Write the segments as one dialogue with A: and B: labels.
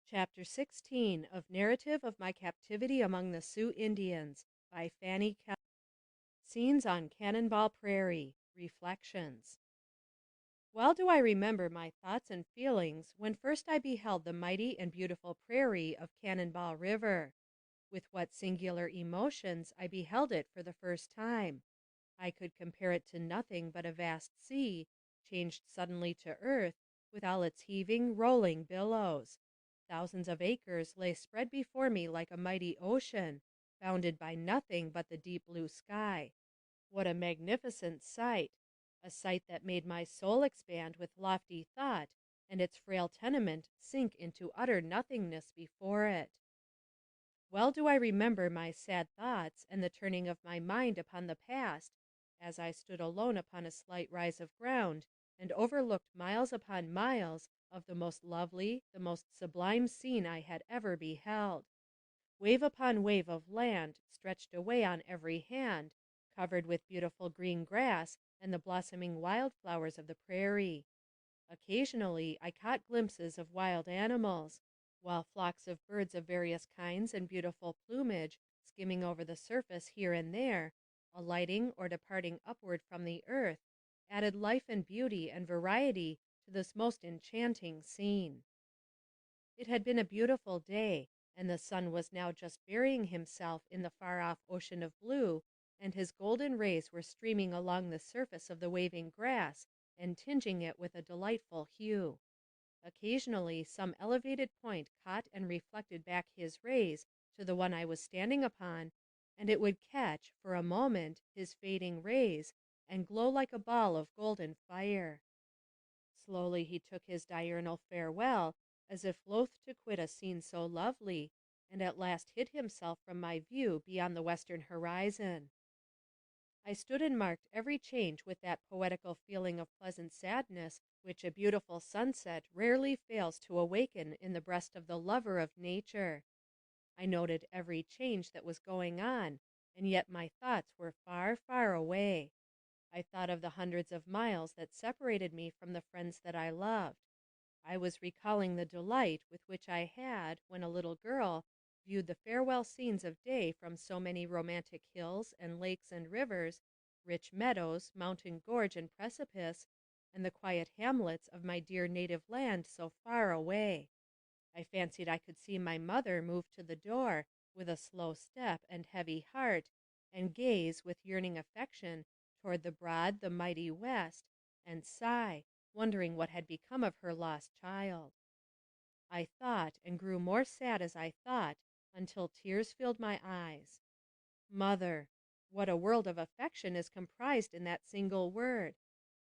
A: Chapter 16 of Narrative of My Captivity Among the Sioux Indians by Fanny. Scenes on Cannonball Prairie. Reflections. Well do I remember my thoughts and feelings when first I beheld the mighty and beautiful prairie of Cannonball River. With what singular emotions I beheld it for the first time. I could compare it to nothing but a vast sea, changed suddenly to earth, with all its heaving, rolling billows. Thousands of acres lay spread before me like a mighty ocean, bounded by nothing but the deep blue sky. What a magnificent sight! A sight that made my soul expand with lofty thought, and its frail tenement sink into utter nothingness before it. Well do I remember my sad thoughts and the turning of my mind upon the past, as I stood alone upon a slight rise of ground, and overlooked miles upon miles of the most lovely, the most sublime scene I had ever beheld. Wave upon wave of land stretched away on every hand, covered with beautiful green grass and the blossoming wild flowers of the prairie. Occasionally I caught glimpses of wild animals, while flocks of birds of various kinds and beautiful plumage, skimming over the surface here and there, alighting or departing upward from the earth, added life and beauty and variety to this most enchanting scene. It had been a beautiful day, and the sun was now just burying himself in the far-off ocean of blue, and his golden rays were streaming along the surface of the waving grass and tinging it with a delightful hue. Occasionally some elevated point caught and reflected back his rays to the one I was standing upon, and it would catch, for a moment, his fading rays, and glow like a ball of golden fire. Slowly he took his diurnal farewell, as if loath to quit a scene so lovely, and at last hid himself from my view beyond the western horizon. I stood and marked every change with that poetical feeling of pleasant sadness which a beautiful sunset rarely fails to awaken in the breast of the lover of nature. I noted every change that was going on, and yet my thoughts were far, far away. I thought of the hundreds of miles that separated me from the friends that I loved. I was recalling the delight with which I had, when a little girl, viewed the farewell scenes of day from so many romantic hills and lakes and rivers, rich meadows, mountain gorge and precipice, and the quiet hamlets of my dear native land so far away. I fancied I could see my mother move to the door with a slow step and heavy heart, and gaze with yearning affection toward the broad, the mighty west, and sigh, wondering what had become of her lost child. I thought, and grew more sad as I thought, until tears filled my eyes. Mother! What a world of affection is comprised in that single word!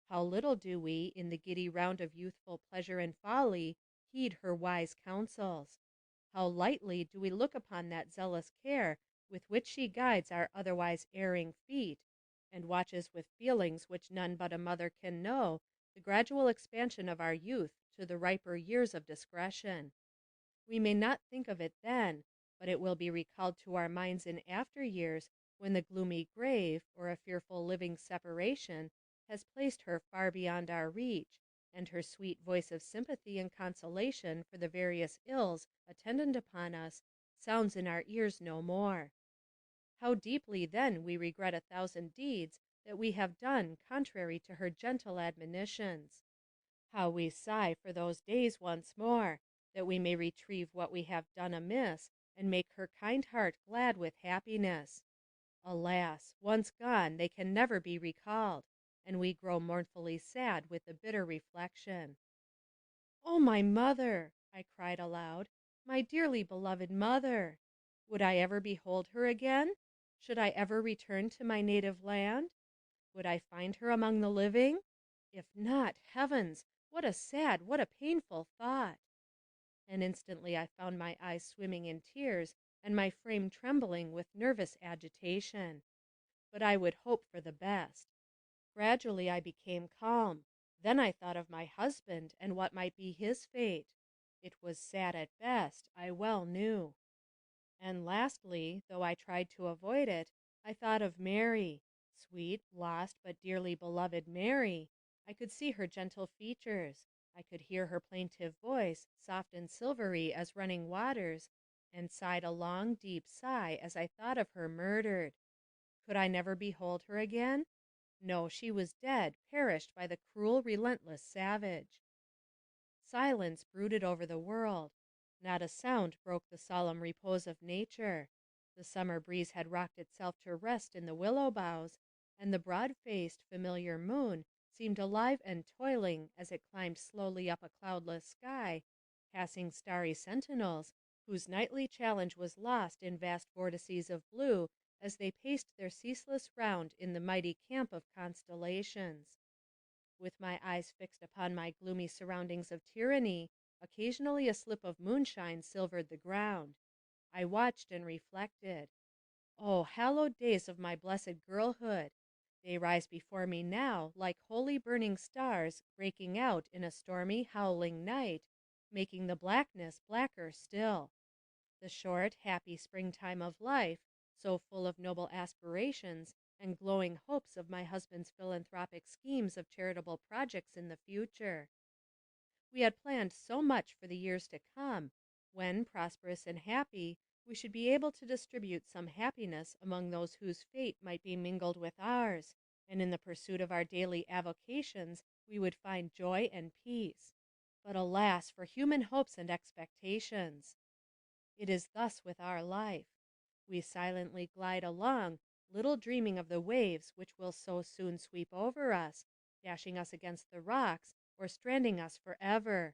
A: How little do we, in the giddy round of youthful pleasure and folly, heed her wise counsels! How lightly do we look upon that zealous care with which she guides our otherwise erring feet, and watches with feelings which none but a mother can know the gradual expansion of our youth to the riper years of discretion. We may not think of it then, but it will be recalled to our minds in after years, when the gloomy grave, or a fearful living separation, has placed her far beyond our reach, and her sweet voice of sympathy and consolation for the various ills attendant upon us sounds in our ears no more. How deeply then we regret 1,000 deeds that we have done contrary to her gentle admonitions. How we sigh for those days once more, that we may retrieve what we have done amiss, and make her kind heart glad with happiness. Alas, once gone, they can never be recalled, and we grow mournfully sad with the bitter reflection. "Oh, my mother!" I cried aloud, "my dearly beloved mother! Would I ever behold her again? Should I ever return to my native land? Would I find her among the living? If not, heavens! What a sad, what a painful thought!" And instantly I found my eyes swimming in tears, and my frame trembling with nervous agitation. But I would hope for the best. Gradually I became calm. Then I thought of my husband, and what might be his fate. It was sad at best, I well knew. And lastly, though I tried to avoid it, I thought of Mary. Sweet, lost, but dearly beloved Mary. I could see her gentle features. I could hear her plaintive voice, soft and silvery as running waters, and sighed a long, deep sigh as I thought of her murdered. Could I never behold her again? No, she was dead, perished by the cruel, relentless savage. Silence brooded over the world. Not a sound broke the solemn repose of nature. The summer breeze had rocked itself to rest in the willow boughs, and the broad-faced, familiar moon seemed alive and toiling as it climbed slowly up a cloudless sky, passing starry sentinels, whose nightly challenge was lost in vast vortices of blue as they paced their ceaseless round in the mighty camp of constellations. With my eyes fixed upon my gloomy surroundings of tyranny, occasionally a slip of moonshine silvered the ground. I watched and reflected. Oh, hallowed days of my blessed girlhood! They rise before me now like holy burning stars breaking out in a stormy, howling night, making the blackness blacker still. The short, happy springtime of life, so full of noble aspirations and glowing hopes of my husband's philanthropic schemes of charitable projects in the future. We had planned so much for the years to come, when, prosperous and happy, we should be able to distribute some happiness among those whose fate might be mingled with ours, and in the pursuit of our daily avocations we would find joy and peace. But alas for human hopes and expectations! It is thus with our life. We silently glide along, little dreaming of the waves which will so soon sweep over us, dashing us against the rocks, or stranding us forever.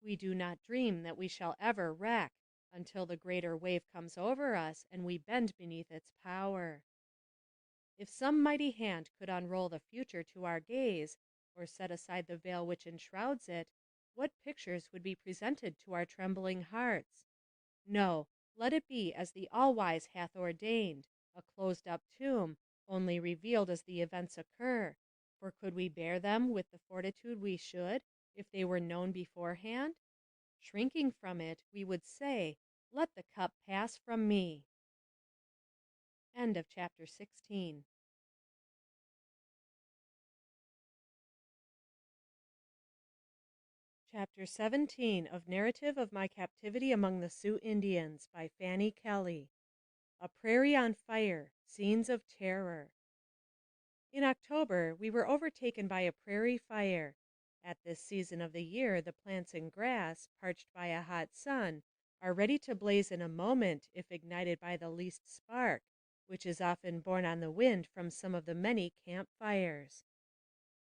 A: We do not dream that we shall ever wreck, until the greater wave comes over us, and we bend beneath its power. If some mighty hand could unroll the future to our gaze, or set aside the veil which enshrouds it, what pictures would be presented to our trembling hearts? No, let it be as the All-Wise hath ordained, a closed-up tomb, only revealed as the events occur. For could we bear them with the fortitude we should, if they were known beforehand? Shrinking from it, we would say, "Let the cup pass from me." End of chapter 16. Chapter 17 of Narrative of My Captivity Among the Sioux Indians by Fanny Kelly. A Prairie on Fire, Scenes of Terror. In October, we were overtaken by a prairie fire. At this season of the year, the plants and grass, parched by a hot sun, are ready to blaze in a moment if ignited by the least spark, which is often borne on the wind from some of the many camp fires.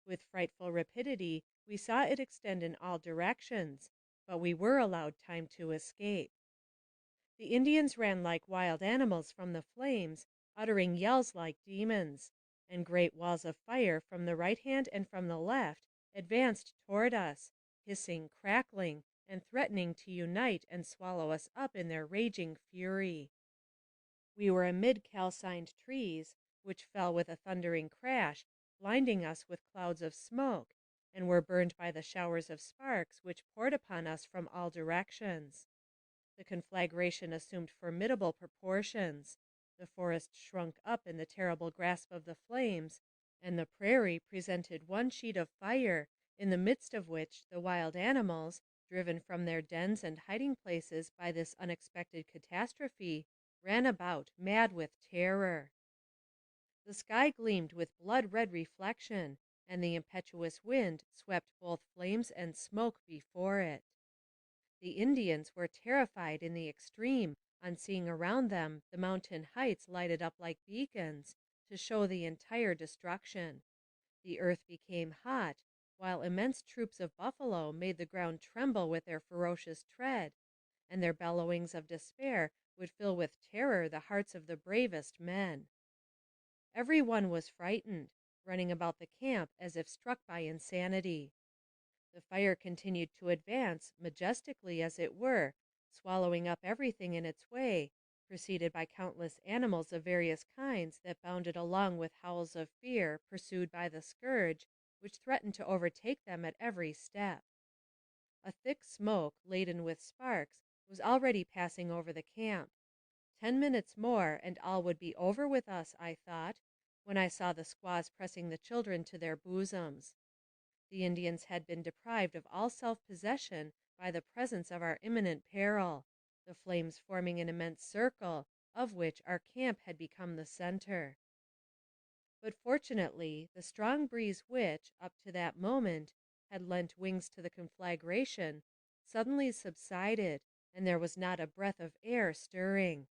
A: With frightful rapidity, we saw it extend in all directions, but we were allowed time to escape. The Indians ran like wild animals from the flames, uttering yells like demons, and great walls of fire from the right hand and from the left advanced toward us, hissing, crackling, and threatening to unite and swallow us up in their raging fury. We were amid calcined trees, which fell with a thundering crash, blinding us with clouds of smoke, and were burned by the showers of sparks which poured upon us from all directions. The conflagration assumed formidable proportions. The forest shrunk up in the terrible grasp of the flames, and the prairie presented one sheet of fire, in the midst of which the wild animals, driven from their dens and hiding places by this unexpected catastrophe, ran about, mad with terror. The sky gleamed with blood-red reflection, and the impetuous wind swept both flames and smoke before it. The Indians were terrified in the extreme on seeing around them the mountain heights lighted up like beacons to show the entire destruction. The earth became hot, while immense troops of buffalo made the ground tremble with their ferocious tread, and their bellowings of despair would fill with terror the hearts of the bravest men. Every one was frightened, running about the camp as if struck by insanity. The fire continued to advance, majestically as it were, swallowing up everything in its way, preceded by countless animals of various kinds that bounded along with howls of fear, pursued by the scourge, which threatened to overtake them at every step. A thick smoke, laden with sparks, was already passing over the camp. 10 minutes more, and all would be over with us, I thought, when I saw the squaws pressing the children to their bosoms. The Indians had been deprived of all self-possession by the presence of our imminent peril, the flames forming an immense circle, of which our camp had become the center. But fortunately, the strong breeze which, up to that moment, had lent wings to the conflagration, suddenly subsided, and there was not a breath of air stirring.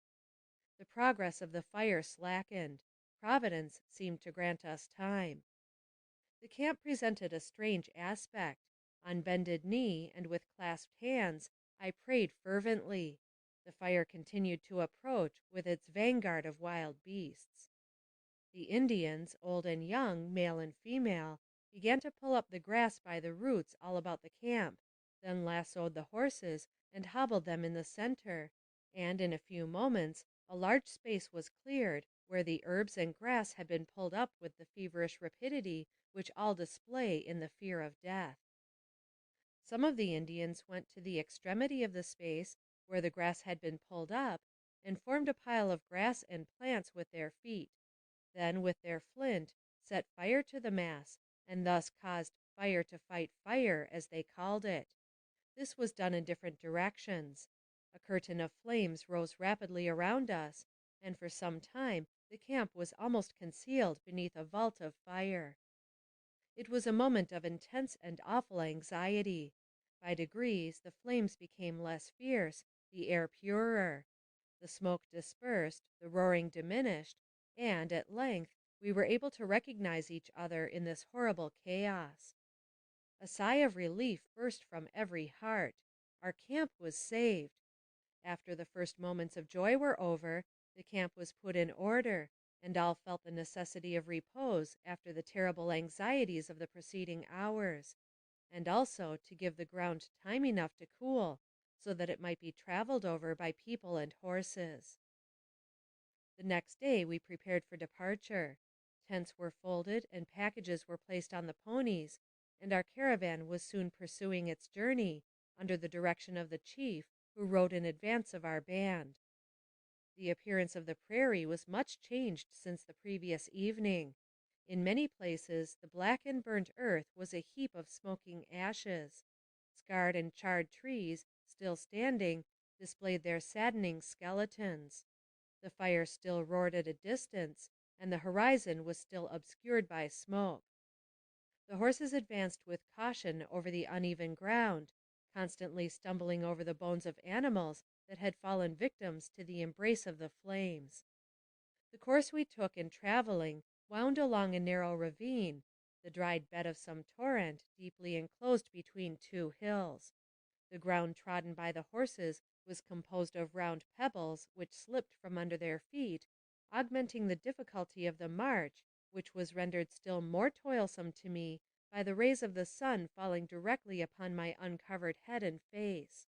A: The progress of the fire slackened. Providence seemed to grant us time. The camp presented a strange aspect. On bended knee and with clasped hands, I prayed fervently. The fire continued to approach with its vanguard of wild beasts. The Indians, old and young, male and female, began to pull up the grass by the roots all about the camp, then lassoed the horses and hobbled them in the center, and in a few moments a large space was cleared where the herbs and grass had been pulled up with the feverish rapidity which all display in the fear of death. Some of the Indians went to the extremity of the space where the grass had been pulled up, and formed a pile of grass and plants with their feet, then with their flint set fire to the mass, and thus caused fire to fight fire, as they called it. This was done in different directions. A curtain of flames rose rapidly around us, and for some time the camp was almost concealed beneath a vault of fire. It was a moment of intense and awful anxiety. By degrees the flames became less fierce, the air purer. The smoke dispersed, the roaring diminished, and at length we were able to recognize each other in this horrible chaos. A sigh of relief burst from every heart. Our camp was saved. After the first moments of joy were over, the camp was put in order, and all felt the necessity of repose after the terrible anxieties of the preceding hours, and also to give the ground time enough to cool, so that it might be traveled over by people and horses. The next day we prepared for departure. Tents were folded and packages were placed on the ponies, and our caravan was soon pursuing its journey under the direction of the chief, who rode in advance of our band. The appearance of the prairie was much changed since the previous evening. In many places the black and burnt earth was a heap of smoking ashes. Scarred and charred trees, still standing, displayed their saddening skeletons. The fire still roared at a distance, and the horizon was still obscured by smoke. The horses advanced with caution over the uneven ground, constantly stumbling over the bones of animals that had fallen victims to the embrace of the flames. The course we took in traveling wound along a narrow ravine, the dried bed of some torrent, deeply enclosed between two hills. The ground trodden by the horses was composed of round pebbles which slipped from under their feet, augmenting the difficulty of the march, which was rendered still more toilsome to me by the rays of the sun falling directly upon my uncovered head and face.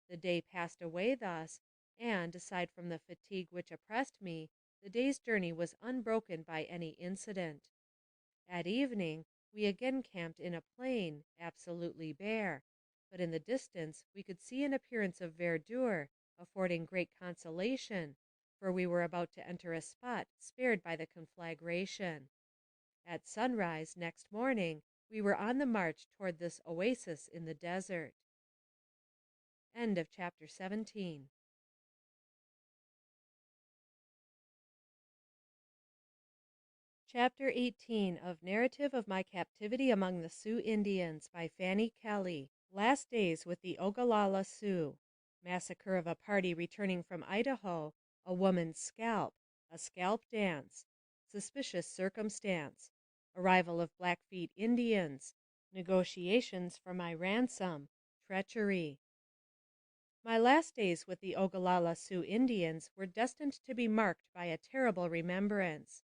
A: The day passed away thus, and, aside from the fatigue which oppressed me, the day's journey was unbroken by any incident. At evening we again camped in a plain, absolutely bare, but in the distance we could see an appearance of verdure, affording great consolation, for we were about to enter a spot spared by the conflagration. At sunrise next morning we were on the march toward this oasis in the desert. End of chapter 17. Chapter 18 of Narrative of My Captivity Among the Sioux Indians by Fanny Kelly. Last days with the Ogallala Sioux. Massacre of a party returning from Idaho. A woman's scalp. A scalp dance. Suspicious circumstance. Arrival of Blackfeet Indians. Negotiations for my ransom. Treachery. My last days with the Ogallala Sioux Indians were destined to be marked by a terrible remembrance.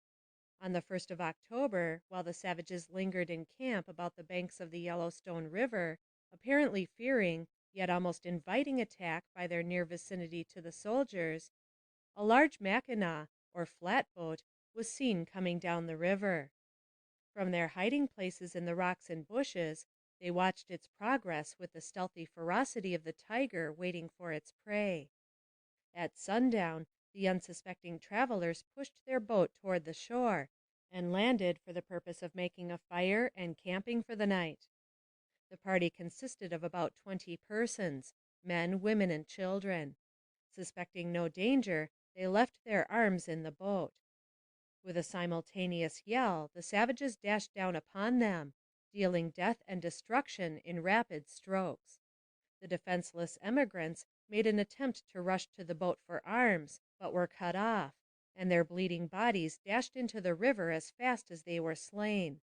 A: On the 1st of October, while the savages lingered in camp about the banks of the Yellowstone River, apparently fearing, yet almost inviting attack by their near vicinity to the soldiers, a large Mackinaw, or flatboat, was seen coming down the river. From their hiding places in the rocks and bushes, they watched its progress with the stealthy ferocity of the tiger waiting for its prey. At sundown, the unsuspecting travelers pushed their boat toward the shore, and landed for the purpose of making a fire and camping for the night. The party consisted of about 20 persons, men, women, and children. Suspecting no danger, they left their arms in the boat. With a simultaneous yell, the savages dashed down upon them, dealing death and destruction in rapid strokes. The defenseless emigrants made an attempt to rush to the boat for arms, but were cut off, and their bleeding bodies dashed into the river as fast as they were slain.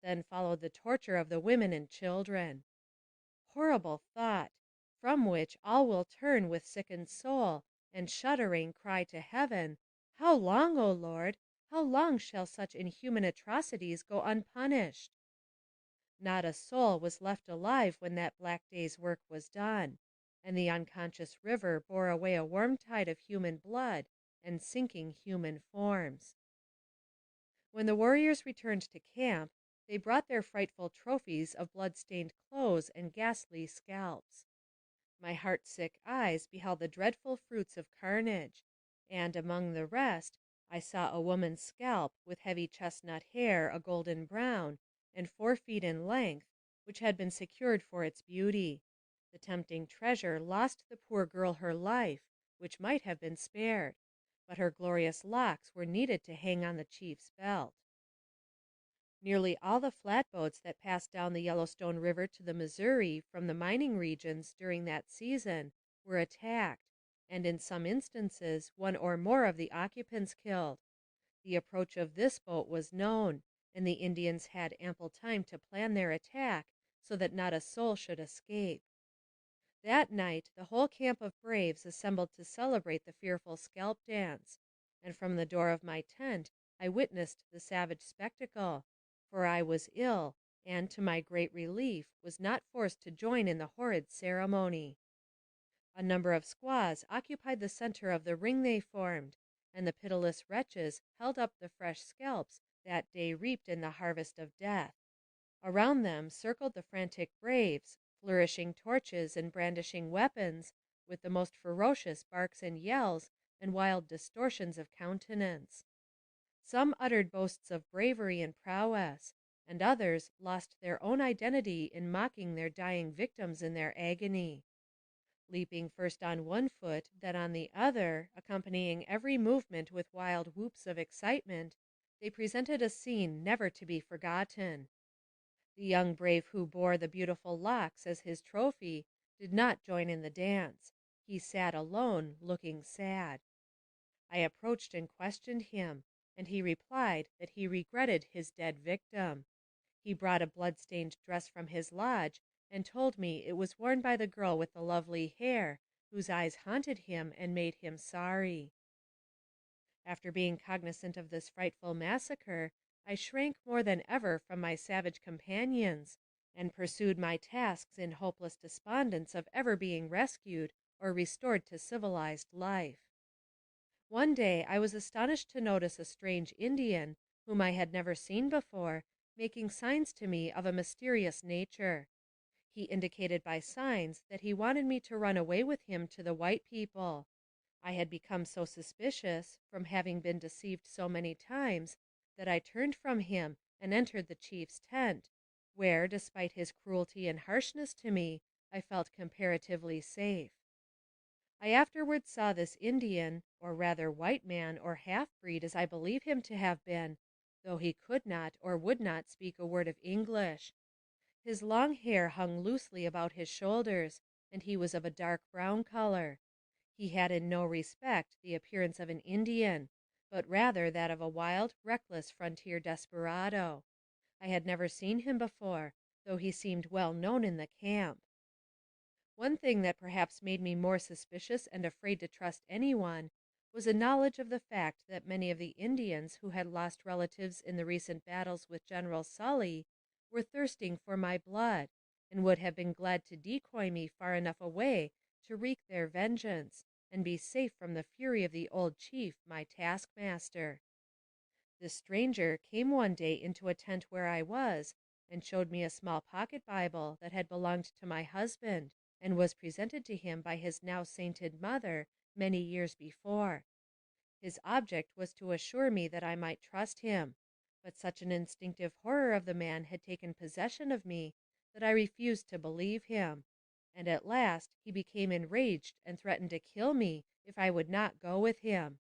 A: Then followed the torture of the women and children. Horrible thought, from which all will turn with sickened soul, and shuddering cry to heaven, "How long, O Lord, how long shall such inhuman atrocities go unpunished?" Not a soul was left alive when that black day's work was done, and the unconscious river bore away a warm tide of human blood and sinking human forms. When the warriors returned to camp, they brought their frightful trophies of blood-stained clothes and ghastly scalps. My heart-sick eyes beheld the dreadful fruits of carnage, and, among the rest, I saw a woman's scalp with heavy chestnut hair a golden brown, and 4 feet in length, which had been secured for its beauty. The tempting treasure lost the poor girl her life, which might have been spared, but her glorious locks were needed to hang on the chief's belt. Nearly all the flatboats that passed down the Yellowstone River to the Missouri from the mining regions during that season were attacked, and in some instances one or more of the occupants killed. The approach of this boat was known, and the Indians had ample time to plan their attack so that not a soul should escape. That night the whole camp of braves assembled to celebrate the fearful scalp dance, and from the door of my tent I witnessed the savage spectacle, for I was ill, and, to my great relief, was not forced to join in the horrid ceremony. A number of squaws occupied the center of the ring they formed, and the pitiless wretches held up the fresh scalps that day reaped in the harvest of death. Around them circled the frantic braves, flourishing torches and brandishing weapons, with the most ferocious barks and yells and wild distortions of countenance. Some uttered boasts of bravery and prowess, and others lost their own identity in mocking their dying victims in their agony. Leaping first on one foot, then on the other, accompanying every movement with wild whoops of excitement, they presented a scene never to be forgotten. The young brave who bore the beautiful locks as his trophy did not join in the dance. He sat alone, looking sad. I approached and questioned him, and he replied that he regretted his dead victim. He brought a blood-stained dress from his lodge and told me it was worn by the girl with the lovely hair, whose eyes haunted him and made him sorry. After being cognizant of this frightful massacre, I shrank more than ever from my savage companions, and pursued my tasks in hopeless despondence of ever being rescued or restored to civilized life. One day I was astonished to notice a strange Indian, whom I had never seen before, making signs to me of a mysterious nature. He indicated by signs that he wanted me to run away with him to the white people. I had become so suspicious, from having been deceived so many times, that I turned from him and entered the chief's tent, where, despite his cruelty and harshness to me, I felt comparatively safe. I afterwards saw this Indian, or rather white man or half-breed as I believe him to have been, though he could not or would not speak a word of English. His long hair hung loosely about his shoulders, and he was of a dark brown color. He had in no respect the appearance of an Indian, but rather that of a wild, reckless frontier desperado. I had never seen him before, though he seemed well known in the camp. One thing that perhaps made me more suspicious and afraid to trust anyone was a knowledge of the fact that many of the Indians who had lost relatives in the recent battles with General Sully were thirsting for my blood, and would have been glad to decoy me far enough away to wreak their vengeance, and be safe from the fury of the old chief, my taskmaster. This stranger came one day into a tent where I was, and showed me a small pocket Bible that had belonged to my husband, and was presented to him by his now sainted mother many years before. His object was to assure me that I might trust him, but such an instinctive horror of the man had taken possession of me that I refused to believe him, and at last he became enraged and threatened to kill me if I would not go with him.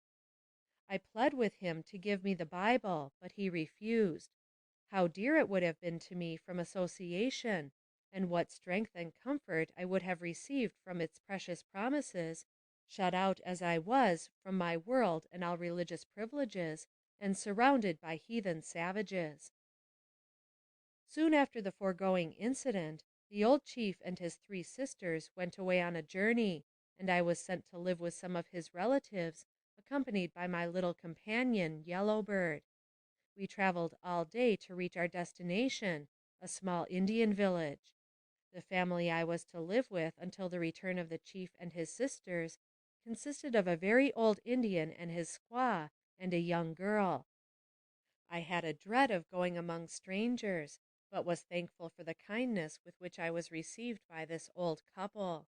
A: I pled with him to give me the Bible, but he refused. How dear it would have been to me from association, and what strength and comfort I would have received from its precious promises, shut out as I was from my world and all religious privileges, and surrounded by heathen savages. Soon after the foregoing incident, the old chief and his 3 sisters went away on a journey, and I was sent to live with some of his relatives, accompanied by my little companion, Yellow Bird. We traveled all day to reach our destination, a small Indian village. The family I was to live with until the return of the chief and his sisters consisted of a very old Indian and his squaw and a young girl. I had a dread of going among strangers, but was thankful for the kindness with which I was received by this old couple.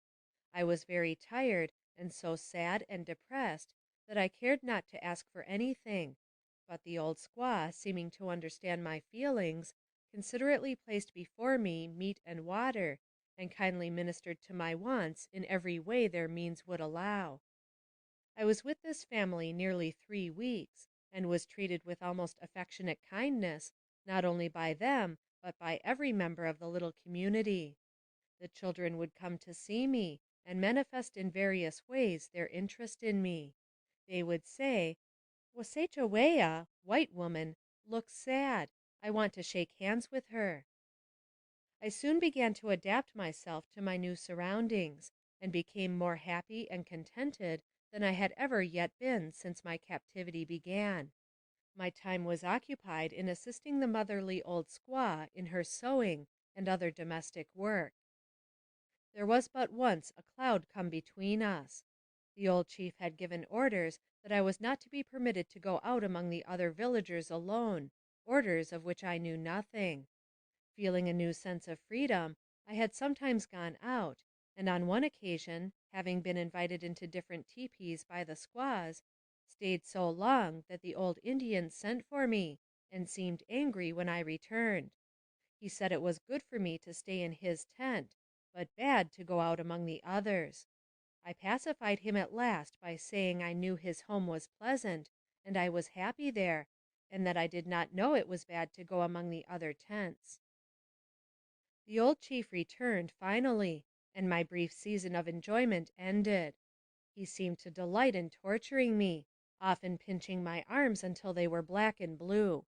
A: I was very tired and so sad and depressed that I cared not to ask for anything, but the old squaw, seeming to understand my feelings, considerately placed before me meat and water, and kindly ministered to my wants in every way their means would allow. I was with this family nearly 3 weeks, and was treated with almost affectionate kindness, not only by them, but by every member of the little community. The children would come to see me, and manifest in various ways their interest in me. They would say, "Wasechawea, white woman, looks sad. I want to shake hands with her." I soon began to adapt myself to my new surroundings, and became more happy and contented than I had ever yet been since my captivity began. My time was occupied in assisting the motherly old squaw in her sewing and other domestic work. There was but once a cloud come between us. The old chief had given orders that I was not to be permitted to go out among the other villagers alone, orders of which I knew nothing. Feeling a new sense of freedom, I had sometimes gone out, and on one occasion, having been invited into different teepees by the squaws, stayed so long that the old Indian sent for me, and seemed angry when I returned. He said it was good for me to stay in his tent, but bad to go out among the others. I pacified him at last by saying I knew his home was pleasant, and I was happy there, and that I did not know it was bad to go among the other tents. The old chief returned finally, and my brief season of enjoyment ended. He seemed to delight in torturing me, often pinching my arms until they were black and blue.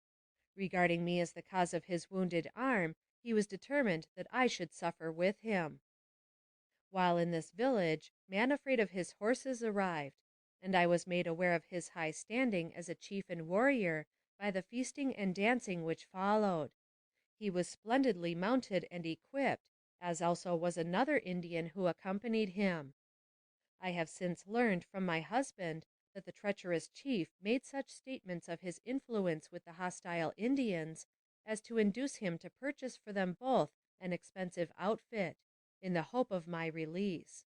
A: Regarding me as the cause of his wounded arm, he was determined that I should suffer with him. While in this village, Man Afraid of His Horses arrived, and I was made aware of his high standing as a chief and warrior by the feasting and dancing which followed. He was splendidly mounted and equipped, as also was another Indian who accompanied him. I have since learned from my husband that the treacherous chief made such statements of his influence with the hostile Indians as to induce him to purchase for them both an expensive outfit, in the hope of my release.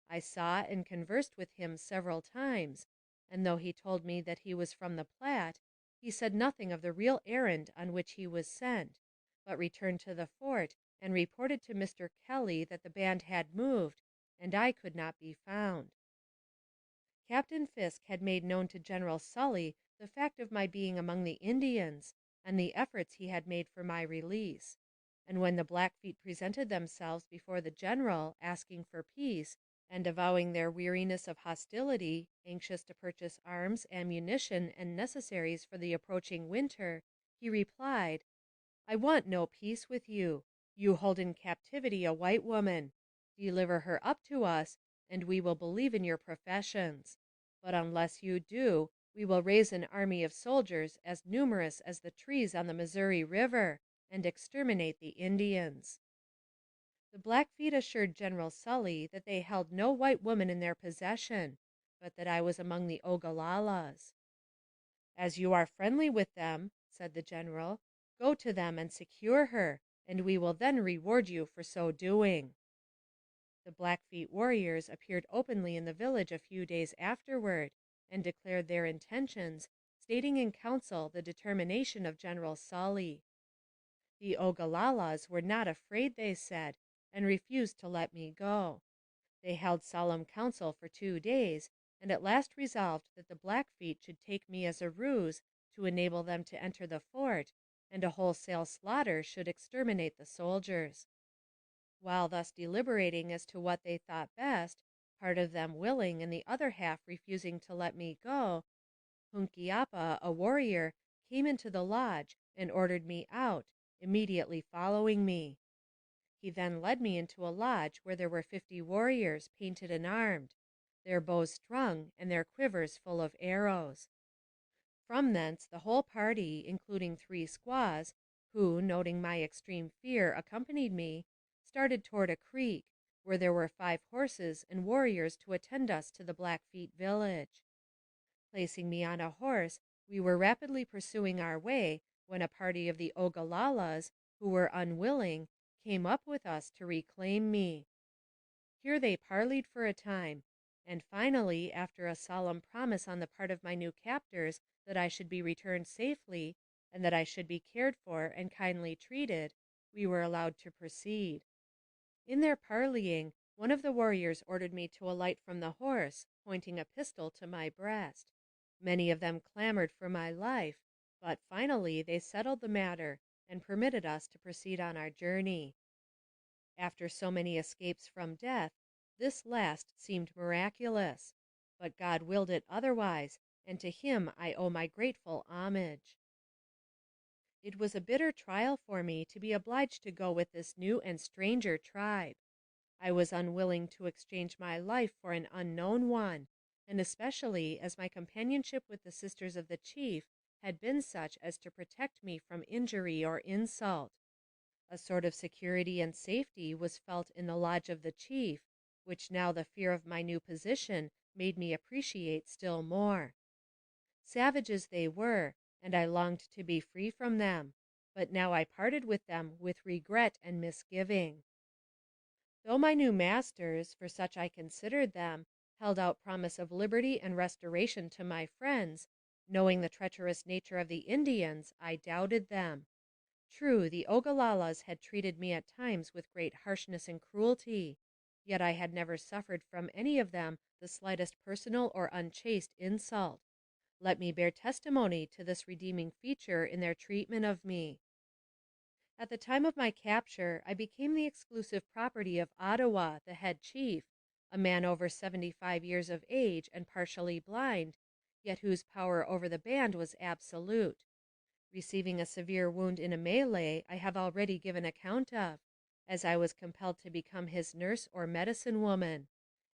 A: I saw and conversed with him several times, and though he told me that he was from the Platte, he said nothing of the real errand on which he was sent, but returned to the fort and reported to Mr. Kelly that the band had moved, and I could not be found. Captain Fisk had made known to General Sully the fact of my being among the Indians, and the efforts he had made for my release, and when the Blackfeet presented themselves before the general asking for peace, and avowing their weariness of hostility, anxious to purchase arms, ammunition, and necessaries for the approaching winter, he replied, "I want no peace with you. You hold in captivity a white woman. Deliver her up to us, and we will believe in your professions. But unless you do, we will raise an army of soldiers as numerous as the trees on the Missouri River, and exterminate the Indians." The Blackfeet assured General Sully that they held no white woman in their possession, but that I was among the Ogalallas. "As you are friendly with them," said the general, "go to them and secure her, and we will then reward you for so doing." The Blackfeet warriors appeared openly in the village a few days afterward, and declared their intentions, stating in council the determination of General Sully. The Ogalallas were not afraid, they said, and refused to let me go. They held solemn council for 2 days, and at last resolved that the Blackfeet should take me as a ruse to enable them to enter the fort, and a wholesale slaughter should exterminate the soldiers. While thus deliberating as to what they thought best, part of them willing and the other half refusing to let me go, Hunkiapa, a warrior, came into the lodge and ordered me out, immediately following me. He then led me into a lodge where there were 50 warriors, painted and armed, their bows strung and their quivers full of arrows. From thence the whole party, including 3 squaws, who, noting my extreme fear, accompanied me, started toward a creek, where there were 5 horses and warriors to attend us to the Blackfeet village. Placing me on a horse, we were rapidly pursuing our way, when a party of the Ogalallas, who were unwilling, came up with us to reclaim me. Here they parleyed for a time, and finally, after a solemn promise on the part of my new captors that I should be returned safely, and that I should be cared for and kindly treated, we were allowed to proceed. In their parleying, one of the warriors ordered me to alight from the horse, pointing a pistol to my breast. Many of them clamored for my life, but finally they settled the matter and permitted us to proceed on our journey. After so many escapes from death, this last seemed miraculous, but God willed it otherwise, and to him I owe my grateful homage. It was a bitter trial for me to be obliged to go with this new and stranger tribe. I was unwilling to exchange my life for an unknown one, and especially as my companionship with the sisters of the chief had been such as to protect me from injury or insult. A sort of security and safety was felt in the lodge of the chief, which now the fear of my new position made me appreciate still more. Savages they were, and I longed to be free from them, but now I parted with them with regret and misgiving. Though my new masters, for such I considered them, held out promise of liberty and restoration to my friends, knowing the treacherous nature of the Indians, I doubted them. True, the Ogalallas had treated me at times with great harshness and cruelty, yet I had never suffered from any of them the slightest personal or unchaste insult. Let me bear testimony to this redeeming feature in their treatment of me. At the time of my capture, I became the exclusive property of Ottawa, the head chief, a man over 75 years of age and partially blind, yet whose power over the band was absolute. Receiving a severe wound in a melee I have already given account of, as I was compelled to become his nurse or medicine woman,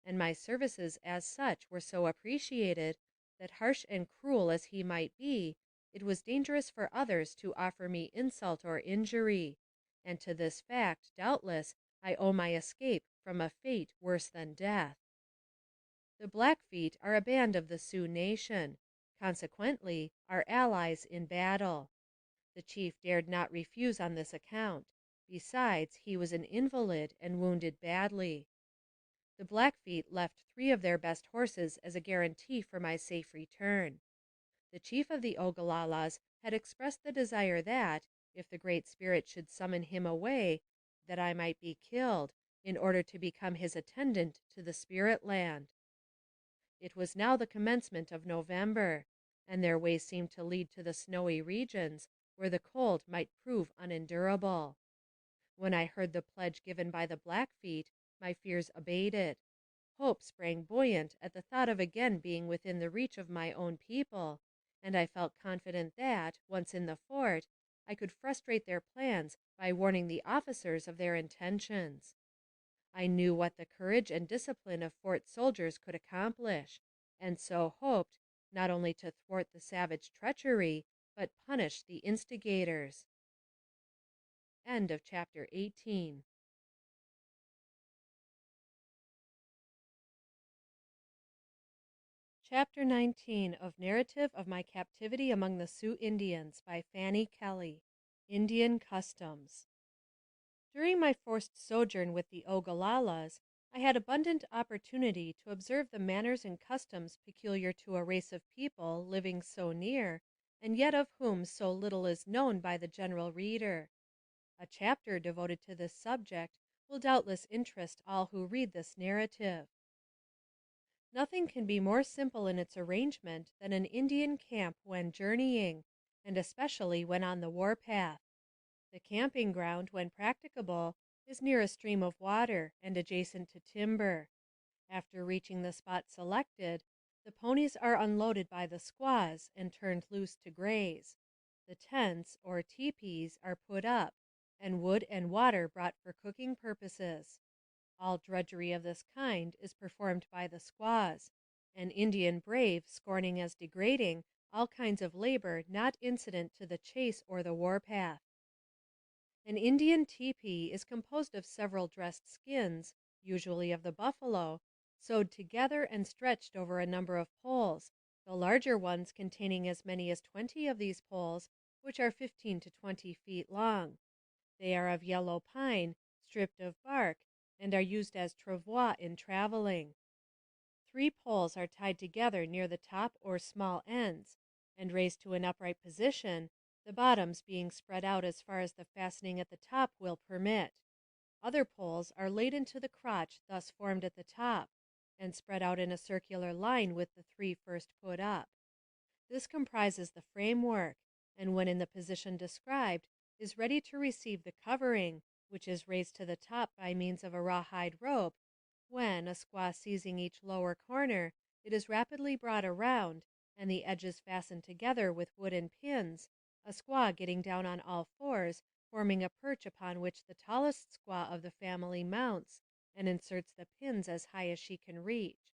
A: and my services as such were so appreciated that, harsh and cruel as he might be, it was dangerous for others to offer me insult or injury, and to this fact, doubtless, I owe my escape from a fate worse than death. The Blackfeet are a band of the Sioux nation, consequently our allies in battle. The chief dared not refuse on this account. Besides, he was an invalid and wounded badly. The Blackfeet left 3 of their best horses as a guarantee for my safe return. The chief of the Ogalallas had expressed the desire that, if the Great Spirit should summon him away, that I might be killed, in order to become his attendant to the spirit land. It was now the commencement of November, and their way seemed to lead to the snowy regions, where the cold might prove unendurable. When I heard the pledge given by the Blackfeet, my fears abated. Hope sprang buoyant at the thought of again being within the reach of my own people, and I felt confident that, once in the fort, I could frustrate their plans by warning the officers of their intentions. I knew what the courage and discipline of fort soldiers could accomplish, and so hoped, not only to thwart the savage treachery, but punish the instigators. End of chapter 18. Chapter 19 of Narrative of My Captivity Among the Sioux Indians by Fanny Kelly. Indian Customs. During my forced sojourn with the Ogalallas, I had abundant opportunity to observe the manners and customs peculiar to a race of people living so near, and yet of whom so little is known by the general reader. A chapter devoted to this subject will doubtless interest all who read this narrative. Nothing can be more simple in its arrangement than an Indian camp when journeying, and especially when on the warpath. The camping ground, when practicable, is near a stream of water and adjacent to timber. After reaching the spot selected, the ponies are unloaded by the squaws and turned loose to graze. The tents, or teepees, are put up, and wood and water brought for cooking purposes. All drudgery of this kind is performed by the squaws, an Indian brave scorning as degrading all kinds of labor not incident to the chase or the warpath. An Indian tepee is composed of several dressed skins, usually of the buffalo, sewed together and stretched over a number of poles, the larger ones containing as many as 20 of these poles, which are 15 to 20 feet long. They are of yellow pine, stripped of bark, and are used as travois in traveling. 3 poles are tied together near the top or small ends, and raised to an upright position, the bottoms being spread out as far as the fastening at the top will permit. Other poles are laid into the crotch thus formed at the top, and spread out in a circular line with the 3 first put up. This comprises the framework, and when in the position described, is ready to receive the covering, which is raised to the top by means of a rawhide rope, when, a squaw seizing each lower corner, it is rapidly brought around, and the edges fastened together with wooden pins, a squaw getting down on all fours, forming a perch upon which the tallest squaw of the family mounts, and inserts the pins as high as she can reach.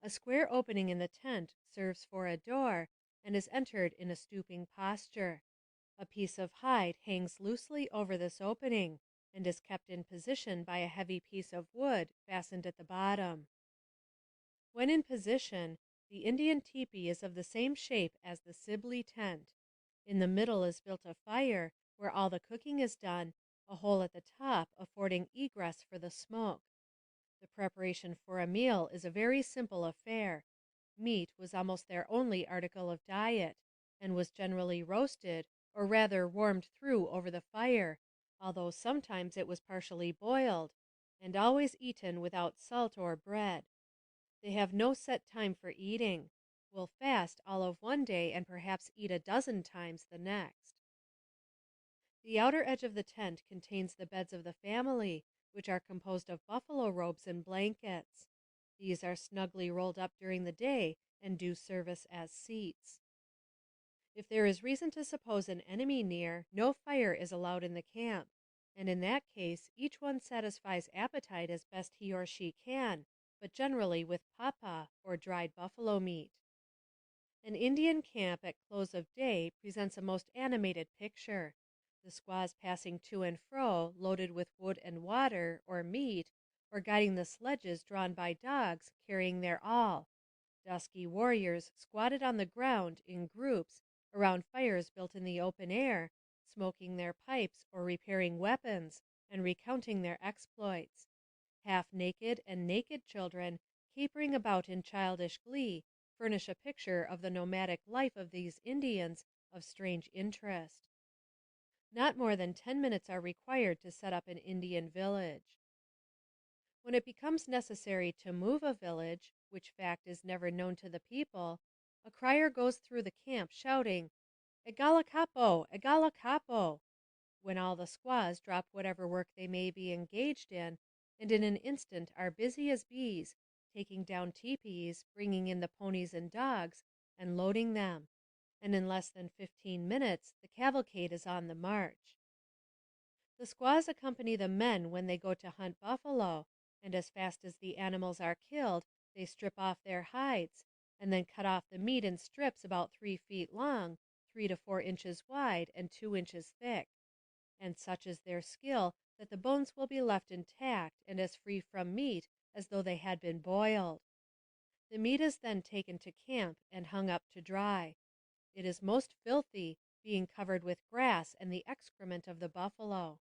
A: A square opening in the tent serves for a door, and is entered in a stooping posture. A piece of hide hangs loosely over this opening, and is kept in position by a heavy piece of wood fastened at the bottom. When in position, the Indian tepee is of the same shape as the Sibley tent. In the middle is built a fire, where all the cooking is done, a hole at the top affording egress for the smoke. The preparation for a meal is a very simple affair. Meat was almost their only article of diet, and was generally roasted, or rather warmed through over the fire, although sometimes it was partially boiled, and always eaten without salt or bread. They have no set time for eating, will fast all of one day and perhaps eat a dozen times the next. The outer edge of the tent contains the beds of the family, which are composed of buffalo robes and blankets. These are snugly rolled up during the day and do service as seats. If there is reason to suppose an enemy near, no fire is allowed in the camp, and in that case each one satisfies appetite as best he or she can, but generally with papa, or dried buffalo meat. An Indian camp at close of day presents a most animated picture. The squaws passing to and fro, loaded with wood and water, or meat, or guiding the sledges drawn by dogs, carrying their all. Dusky warriors squatted on the ground in groups around fires built in the open air, smoking their pipes or repairing weapons, and recounting their exploits. Half-naked and naked children, capering about in childish glee, furnish a picture of the nomadic life of these Indians of strange interest. Not more than 10 minutes are required to set up an Indian village. When it becomes necessary to move a village, which fact is never known to the people, a crier goes through the camp shouting, "Egalakapo! Egalakapo!" when all the squaws drop whatever work they may be engaged in, and in an instant are busy as bees, taking down teepees, bringing in the ponies and dogs, and loading them, and in less than 15 minutes the cavalcade is on the march. The squaws accompany the men when they go to hunt buffalo, and as fast as the animals are killed, they strip off their hides, and then cut off the meat in strips about 3 feet long, 3 to 4 inches wide, and 2 inches thick. And such is their skill that the bones will be left intact and as free from meat as though they had been boiled. The meat is then taken to camp and hung up to dry. It is most filthy, being covered with grass and the excrement of the buffalo.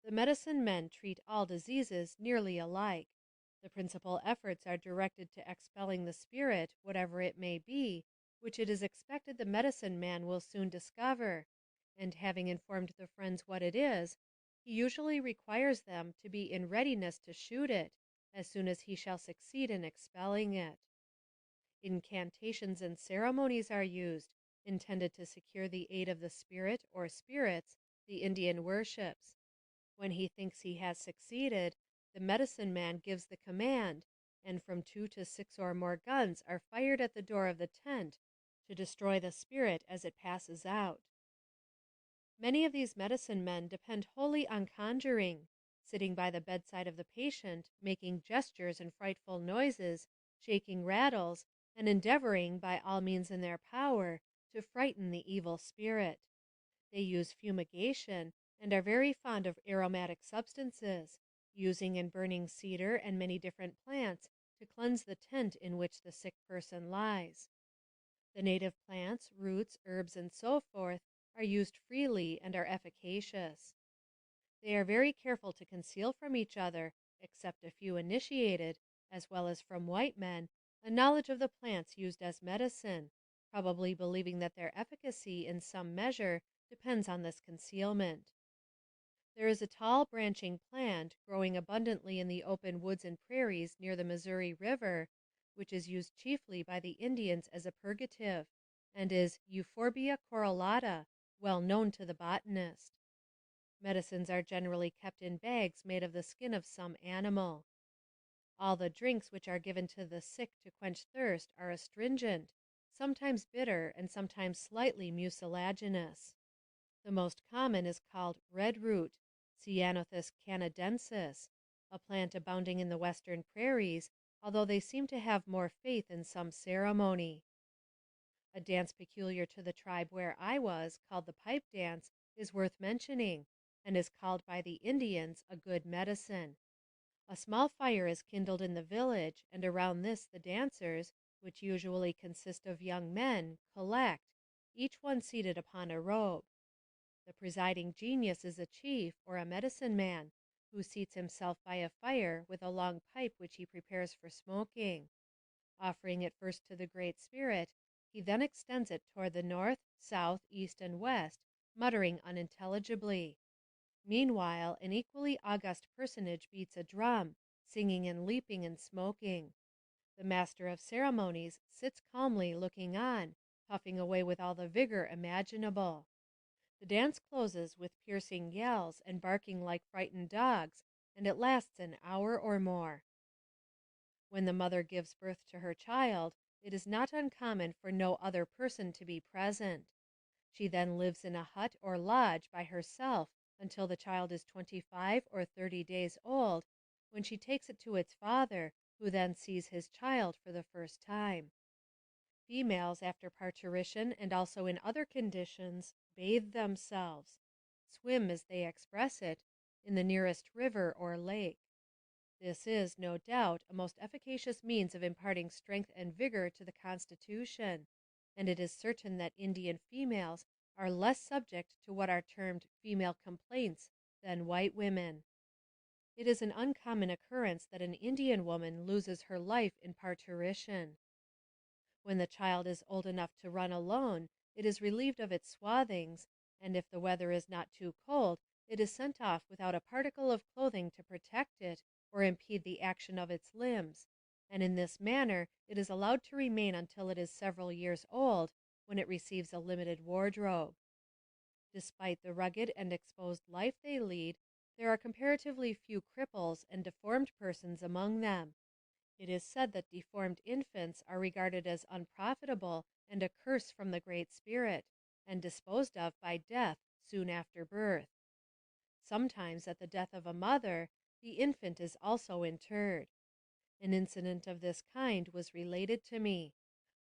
A: the medicine men treat all diseases nearly alike. The principal efforts are directed to expelling the spirit, whatever it may be, which it is expected the medicine man will soon discover, and having informed the friends what it is, he usually requires them to be in readiness to shoot it as soon as he shall succeed in expelling it. Incantations and ceremonies are used, intended to secure the aid of the spirit or spirits the Indian worships. When he thinks he has succeeded, the medicine man gives the command, and from 2 to 6 or more guns are fired at the door of the tent to destroy the spirit as it passes out. Many of these medicine men depend wholly on conjuring, sitting by the bedside of the patient, making gestures and frightful noises, shaking rattles, and endeavoring, by all means in their power, to frighten the evil spirit. They use fumigation, and are very fond of aromatic substances, using and burning cedar and many different plants to cleanse the tent in which the sick person lies. The native plants, roots, herbs, and so forth are used freely and are efficacious. They are very careful to conceal from each other, except a few initiated, as well as from white men, a knowledge of the plants used as medicine, probably believing that their efficacy in some measure depends on this concealment. There is a tall branching plant growing abundantly in the open woods and prairies near the Missouri River, which is used chiefly by the Indians as a purgative, and is Euphorbia correlata, well known to the botanist. Medicines are generally kept in bags made of the skin of some animal. All the drinks which are given to the sick to quench thirst are astringent, sometimes bitter, and sometimes slightly mucilaginous. The most common is called red root, Ceanothus canadensis, a plant abounding in the western prairies, although they seem to have more faith in some ceremony. A dance peculiar to the tribe where I was, called the pipe dance, is worth mentioning, and is called by the Indians a good medicine. A small fire is kindled in the village, and around this the dancers, which usually consist of young men, collect, each one seated upon a robe. The presiding genius is a chief, or a medicine man, who seats himself by a fire with a long pipe which he prepares for smoking. Offering it first to the Great Spirit, he then extends it toward the north, south, east, and west, muttering unintelligibly. Meanwhile, an equally august personage beats a drum, singing and leaping and smoking. The master of ceremonies sits calmly looking on, puffing away with all the vigor imaginable. The dance closes with piercing yells and barking like frightened dogs, and it lasts an hour or more. When the mother gives birth to her child, it is not uncommon for no other person to be present. She then lives in a hut or lodge by herself until the child is 25 or 30 days old, when she takes it to its father, who then sees his child for the first time. Females, after parturition and also in other conditions, bathe themselves, swim, as they express it, in the nearest river or lake. This is, no doubt, a most efficacious means of imparting strength and vigor to the constitution, and it is certain that Indian females are less subject to what are termed female complaints than white women. It is an uncommon occurrence that an Indian woman loses her life in parturition. When the child is old enough to run alone, it is relieved of its swathings, and if the weather is not too cold, it is sent off without a particle of clothing to protect it or impede the action of its limbs, and in this manner it is allowed to remain until it is several years old, when it receives a limited wardrobe. Despite the rugged and exposed life they lead, there are comparatively few cripples and deformed persons among them. It is said that deformed infants are regarded as unprofitable and a curse from the Great Spirit, and disposed of by death soon after birth. Sometimes, at the death of a mother, the infant is also interred. An incident of this kind was related to me.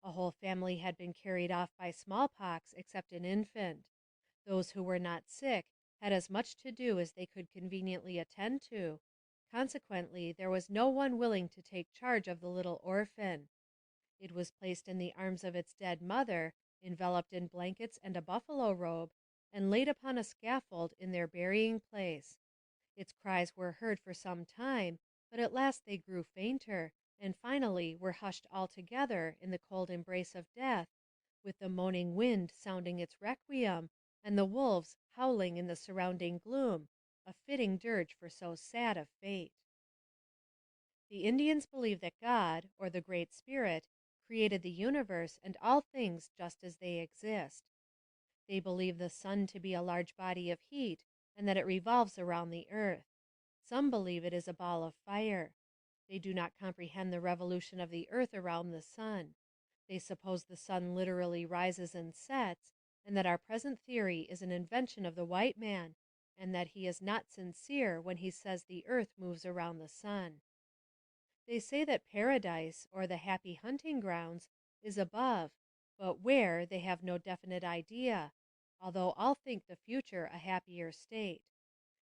A: A whole family had been carried off by smallpox except an infant. Those who were not sick had as much to do as they could conveniently attend to. Consequently, there was no one willing to take charge of the little orphan. It was placed in the arms of its dead mother, enveloped in blankets and a buffalo robe, and laid upon a scaffold in their burying place. Its cries were heard for some time, but at last they grew fainter, and finally were hushed altogether in the cold embrace of death, with the moaning wind sounding its requiem, and the wolves howling in the surrounding gloom, a fitting dirge for so sad a fate. The Indians believe that God, or the Great Spirit, created the universe and all things just as they exist. They believe the sun to be a large body of heat, and that it revolves around the earth. Some believe it is a ball of fire. They do not comprehend the revolution of the earth around the sun. They suppose the sun literally rises and sets, and that our present theory is an invention of the white man, and that he is not sincere when he says the earth moves around the sun. They say that paradise, or the happy hunting grounds, is above, but where they have no definite idea, although all think the future a happier state.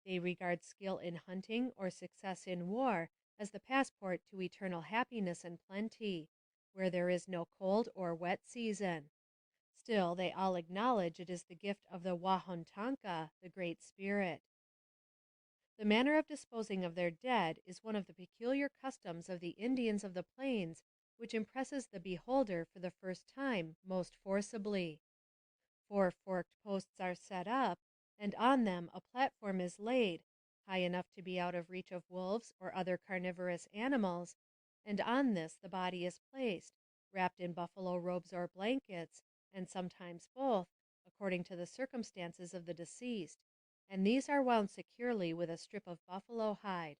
A: They regard skill in hunting or success in war as the passport to eternal happiness and plenty, where there is no cold or wet season. Still, they all acknowledge it is the gift of the Wahontanka, the Great Spirit. The manner of disposing of their dead is one of the peculiar customs of the Indians of the plains which impresses the beholder for the first time most forcibly. 4 forked posts are set up, and on them a platform is laid, high enough to be out of reach of wolves or other carnivorous animals, and on this the body is placed, wrapped in buffalo robes or blankets, and sometimes both, according to the circumstances of the deceased, and these are wound securely with a strip of buffalo hide.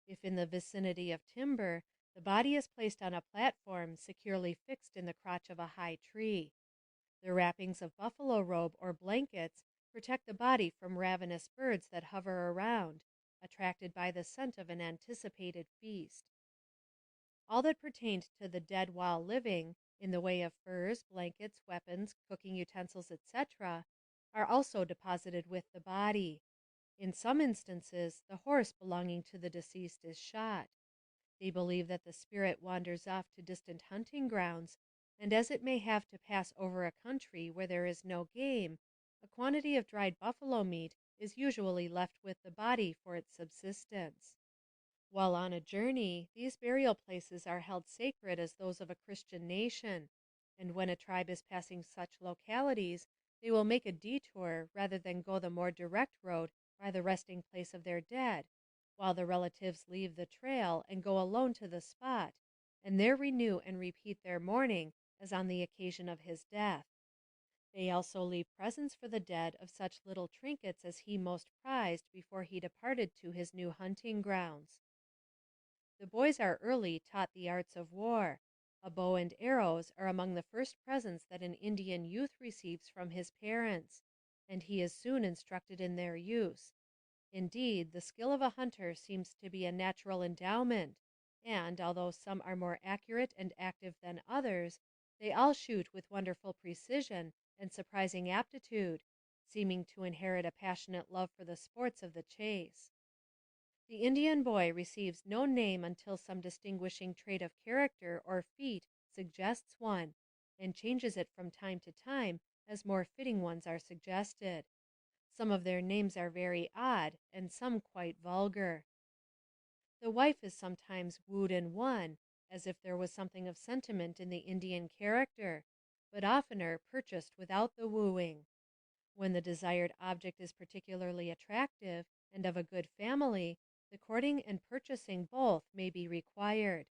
A: If in the vicinity of timber, the body is placed on a platform securely fixed in the crotch of a high tree. The wrappings of buffalo robe or blankets protect the body from ravenous birds that hover around, attracted by the scent of an anticipated feast. All that pertained to the dead while living, in the way of furs, blankets, weapons, cooking utensils, etc., are also deposited with the body. In some instances, the horse belonging to the deceased is shot. They believe that the spirit wanders off to distant hunting grounds, and as it may have to pass over a country where there is no game, a quantity of dried buffalo meat is usually left with the body for its subsistence. While on a journey, these burial places are held sacred as those of a Christian nation, and when a tribe is passing such localities, they will make a detour rather than go the more direct road by the resting place of their dead, while the relatives leave the trail and go alone to the spot, and there renew and repeat their mourning as on the occasion of his death. They also leave presents for the dead of such little trinkets as he most prized before he departed to his new hunting grounds. The boys are early taught the arts of war. A bow and arrows are among the first presents that an Indian youth receives from his parents, and he is soon instructed in their use. Indeed, the skill of a hunter seems to be a natural endowment, and, although some are more accurate and active than others, they all shoot with wonderful precision and surprising aptitude, seeming to inherit a passionate love for the sports of the chase. The Indian boy receives no name until some distinguishing trait of character or feat suggests one, and changes it from time to time as more fitting ones are suggested. Some of their names are very odd, and some quite vulgar. The wife is sometimes wooed and won, as if there was something of sentiment in the Indian character, but oftener purchased without the wooing. When the desired object is particularly attractive and of a good family, the courting and purchasing both may be required.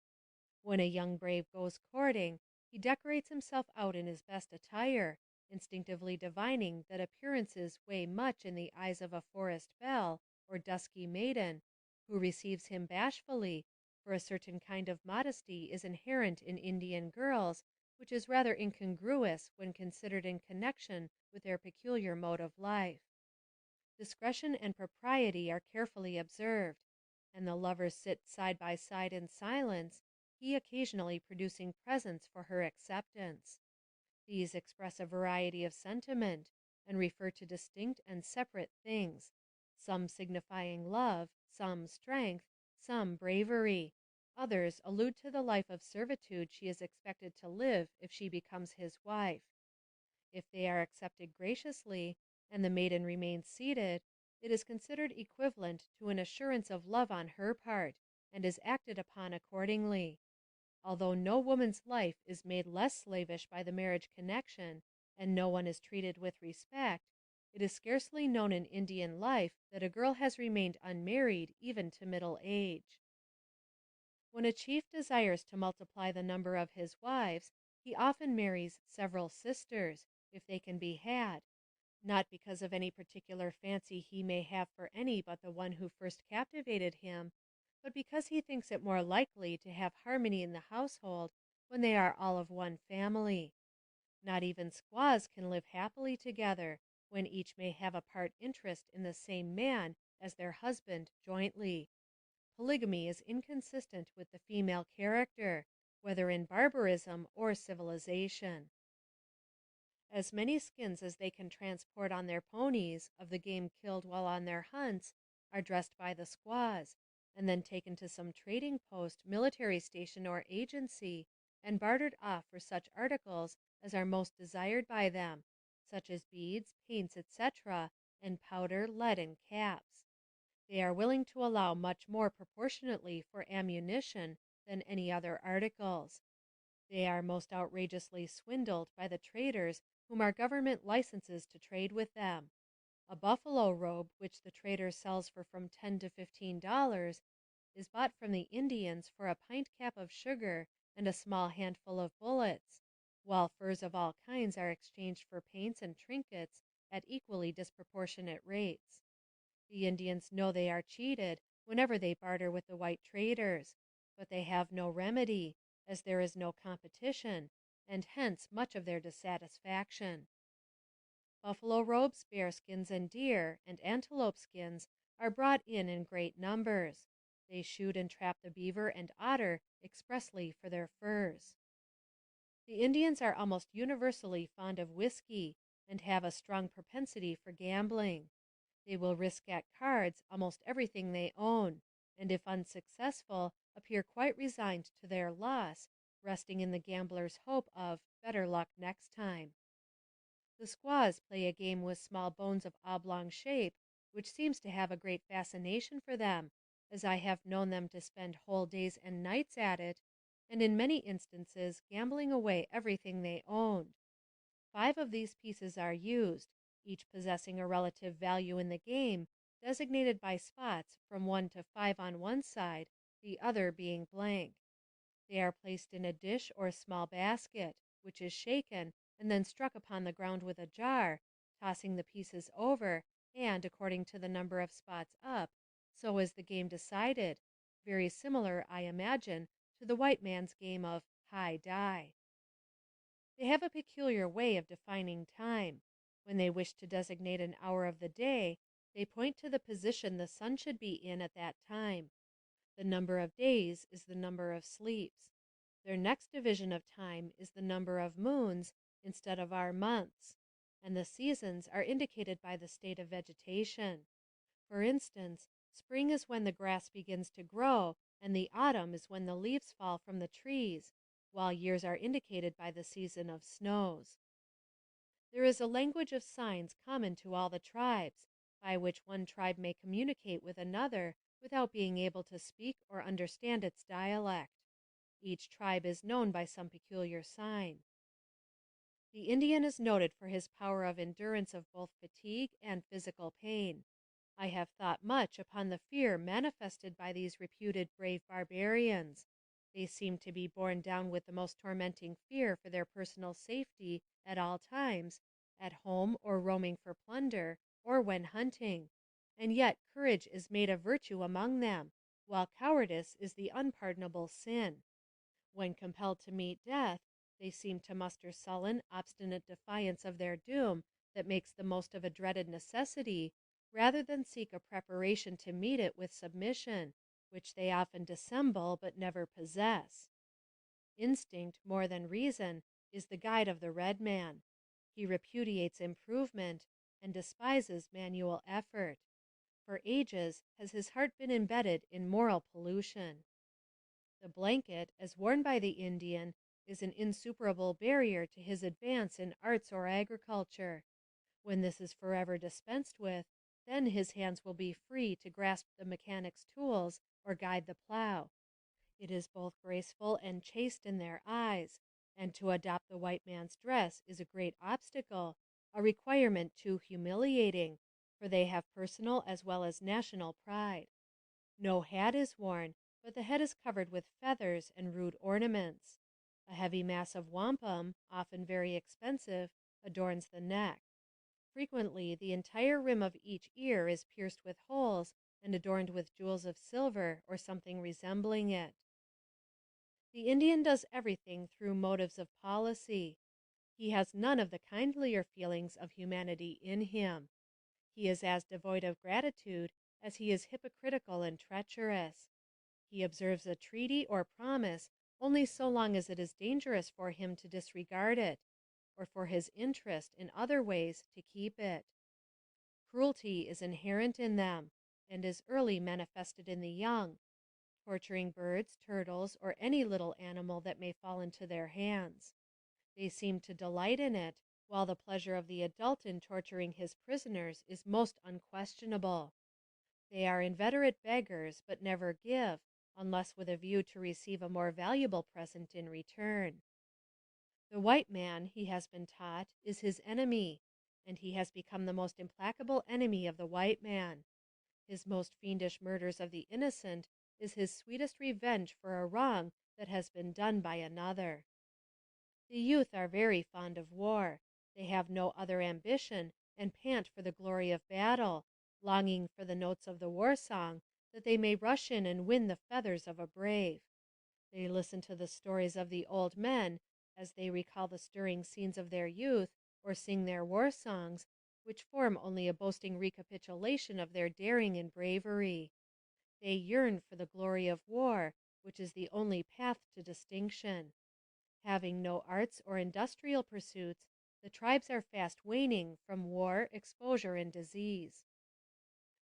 A: When a young brave goes courting, he decorates himself out in his best attire, instinctively divining that appearances weigh much in the eyes of a forest belle or dusky maiden, who receives him bashfully, for a certain kind of modesty is inherent in Indian girls, which is rather incongruous when considered in connection with their peculiar mode of life. Discretion and propriety are carefully observed, and the lovers sit side by side in silence, he occasionally producing presents for her acceptance. These express a variety of sentiment, and refer to distinct and separate things, some signifying love, some strength, some bravery. Others allude to the life of servitude she is expected to live if she becomes his wife. If they are accepted graciously, and the maiden remains seated, it is considered equivalent to an assurance of love on her part, and is acted upon accordingly. Although no woman's life is made less slavish by the marriage connection, and no one is treated with respect, it is scarcely known in Indian life that a girl has remained unmarried even to middle age. When a chief desires to multiply the number of his wives, he often marries several sisters, if they can be had, not because of any particular fancy he may have for any but the one who first captivated him, but because he thinks it more likely to have harmony in the household when they are all of one family. Not even squaws can live happily together when each may have a part interest in the same man as their husband jointly. Polygamy is inconsistent with the female character, whether in barbarism or civilization. As many skins as they can transport on their ponies of the game killed while on their hunts are dressed by the squaws, and then taken to some trading post, military station, or agency, and bartered off for such articles as are most desired by them, such as beads, paints, etc., and powder, lead, and caps. They are willing to allow much more proportionately for ammunition than any other articles. They are most outrageously swindled by the traders whom our government licenses to trade with them. A buffalo robe, which the trader sells for from $10 to $15, is bought from the Indians for a pint cap of sugar and a small handful of bullets, while furs of all kinds are exchanged for paints and trinkets at equally disproportionate rates. The Indians know they are cheated whenever they barter with the white traders, but they have no remedy, as there is no competition, and hence much of their dissatisfaction. Buffalo robes, bearskins, and deer and antelope skins are brought in great numbers. They shoot and trap the beaver and otter expressly for their furs. The Indians are almost universally fond of whiskey, and have a strong propensity for gambling. They will risk at cards almost everything they own, and if unsuccessful, appear quite resigned to their loss, resting in the gambler's hope of better luck next time. The squaws play a game with small bones of oblong shape, which seems to have a great fascination for them, as I have known them to spend whole days and nights at it, and in many instances gambling away everything they owned. 5 of these pieces are used, each possessing a relative value in the game, designated by spots from 1 to 5 on one side, the other being blank. They are placed in a dish or small basket, which is shaken and then struck upon the ground with a jar, tossing the pieces over, and, according to the number of spots up, so is the game decided, very similar, I imagine, to the white man's game of high die. They have a peculiar way of defining time. When they wish to designate an hour of the day, they point to the position the sun should be in at that time. The number of days is the number of sleeps. Their next division of time is the number of moons instead of our months, and the seasons are indicated by the state of vegetation. For instance, spring is when the grass begins to grow, and the autumn is when the leaves fall from the trees, while years are indicated by the season of snows. There is a language of signs common to all the tribes, by which one tribe may communicate with another without being able to speak or understand its dialect. Each tribe is known by some peculiar sign. The Indian is noted for his power of endurance of both fatigue and physical pain. I have thought much upon the fear manifested by these reputed brave barbarians. They seem to be borne down with the most tormenting fear for their personal safety at all times, at home or roaming for plunder, or when hunting, and yet courage is made a virtue among them, while cowardice is the unpardonable sin. When compelled to meet death, they seem to muster sullen, obstinate defiance of their doom that makes the most of a dreaded necessity, rather than seek a preparation to meet it with submission, which they often dissemble but never possess. Instinct, more than reason, is the guide of the red man. He repudiates improvement and despises manual effort. For ages has his heart been embedded in moral pollution. The blanket, as worn by the Indian, is an insuperable barrier to his advance in arts or agriculture. When this is forever dispensed with, Then his hands will be free to grasp the mechanic's tools or guide the plow. It is both graceful and chaste in their eyes, and to adopt the white man's dress is a great obstacle, a requirement too humiliating, for they have personal as well as national pride. No hat is worn, but the head is covered with feathers and rude ornaments. A heavy mass of wampum, often very expensive, adorns the neck. Frequently, the entire rim of each ear is pierced with holes and adorned with jewels of silver or something resembling it. The Indian does everything through motives of policy. He has none of the kindlier feelings of humanity in him. He is as devoid of gratitude as he is hypocritical and treacherous. He observes a treaty or promise only so long as it is dangerous for him to disregard it, or for his interest in other ways to keep it. Cruelty is inherent in them, and is early manifested in the young, torturing birds, turtles, or any little animal that may fall into their hands. They seem to delight in it, while the pleasure of the adult in torturing his prisoners is most unquestionable. They are inveterate beggars, but never give, unless with a view to receive a more valuable present in return. The white man, he has been taught, is his enemy, and he has become the most implacable enemy of the white man. His most fiendish murders of the innocent is his sweetest revenge for a wrong that has been done by another. The youth are very fond of war. They have no other ambition, and pant for the glory of battle, longing for the notes of the war song, that they may rush in and win the feathers of a brave. They listen to the stories of the old men, as they recall the stirring scenes of their youth, or sing their war songs, which form only a boasting recapitulation of their daring and bravery. They yearn for the glory of war, which is the only path to distinction. Having no arts or industrial pursuits, the tribes are fast waning from war, exposure, and disease.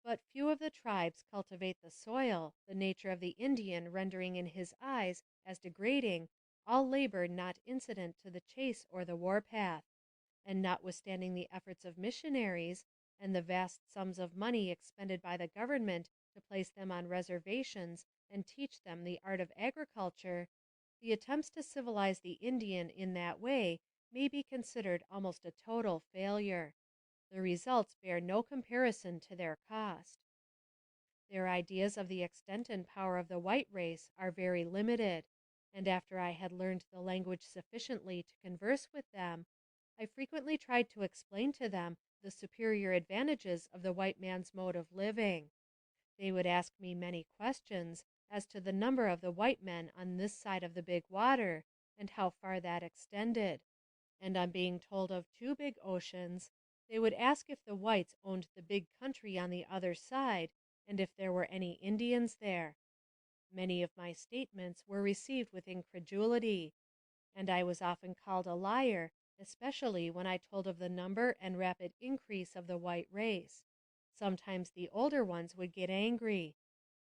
A: But few of the tribes cultivate the soil, the nature of the Indian rendering in his eyes as degrading all labor not incident to the chase or the warpath, and notwithstanding the efforts of missionaries, and the vast sums of money expended by the government to place them on reservations and teach them the art of agriculture, the attempts to civilize the Indian in that way may be considered almost a total failure. The results bear no comparison to their cost. Their ideas of the extent and power of the white race are very limited, and after I had learned the language sufficiently to converse with them, I frequently tried to explain to them the superior advantages of the white man's mode of living. They would ask me many questions as to the number of the white men on this side of the big water, and how far that extended, and on being told of two big oceans, they would ask if the whites owned the big country on the other side, and if there were any Indians there. Many of my statements were received with incredulity, and I was often called a liar, especially when I told of the number and rapid increase of the white race. Sometimes the older ones would get angry.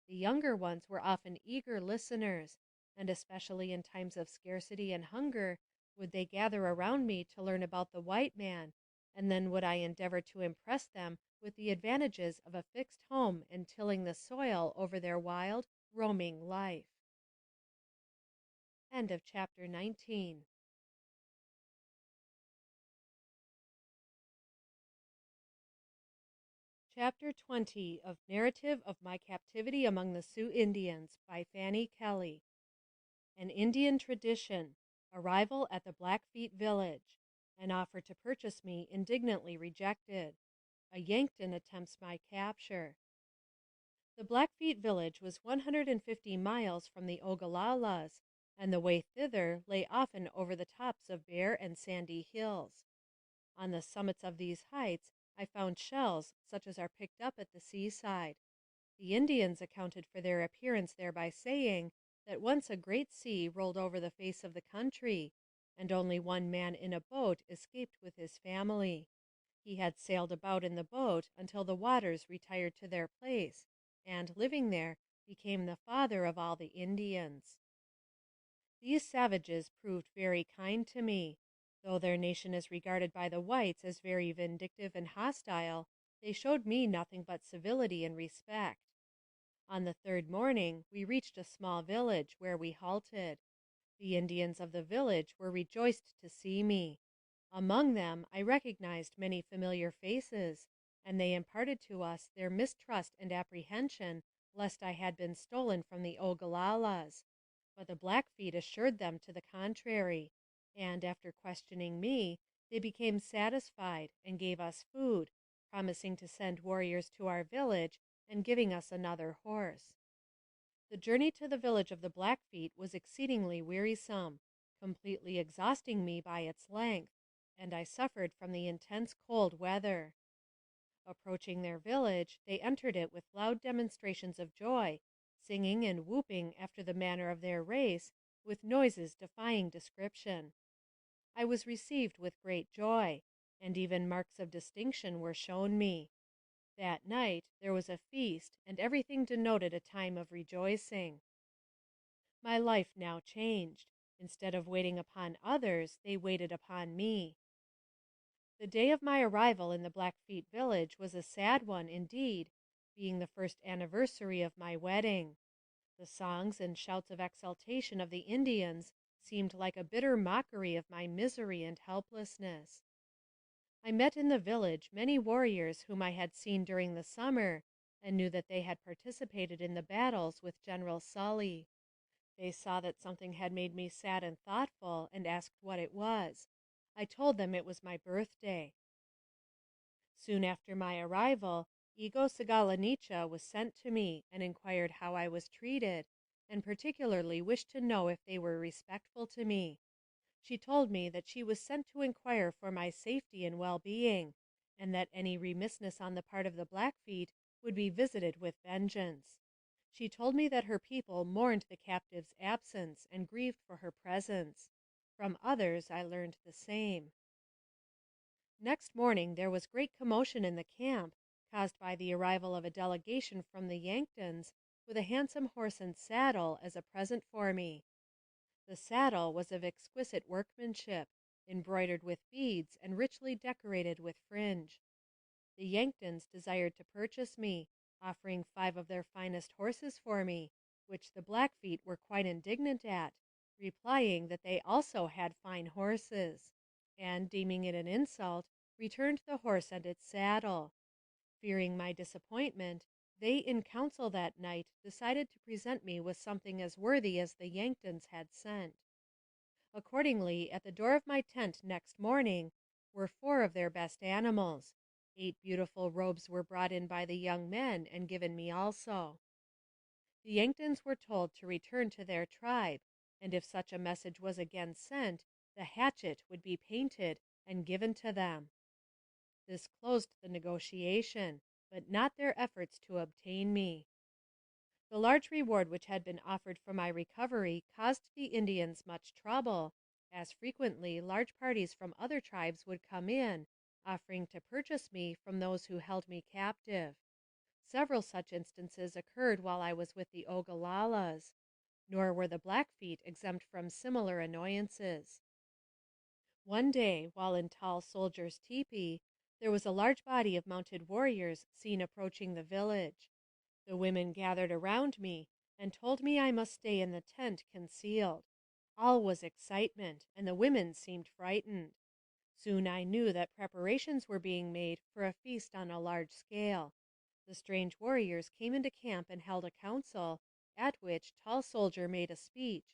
A: The younger ones were often eager listeners, and especially in times of scarcity and hunger would they gather around me to learn about the white man, and then would I endeavor to impress them with the advantages of a fixed home and tilling the soil over their wild, roaming life. End of chapter 19. Chapter 20 of Narrative of My Captivity Among the Sioux Indians by Fanny Kelly. An Indian Tradition. Arrival at the Blackfeet Village. An offer to purchase me indignantly rejected. A Yankton attempts my capture. The Blackfeet village was 150 miles from the Ogalallas, and the way thither lay often over the tops of bare and sandy hills. On the summits of these heights I found shells such as are picked up at the seaside. The Indians accounted for their appearance there by saying that once a great sea rolled over the face of the country, and only one man in a boat escaped with his family. He had sailed about in the boat until the waters retired to their place, and, living there, became the father of all the Indians. These savages proved very kind to me. Though their nation is regarded by the whites as very vindictive and hostile, They showed me nothing but civility and respect. On the third morning we reached a small village, where we halted. The Indians of the village were rejoiced to see me. Among them I recognized many familiar faces, and they imparted to us their mistrust and apprehension lest I had been stolen from the Ogalallas. But the Blackfeet assured them to the contrary, and after questioning me, they became satisfied and gave us food, promising to send warriors to our village and giving us another horse. The journey to the village of the Blackfeet was exceedingly wearisome, completely exhausting me by its length, and I suffered from the intense cold weather. Approaching their village, they entered it with loud demonstrations of joy, singing and whooping after the manner of their race, with noises defying description. I was received with great joy, and even marks of distinction were shown me. That night there was a feast, and everything denoted a time of rejoicing. My life now changed. Instead of waiting upon others, they waited upon me. The day of my arrival in the Blackfeet village was a sad one indeed, being the first anniversary of my wedding. The songs and shouts of exultation of the Indians seemed like a bitter mockery of my misery and helplessness. I met in the village many warriors whom I had seen during the summer, and knew that they had participated in the battles with General Sully. They saw that something had made me sad and thoughtful, and asked what it was. I told them it was my birthday. Soon after my arrival, Ego Sagalanicha was sent to me and inquired how I was treated, and particularly wished to know if they were respectful to me. She told me that she was sent to inquire for my safety and well-being, and that any remissness on the part of the Blackfeet would be visited with vengeance. She told me that her people mourned the captive's absence and grieved for her presence. From others I learned the same. Next morning there was great commotion in the camp, caused by the arrival of a delegation from the Yanktons with a handsome horse and saddle as a present for me. The saddle was of exquisite workmanship, embroidered with beads and richly decorated with fringe. The Yanktons desired to purchase me, offering 5 of their finest horses for me, which the Blackfeet were quite indignant at, replying that they also had fine horses, and, deeming it an insult, returned the horse and its saddle. Fearing my disappointment, they in council that night decided to present me with something as worthy as the Yanktons had sent. Accordingly, at the door of my tent next morning were 4 of their best animals. 8 beautiful robes were brought in by the young men and given me also. The Yanktons were told to return to their tribe, and if such a message was again sent, the hatchet would be painted and given to them. This closed the negotiation, but not their efforts to obtain me. The large reward which had been offered for my recovery caused the Indians much trouble, as frequently large parties from other tribes would come in, offering to purchase me from those who held me captive. Several such instances occurred while I was with the Ogalallas, nor were the Blackfeet exempt from similar annoyances. One day, while in Tall Soldier's tepee, there was a large body of mounted warriors seen approaching the village. The women gathered around me and told me I must stay in the tent concealed. All was excitement, and the women seemed frightened. Soon I knew that preparations were being made for a feast on a large scale. The strange warriors came into camp and held a council, at which Tall Soldier made a speech,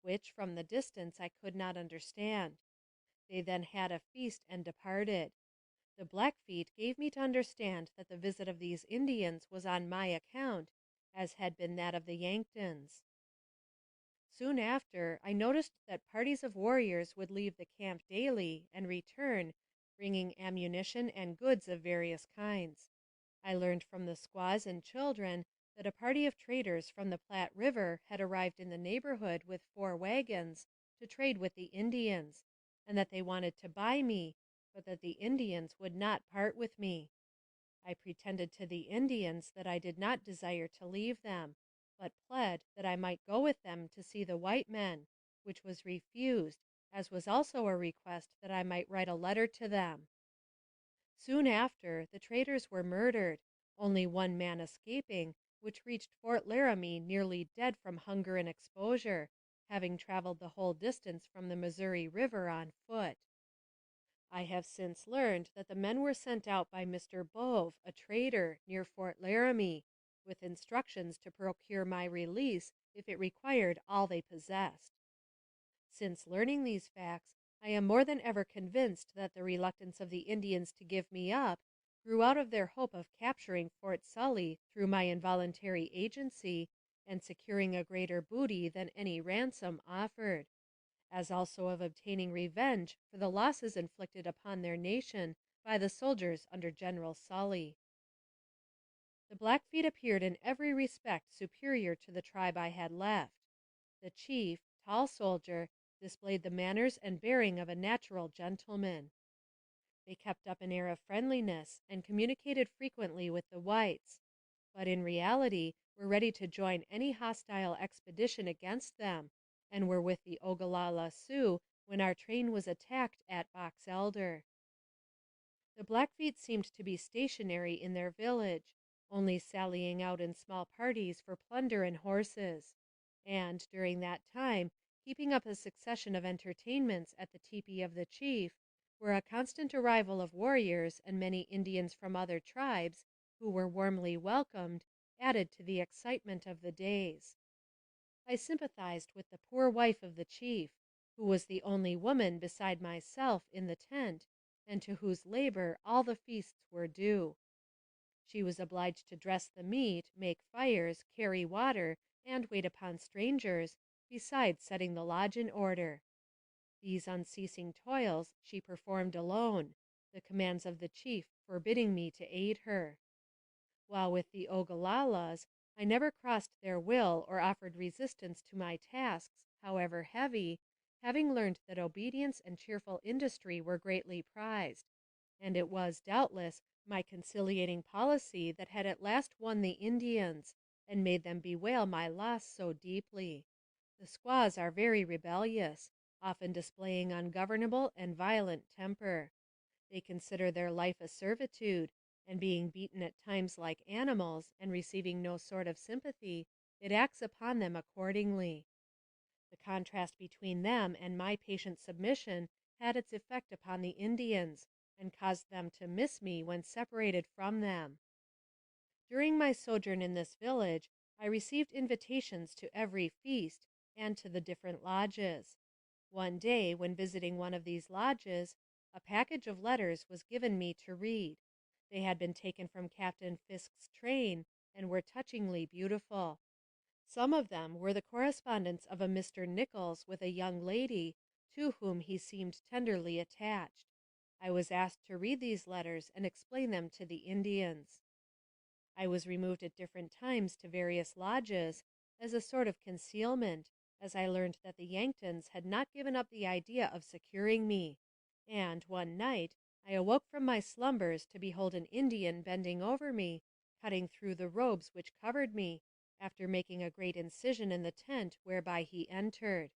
A: which from the distance I could not understand. They then had a feast and departed. The Blackfeet gave me to understand that the visit of these Indians was on my account, as had been that of the Yanktons. Soon after, I noticed that parties of warriors would leave the camp daily and return, bringing ammunition and goods of various kinds. I learned from the squaws and children that a party of traders from the Platte River had arrived in the neighborhood with 4 wagons to trade with the Indians, and that they wanted to buy me, but that the Indians would not part with me. I pretended to the Indians that I did not desire to leave them, but pled that I might go with them to see the white men, which was refused, as was also a request that I might write a letter to them. Soon after, the traders were murdered, only one man escaping, which reached Fort Laramie nearly dead from hunger and exposure, having traveled the whole distance from the Missouri River on foot. I have since learned that the men were sent out by Mr. Bove, a trader, near Fort Laramie, with instructions to procure my release if it required all they possessed. Since learning these facts, I am more than ever convinced that the reluctance of the Indians to give me up grew out of their hope of capturing Fort Sully through my involuntary agency and securing a greater booty than any ransom offered, as also of obtaining revenge for the losses inflicted upon their nation by the soldiers under General Sully. The Blackfeet appeared in every respect superior to the tribe I had left. The chief, tall soldier, displayed the manners and bearing of a natural gentleman. They kept up an air of friendliness and communicated frequently with the whites, but in reality were ready to join any hostile expedition against them, and were with the Ogallala Sioux when our train was attacked at Box Elder. The Blackfeet seemed to be stationary in their village, only sallying out in small parties for plunder and horses, and, during that time, keeping up a succession of entertainments at the tepee of the chief, where a constant arrival of warriors and many Indians from other tribes, who were warmly welcomed, added to the excitement of the days. I sympathized with the poor wife of the chief, who was the only woman beside myself in the tent, and to whose labor all the feasts were due. She was obliged to dress the meat, make fires, carry water, and wait upon strangers, besides setting the lodge in order. These unceasing toils she performed alone, the commands of the chief forbidding me to aid her. While with the Ogallalas, I never crossed their will or offered resistance to my tasks, however heavy, having learned that obedience and cheerful industry were greatly prized, and it was, doubtless, my conciliating policy that had at last won the Indians, and made them bewail my loss so deeply. The squaws are very rebellious, often displaying ungovernable and violent temper. They consider their life a servitude, and being beaten at times like animals, and receiving no sort of sympathy, it acts upon them accordingly. The contrast between them and my patient submission had its effect upon the Indians, and caused them to miss me when separated from them. During my sojourn in this village, I received invitations to every feast, and to the different lodges. One day, when visiting one of these lodges, a package of letters was given me to read. They had been taken from Captain Fisk's train, and were touchingly beautiful. Some of them were the correspondence of a Mr. Nichols with a young lady, to whom he seemed tenderly attached. I was asked to read these letters and explain them to the Indians. I was removed at different times to various lodges, as a sort of concealment, as I learned that the Yanktons had not given up the idea of securing me, and, one night, I awoke from my slumbers to behold an Indian bending over me, cutting through the robes which covered me, after making a great incision in the tent whereby he entered.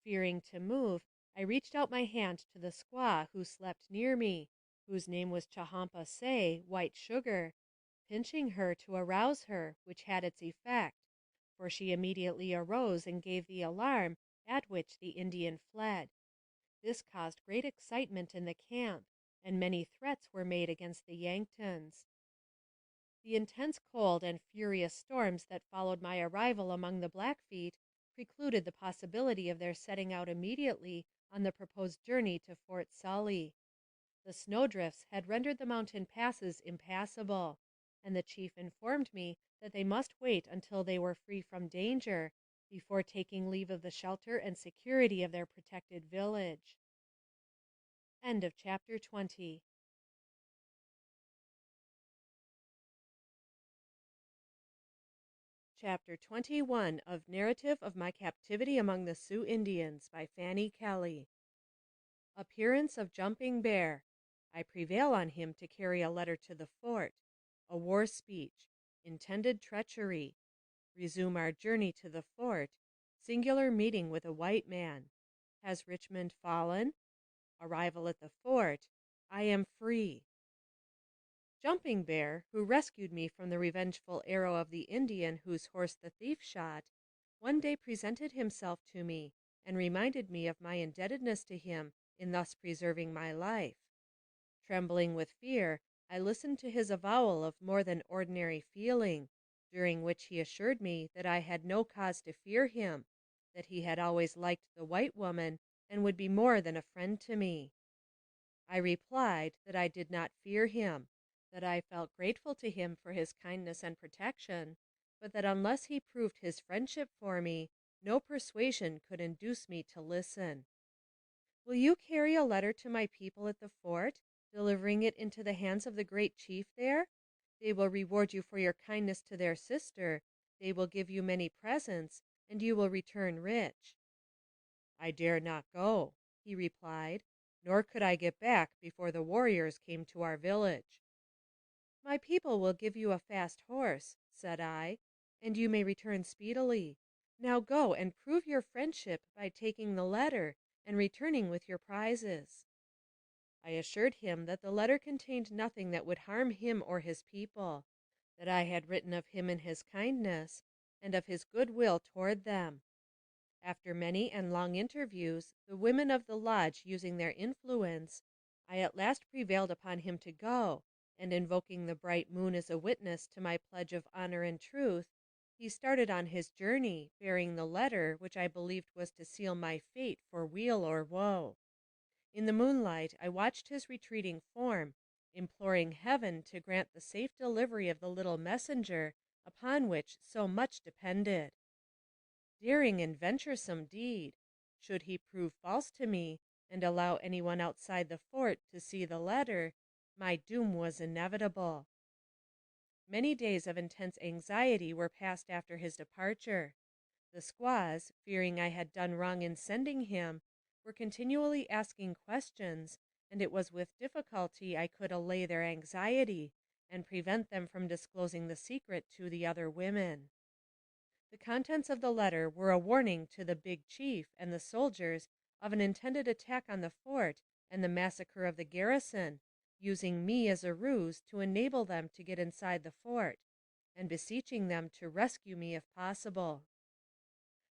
A: Fearing to move, I reached out my hand to the squaw who slept near me, whose name was Chahampa Say, White Sugar, pinching her to arouse her, which had its effect, for she immediately arose and gave the alarm, at which the Indian fled. This caused great excitement in the camp, and many threats were made against the Yanktons. The intense cold and furious storms that followed my arrival among the Blackfeet precluded the possibility of their setting out immediately on the proposed journey to Fort Sully. The snowdrifts had rendered the mountain passes impassable, and the chief informed me that they must wait until they were free from danger before taking leave of the shelter and security of their protected village. End of chapter 20. Chapter 21 of Narrative of My Captivity Among the Sioux Indians by Fanny Kelly. Appearance of Jumping Bear. I prevail on him to carry a letter to the fort. A war speech. Intended treachery. Resume our journey to the fort. Singular meeting with a white man. Has Richmond fallen? Arrival at the fort. I am free. Jumping Bear, who rescued me from the revengeful arrow of the Indian whose horse the thief shot, one day presented himself to me and reminded me of my indebtedness to him in thus preserving my life. Trembling with fear, I listened to his avowal of more than ordinary feeling, during which he assured me that I had no cause to fear him, that he had always liked the white woman and would be more than a friend to me. I replied that I did not fear him, that I felt grateful to him for his kindness and protection, but that unless he proved his friendship for me, no persuasion could induce me to listen. Will you carry a letter to my people at the fort, delivering it into the hands of the great chief there? They will reward you for your kindness to their sister, they will give you many presents, and you will return rich. I dare not go, he replied, nor could I get back before the warriors came to our village. My people will give you a fast horse, said I, and you may return speedily. Now go and prove your friendship by taking the letter and returning with your prizes. I assured him that the letter contained nothing that would harm him or his people, that I had written of him and his kindness, and of his good will toward them. After many and long interviews, the women of the lodge using their influence, I at last prevailed upon him to go, and invoking the bright moon as a witness to my pledge of honor and truth, he started on his journey, bearing the letter which I believed was to seal my fate for weal or woe. In the moonlight I watched his retreating form, imploring heaven to grant the safe delivery of the little messenger upon which so much depended. Daring and venturesome deed! Should he prove false to me, and allow anyone outside the fort to see the letter, my doom was inevitable. Many days of intense anxiety were passed after his departure. The squaws, fearing I had done wrong in sending him, were continually asking questions, and it was with difficulty I could allay their anxiety and prevent them from disclosing the secret to the other women. The contents of the letter were a warning to the big chief and the soldiers of an intended attack on the fort and the massacre of the garrison, using me as a ruse to enable them to get inside the fort, and beseeching them to rescue me if possible.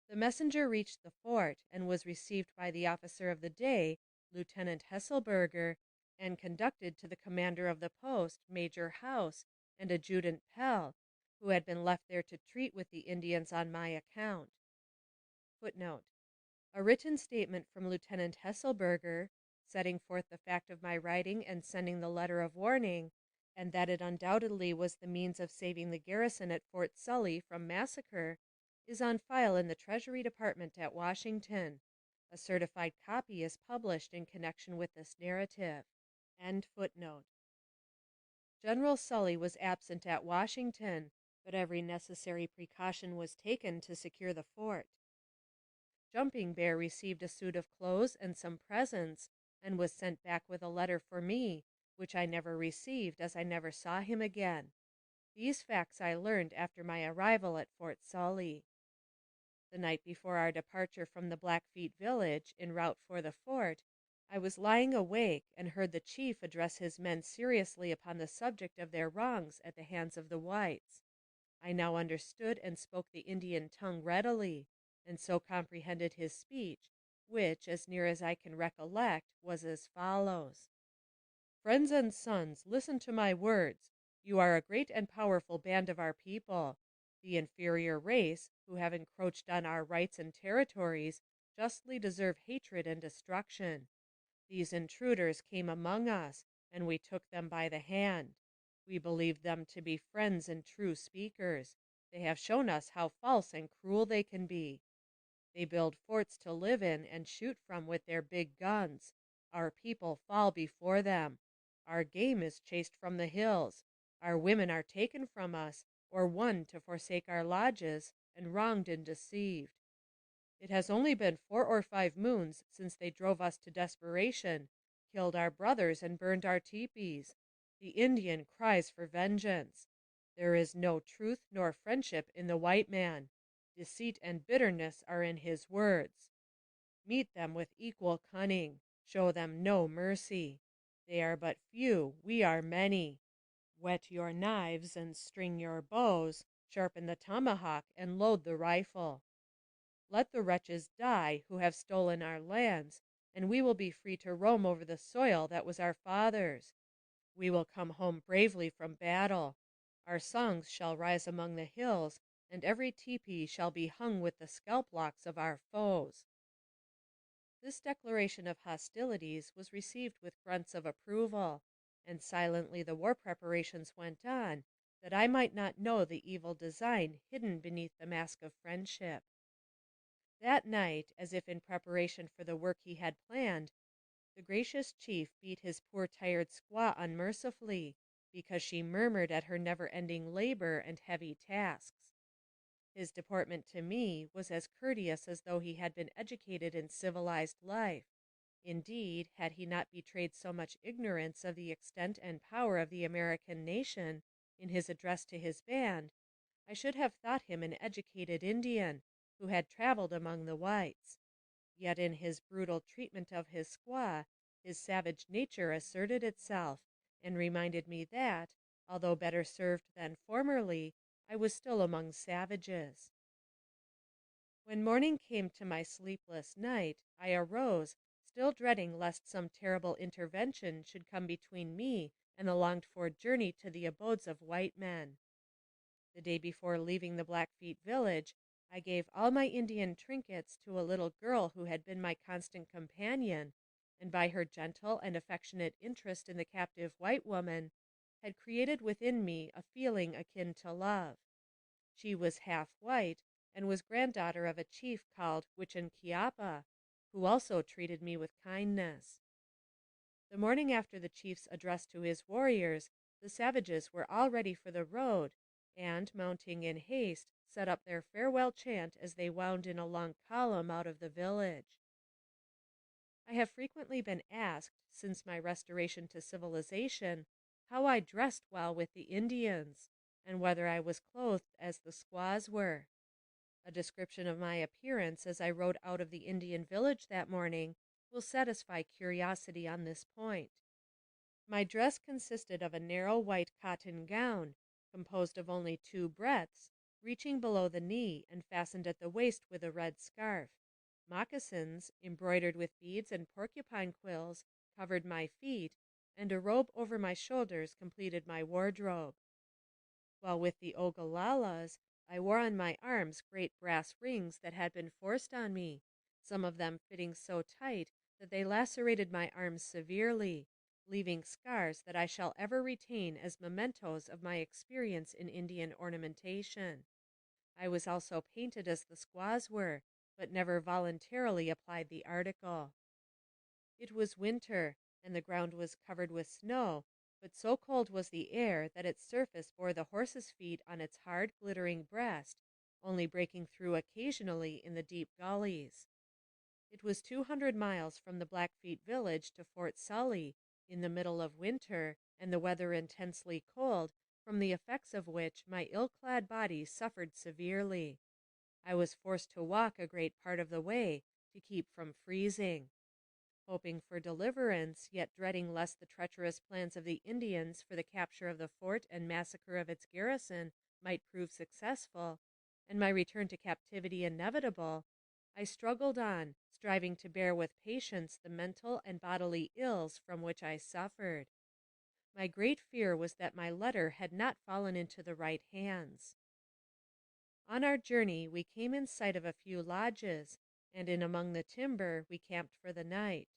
A: The messenger reached the fort and was received by the officer of the day, Lieutenant Hesselberger, and conducted to the commander of the post, Major House, and Adjutant Pell, who had been left there to treat with the Indians on my account. Footnote: a written statement from Lieutenant Hesselberger, setting forth the fact of my writing and sending the letter of warning, and that it undoubtedly was the means of saving the garrison at Fort Sully from massacre, is on file in the Treasury Department at Washington. A certified copy is published in connection with this narrative. End footnote. General Sully was absent at Washington, but every necessary precaution was taken to secure the fort. Jumping Bear received a suit of clothes and some presents, and was sent back with a letter for me, which I never received, as I never saw him again. These facts I learned after my arrival at Fort Sully. The night before our departure from the Blackfeet village, en route for the fort, I was lying awake and heard the chief address his men seriously upon the subject of their wrongs at the hands of the whites. I now understood and spoke the Indian tongue readily, and so comprehended his speech, which, as near as I can recollect, was as follows: "Friends and sons, listen to my words. You are a great and powerful band of our people. The inferior race, who have encroached on our rights and territories, justly deserve hatred and destruction. These intruders came among us, and we took them by the hand. We believed them to be friends and true speakers. They have shown us how false and cruel they can be. They build forts to live in and shoot from with their big guns. Our people fall before them. Our game is chased from the hills. Our women are taken from us, or won to forsake our lodges, and wronged and deceived. It has only been 4 or 5 moons since they drove us to desperation, killed our brothers and burned our teepees. The Indian cries for vengeance. There is no truth nor friendship in the white man. Deceit and bitterness are in his words. Meet them with equal cunning. Show them no mercy. They are but few, we are many. Whet your knives and string your bows, sharpen the tomahawk and load the rifle. Let the wretches die who have stolen our lands, and we will be free to roam over the soil that was our fathers'. We will come home bravely from battle. Our songs shall rise among the hills, and every tepee shall be hung with the scalp locks of our foes. This declaration of hostilities was received with grunts of approval, and silently the war preparations went on, that I might not know the evil design hidden beneath the mask of friendship. That night, as if in preparation for the work he had planned, the gracious chief beat his poor tired squaw unmercifully, because she murmured at her never-ending labor and heavy tasks. His deportment to me was as courteous as though he had been educated in civilized life. Indeed, had he not betrayed so much ignorance of the extent and power of the American nation in his address to his band, I should have thought him an educated Indian who had traveled among the whites. Yet in his brutal treatment of his squaw, his savage nature asserted itself, and reminded me that, although better served than formerly, I was still among savages. When morning came to my sleepless night, I arose, still dreading lest some terrible intervention should come between me and the longed-for journey to the abodes of white men. The day before leaving the Blackfeet village, I gave all my Indian trinkets to a little girl who had been my constant companion, and by her gentle and affectionate interest in the captive white woman, had created within me a feeling akin to love. She was half white, and was granddaughter of a chief called Wichinkiapa, who also treated me with kindness. The morning after the chief's address to his warriors, the savages were all ready for the road, and, mounting in haste, set up their farewell chant as they wound in a long column out of the village. I have frequently been asked, since my restoration to civilization, how I dressed while with the Indians, and whether I was clothed as the squaws were. A description of my appearance as I rode out of the Indian village that morning will satisfy curiosity on this point. My dress consisted of a narrow white cotton gown, composed of only 2 breadths, reaching below the knee and fastened at the waist with a red scarf. Moccasins, embroidered with beads and porcupine quills, covered my feet, and a robe over my shoulders completed my wardrobe. While with the Ogalallas, I wore on my arms great brass rings that had been forced on me, some of them fitting so tight that they lacerated my arms severely, leaving scars that I shall ever retain as mementos of my experience in Indian ornamentation. I was also painted as the squaws were, but never voluntarily applied the article. It was winter, and the ground was covered with snow, but so cold was the air that its surface bore the horse's feet on its hard, glittering breast, only breaking through occasionally in the deep gullies. It was 200 miles from the Blackfeet village to Fort Sully, in the middle of winter, and the weather intensely cold, from the effects of which my ill-clad body suffered severely. I was forced to walk a great part of the way to keep from freezing. Hoping for deliverance, yet dreading lest the treacherous plans of the Indians for the capture of the fort and massacre of its garrison might prove successful, and my return to captivity inevitable, I struggled on, striving to bear with patience the mental and bodily ills from which I suffered. My great fear was that my letter had not fallen into the right hands. On our journey we came in sight of a few lodges, and in among the timber we camped for the night.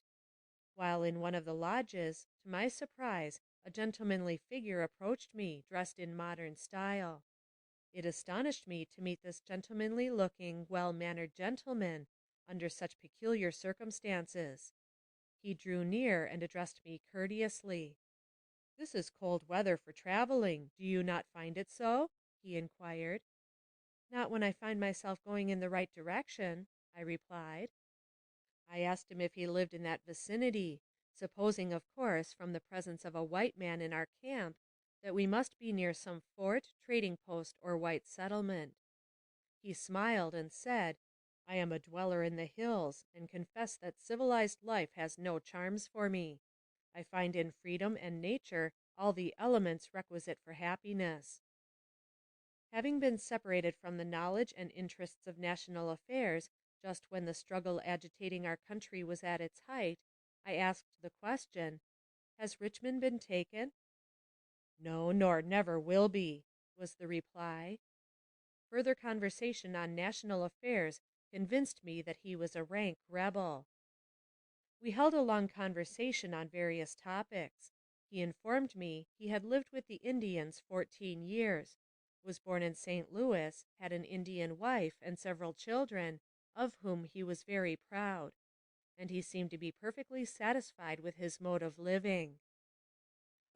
A: While in one of the lodges, to my surprise, a gentlemanly figure approached me, dressed in modern style. It astonished me to meet this gentlemanly-looking, well-mannered gentleman under such peculiar circumstances. He drew near and addressed me courteously. "This is cold weather for traveling. Do you not find it so?" he inquired. "Not when I find myself going in the right direction," I replied. I asked him if he lived in that vicinity, supposing, of course, from the presence of a white man in our camp, that we must be near some fort, trading post, or white settlement. He smiled and said, "I am a dweller in the hills, and confess that civilized life has no charms for me. I find in freedom and nature all the elements requisite for happiness. Having been separated from the knowledge and interests of national affairs just when the struggle agitating our country was at its height, I asked the question, "Has Richmond been taken?" "No, nor never will be," was the reply. Further conversation on national affairs convinced me that he was a rank rebel. We held a long conversation on various topics. He informed me he had lived with the Indians 14 years, was born in St. Louis, had an Indian wife and several children, of whom he was very proud, and he seemed to be perfectly satisfied with his mode of living.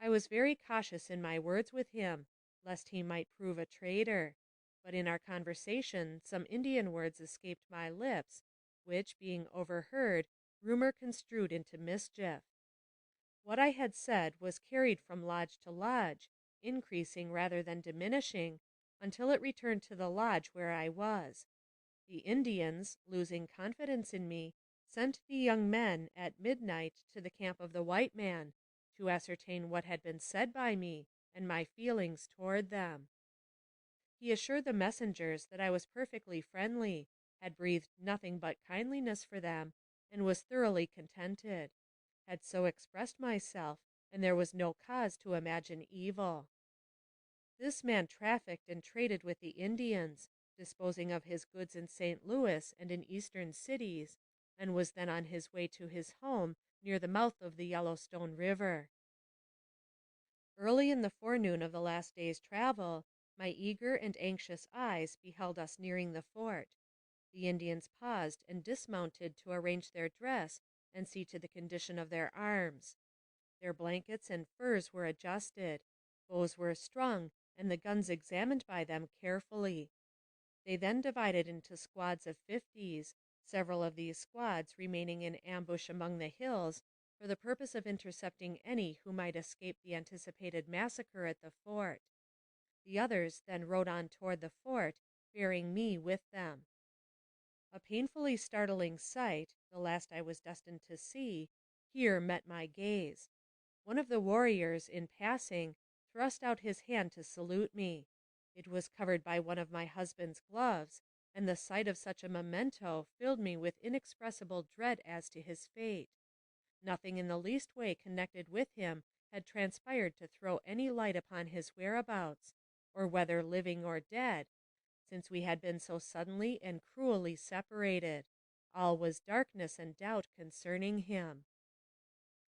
A: I was very cautious in my words with him, lest he might prove a traitor, but in our conversation some Indian words escaped my lips, which, being overheard, rumor construed into mischief. What I had said was carried from lodge to lodge, increasing rather than diminishing, until it returned to the lodge where I was. The Indians, losing confidence in me, sent the young men at midnight to the camp of the white man to ascertain what had been said by me and my feelings toward them. He assured the messengers that I was perfectly friendly, had breathed nothing but kindliness for them, and was thoroughly contented, had so expressed myself, and there was no cause to imagine evil. This man trafficked and traded with the Indians, disposing of his goods in St. Louis and in eastern cities, and was then on his way to his home near the mouth of the Yellowstone River. Early in the forenoon of the last day's travel, my eager and anxious eyes beheld us nearing the fort. The Indians paused and dismounted to arrange their dress and see to the condition of their arms. Their blankets and furs were adjusted, bows were strung, and the guns examined by them carefully. They then divided into squads of 50s, several of these squads remaining in ambush among the hills for the purpose of intercepting any who might escape the anticipated massacre at the fort. The others then rode on toward the fort, bearing me with them. A painfully startling sight, the last I was destined to see, here met my gaze. One of the warriors, in passing, thrust out his hand to salute me. It was covered by one of my husband's gloves, and the sight of such a memento filled me with inexpressible dread as to his fate. Nothing in the least way connected with him had transpired to throw any light upon his whereabouts, or whether living or dead, since we had been so suddenly and cruelly separated. All was darkness and doubt concerning him.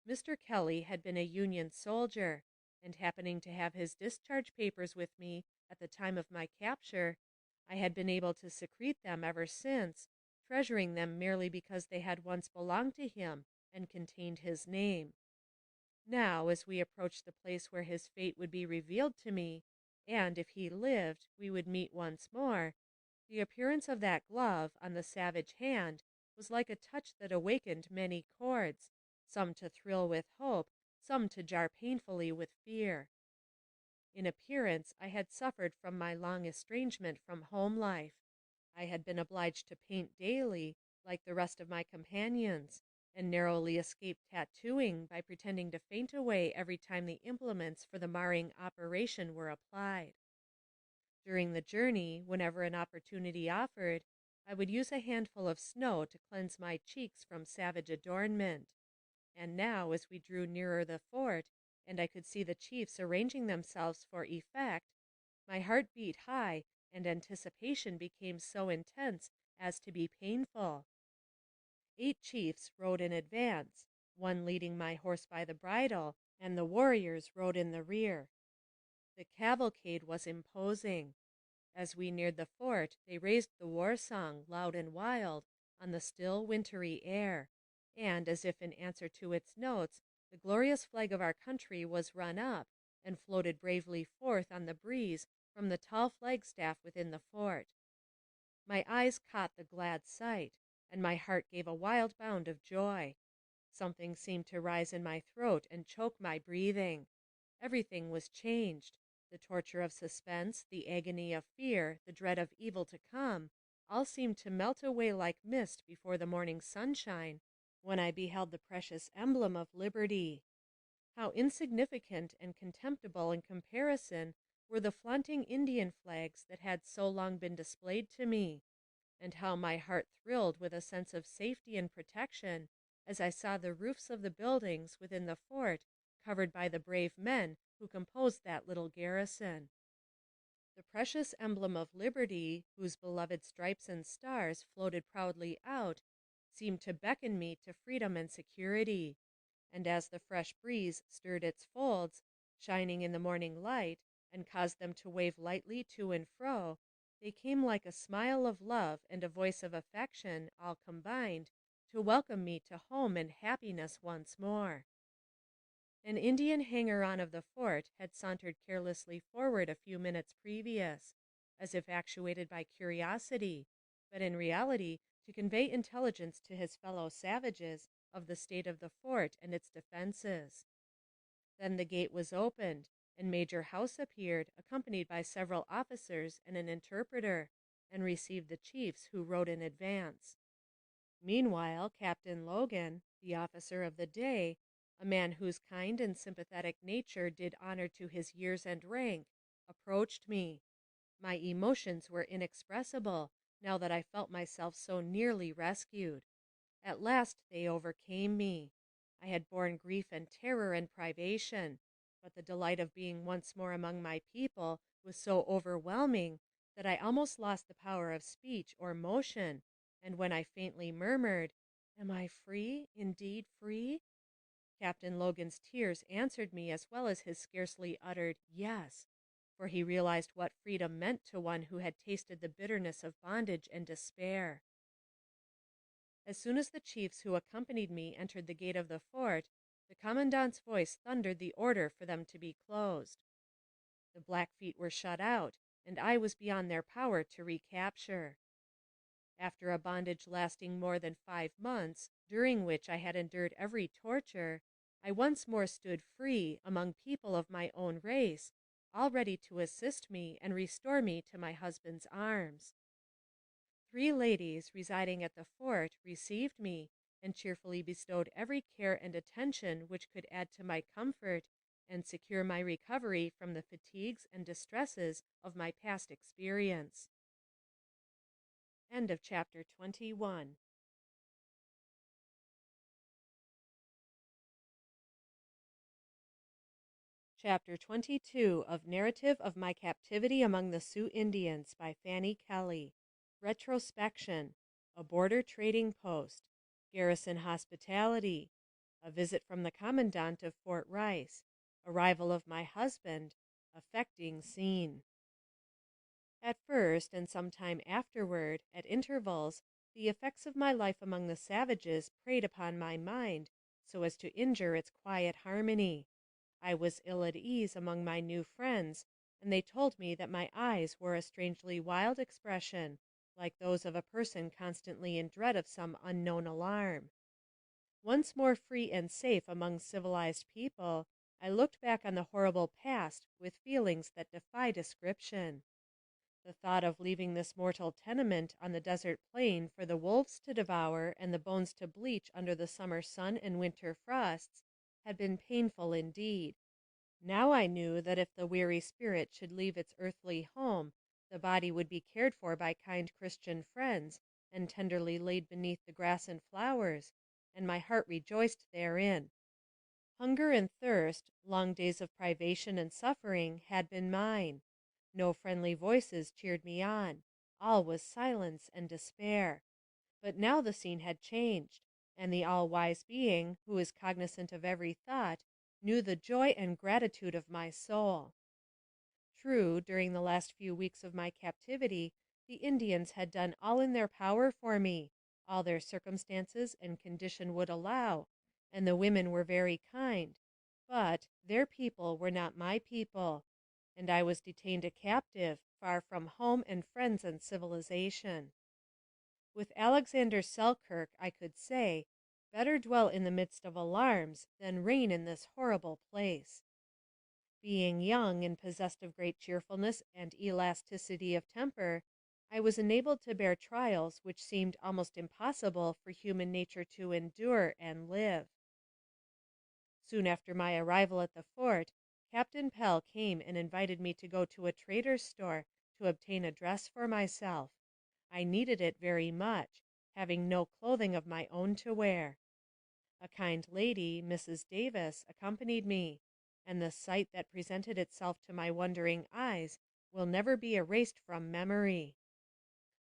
A: Mr. Kelly had been a Union soldier, and happening to have his discharge papers with me at the time of my capture, I had been able to secrete them ever since, treasuring them merely because they had once belonged to him and contained his name. Now, as we approached the place where his fate would be revealed to me, and, if he lived, we would meet once more, the appearance of that glove on the savage hand was like a touch that awakened many chords, some to thrill with hope, some to jar painfully with fear. In appearance, I had suffered from my long estrangement from home life. I had been obliged to paint daily, like the rest of my companions, and narrowly escaped tattooing by pretending to faint away every time the implements for the marring operation were applied. During the journey, whenever an opportunity offered, I would use a handful of snow to cleanse my cheeks from savage adornment. And now, as we drew nearer the fort, and I could see the chiefs arranging themselves for effect, my heart beat high, and anticipation became so intense as to be painful. 8 chiefs rode in advance, one leading my horse by the bridle, and the warriors rode in the rear. The cavalcade was imposing. As we neared the fort, they raised the war song, loud and wild, on the still, wintry air, and, as if in answer to its notes, the glorious flag of our country was run up, and floated bravely forth on the breeze from the tall flagstaff within the fort. My eyes caught the glad sight, and my heart gave a wild bound of joy. Something seemed to rise in my throat and choke my breathing. Everything was changed. The torture of suspense, the agony of fear, the dread of evil to come, all seemed to melt away like mist before the morning sunshine, when I beheld the precious emblem of liberty. How insignificant and contemptible in comparison were the flaunting Indian flags that had so long been displayed to me, and how my heart thrilled with a sense of safety and protection as I saw the roofs of the buildings within the fort covered by the brave men who composed that little garrison. The precious emblem of liberty, whose beloved stripes and stars floated proudly out, seemed to beckon me to freedom and security, and as the fresh breeze stirred its folds, shining in the morning light, and caused them to wave lightly to and fro, they came like a smile of love and a voice of affection, all combined, to welcome me to home and happiness once more. An Indian hanger-on of the fort had sauntered carelessly forward a few minutes previous, as if actuated by curiosity, but in reality to convey intelligence to his fellow savages of the state of the fort and its defenses. Then the gate was opened, and Major House appeared, accompanied by several officers and an interpreter, and received the chiefs who rode in advance. Meanwhile, Captain Logan, the officer of the day, a man whose kind and sympathetic nature did honor to his years and rank, approached me. My emotions were inexpressible, now that I felt myself so nearly rescued. At last they overcame me. I had borne grief and terror and privation, but the delight of being once more among my people was so overwhelming that I almost lost the power of speech or motion, and when I faintly murmured, "Am I free, indeed free?" Captain Logan's tears answered me as well as his scarcely uttered "yes," for he realized what freedom meant to one who had tasted the bitterness of bondage and despair. As soon as the chiefs who accompanied me entered the gate of the fort, the commandant's voice thundered the order for them to be closed. The Blackfeet were shut out, and I was beyond their power to recapture. After a bondage lasting more than 5 months, during which I had endured every torture, I once more stood free among people of my own race, all ready to assist me and restore me to my husband's arms. 3 ladies residing at the fort received me, and cheerfully bestowed every care and attention which could add to my comfort and secure my recovery from the fatigues and distresses of my past experience. End of chapter 21. Chapter 22 of Narrative of My Captivity Among the Sioux Indians by Fanny Kelly. Retrospection. A Border Trading Post. Garrison Hospitality. A Visit from the Commandant of Fort Rice. Arrival of my husband. Affecting Scene. At first, and some time afterward, at intervals, the effects of my life among the savages preyed upon my mind, so as to injure its quiet harmony. I was ill at ease among my new friends, and they told me that my eyes wore a strangely wild expression, like those of a person constantly in dread of some unknown alarm. Once more free and safe among civilized people, I looked back on the horrible past with feelings that defy description. The thought of leaving this mortal tenement on the desert plain for the wolves to devour and the bones to bleach under the summer sun and winter frosts had been painful indeed. Now I knew that if the weary spirit should leave its earthly home, the body would be cared for by kind Christian friends, and tenderly laid beneath the grass and flowers, and my heart rejoiced therein. Hunger and thirst, long days of privation and suffering, had been mine. No friendly voices cheered me on. All was silence and despair. But now the scene had changed, and the all-wise being, who is cognizant of every thought, knew the joy and gratitude of my soul. True, during the last few weeks of my captivity, the Indians had done all in their power for me, all their circumstances and condition would allow, and the women were very kind, but their people were not my people, and I was detained a captive, far from home and friends and civilization. With Alexander Selkirk I could say, better dwell in the midst of alarms than reign in this horrible place. Being young and possessed of great cheerfulness and elasticity of temper, I was enabled to bear trials which seemed almost impossible for human nature to endure and live. Soon after my arrival at the fort, Captain Pell came and invited me to go to a trader's store to obtain a dress for myself. I needed it very much, having no clothing of my own to wear. A kind lady, Mrs. Davis, accompanied me, and the sight that presented itself to my wondering eyes will never be erased from memory.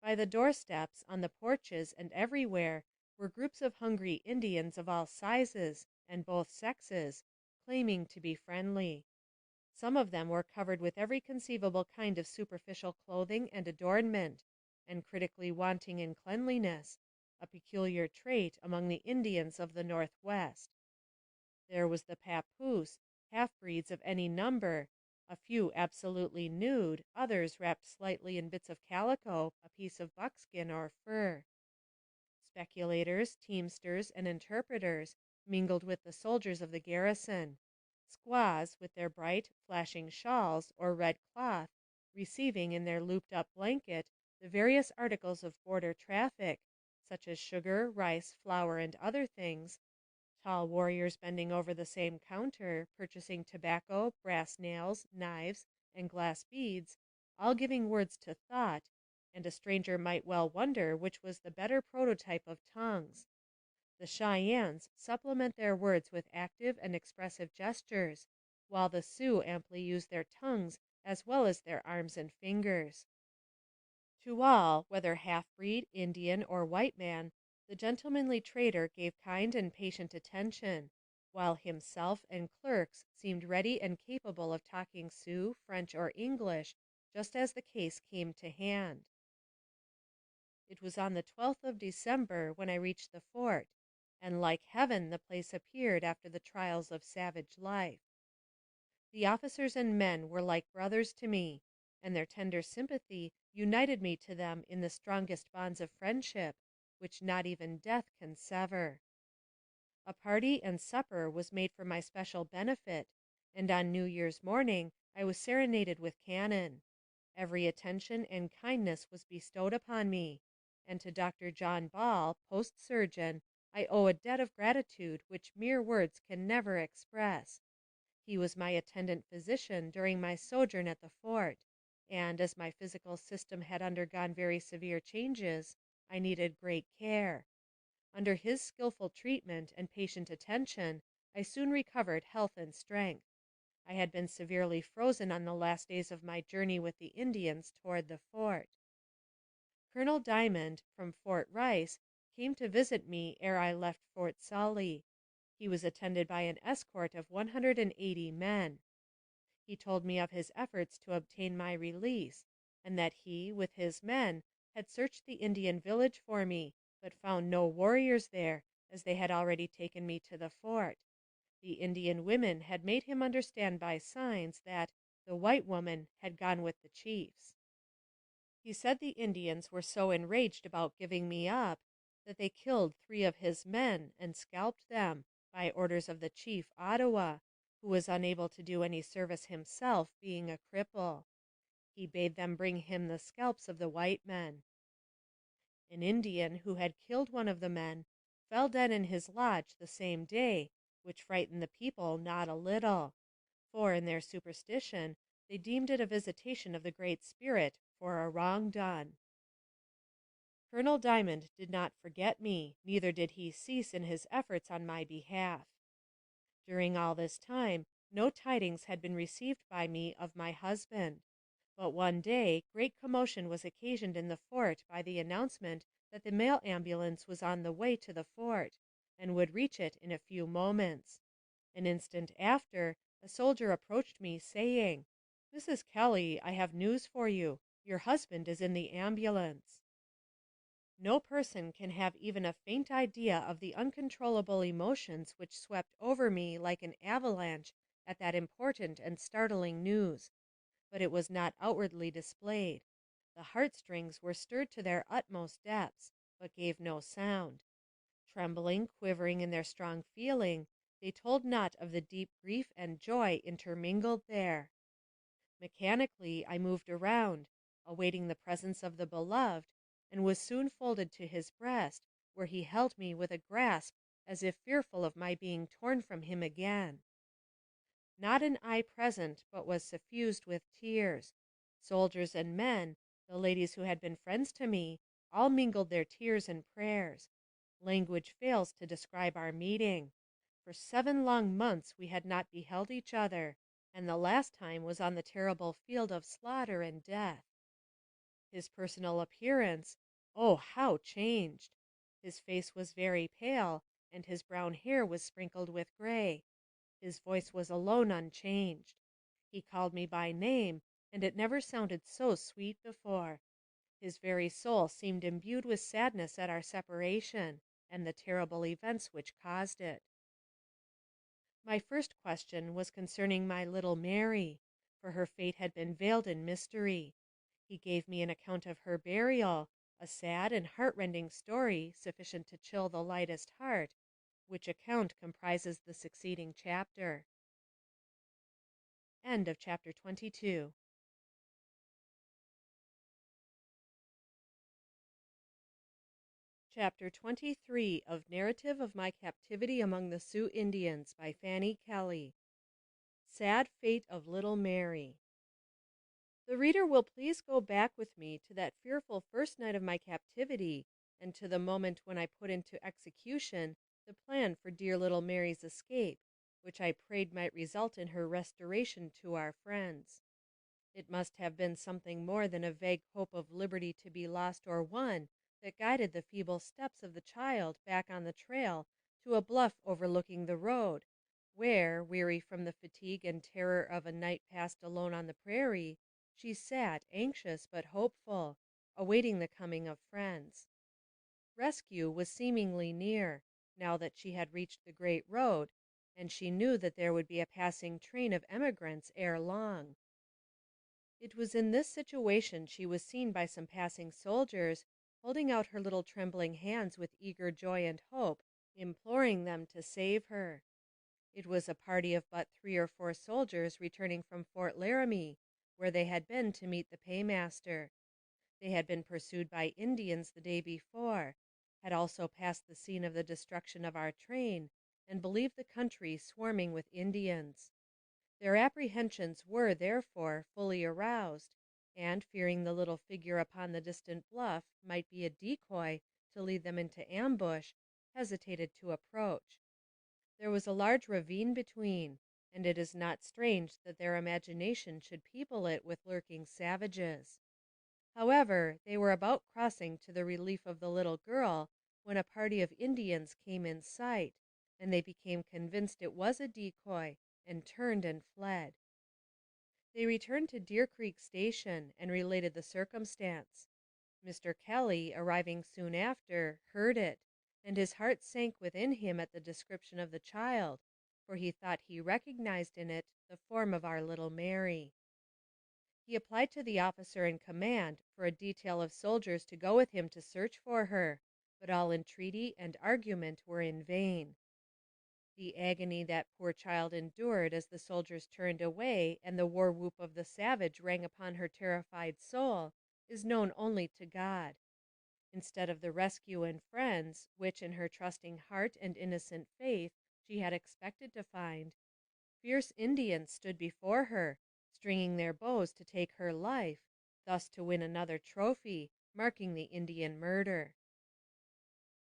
A: By the doorsteps, on the porches, and everywhere were groups of hungry Indians of all sizes and both sexes, claiming to be friendly. Some of them were covered with every conceivable kind of superficial clothing and adornment, and critically wanting in cleanliness, a peculiar trait among the Indians of the Northwest. There was the papoose, half-breeds of any number, a few absolutely nude, others wrapped slightly in bits of calico, a piece of buckskin, or fur. Speculators, teamsters, and interpreters mingled with the soldiers of the garrison. Squaws, with their bright, flashing shawls, or red cloth, receiving in their looped-up blanket the various articles of border traffic, such as sugar, rice, flour, and other things, tall warriors bending over the same counter, purchasing tobacco, brass nails, knives, and glass beads, all giving words to thought, and a stranger might well wonder which was the better prototype of tongues. The Cheyennes supplement their words with active and expressive gestures, while the Sioux amply use their tongues as well as their arms and fingers. To all, whether half-breed, Indian, or white man, the gentlemanly trader gave kind and patient attention, while himself and clerks seemed ready and capable of talking Sioux, French, or English, just as the case came to hand. It was on the 12th of December when I reached the fort, and like heaven the place appeared after the trials of savage life. The officers and men were like brothers to me, and their tender sympathy united me to them in the strongest bonds of friendship, which not even death can sever. A party and supper was made for my special benefit, and on New Year's morning I was serenaded with cannon. Every attention and kindness was bestowed upon me, and to Dr. John Ball, post surgeon, I owe a debt of gratitude which mere words can never express. He was my attendant physician during my sojourn at the fort, and as my physical system had undergone very severe changes, I needed great care. Under his skillful treatment and patient attention, I soon recovered health and strength. I had been severely frozen on the last days of my journey with the Indians toward the fort. Colonel Diamond, from Fort Rice, came to visit me ere I left Fort Sully. He was attended by an escort of 180 men. He told me of his efforts to obtain my release, and that he, with his men, had searched the Indian village for me, but found no warriors there, as they had already taken me to the fort. The Indian women had made him understand by signs that the white woman had gone with the chiefs. He said the Indians were so enraged about giving me up that they killed 3 of his men and scalped them, by orders of the chief Ottawa, who was unable to do any service himself, being a cripple. He bade them bring him the scalps of the white men. An Indian who had killed one of the men fell dead in his lodge the same day, which frightened the people not a little, for in their superstition they deemed it a visitation of the Great Spirit for a wrong done. Colonel Diamond did not forget me, neither did he cease in his efforts on my behalf. During all this time, no tidings had been received by me of my husband, but one day great commotion was occasioned in the fort by the announcement that the mail ambulance was on the way to the fort, and would reach it in a few moments. An instant after, a soldier approached me, saying, "Mrs. Kelly, I have news for you. Your husband is in the ambulance." No person can have even a faint idea of the uncontrollable emotions which swept over me like an avalanche at that important and startling news. But it was not outwardly displayed. The heartstrings were stirred to their utmost depths, but gave no sound. Trembling, quivering in their strong feeling, they told not of the deep grief and joy intermingled there. Mechanically I moved around, awaiting the presence of the beloved, and was soon folded to his breast, where he held me with a grasp as if fearful of my being torn from him again. Not an eye present but was suffused with tears. Soldiers and men, the ladies who had been friends to me, all mingled their tears and prayers. Language fails to describe our meeting. For 7 long months we had not beheld each other, and the last time was on the terrible field of slaughter and death. His personal appearance, oh, how changed! His face was very pale, and his brown hair was sprinkled with gray. His voice was alone unchanged. He called me by name, and it never sounded so sweet before. His very soul seemed imbued with sadness at our separation, and the terrible events which caused it. My first question was concerning my little Mary, for her fate had been veiled in mystery. He gave me an account of her burial, a sad and heart-rending story sufficient to chill the lightest heart, which account comprises the succeeding chapter. End of chapter 22. Chapter 23 of Narrative of My Captivity Among the Sioux Indians by Fanny Kelly. Sad Fate of Little Mary. The reader will please go back with me to that fearful first night of my captivity, and to the moment when I put into execution the plan for dear little Mary's escape, which I prayed might result in her restoration to our friends. It must have been something more than a vague hope of liberty to be lost or won that guided the feeble steps of the child back on the trail to a bluff overlooking the road, where, weary from the fatigue and terror of a night passed alone on the prairie, she sat, anxious but hopeful, awaiting the coming of friends. Rescue was seemingly near, now that she had reached the great road, and she knew that there would be a passing train of emigrants ere long. It was in this situation she was seen by some passing soldiers, holding out her little trembling hands with eager joy and hope, imploring them to save her. It was a party of but 3 or 4 soldiers returning from Fort Laramie, where they had been to meet the paymaster. They had been pursued by Indians the day before, had also passed the scene of the destruction of our train, and believed the country swarming with Indians. Their apprehensions were, therefore, fully aroused, and, fearing the little figure upon the distant bluff might be a decoy to lead them into ambush, hesitated to approach. There was a large ravine between, and it is not strange that their imagination should people it with lurking savages. However, they were about crossing to the relief of the little girl when a party of Indians came in sight, and they became convinced it was a decoy, and turned and fled. They returned to Deer Creek Station and related the circumstance. Mr. Kelly, arriving soon after, heard it, and his heart sank within him at the description of the child, for he thought he recognized in it the form of our little Mary. He applied to the officer in command for a detail of soldiers to go with him to search for her, but all entreaty and argument were in vain. The agony that poor child endured as the soldiers turned away and the war whoop of the savage rang upon her terrified soul is known only to God. Instead of the rescue and friends, which in her trusting heart and innocent faith she had expected to find, fierce Indians stood before her, stringing their bows to take her life, thus to win another trophy, marking the Indian murder.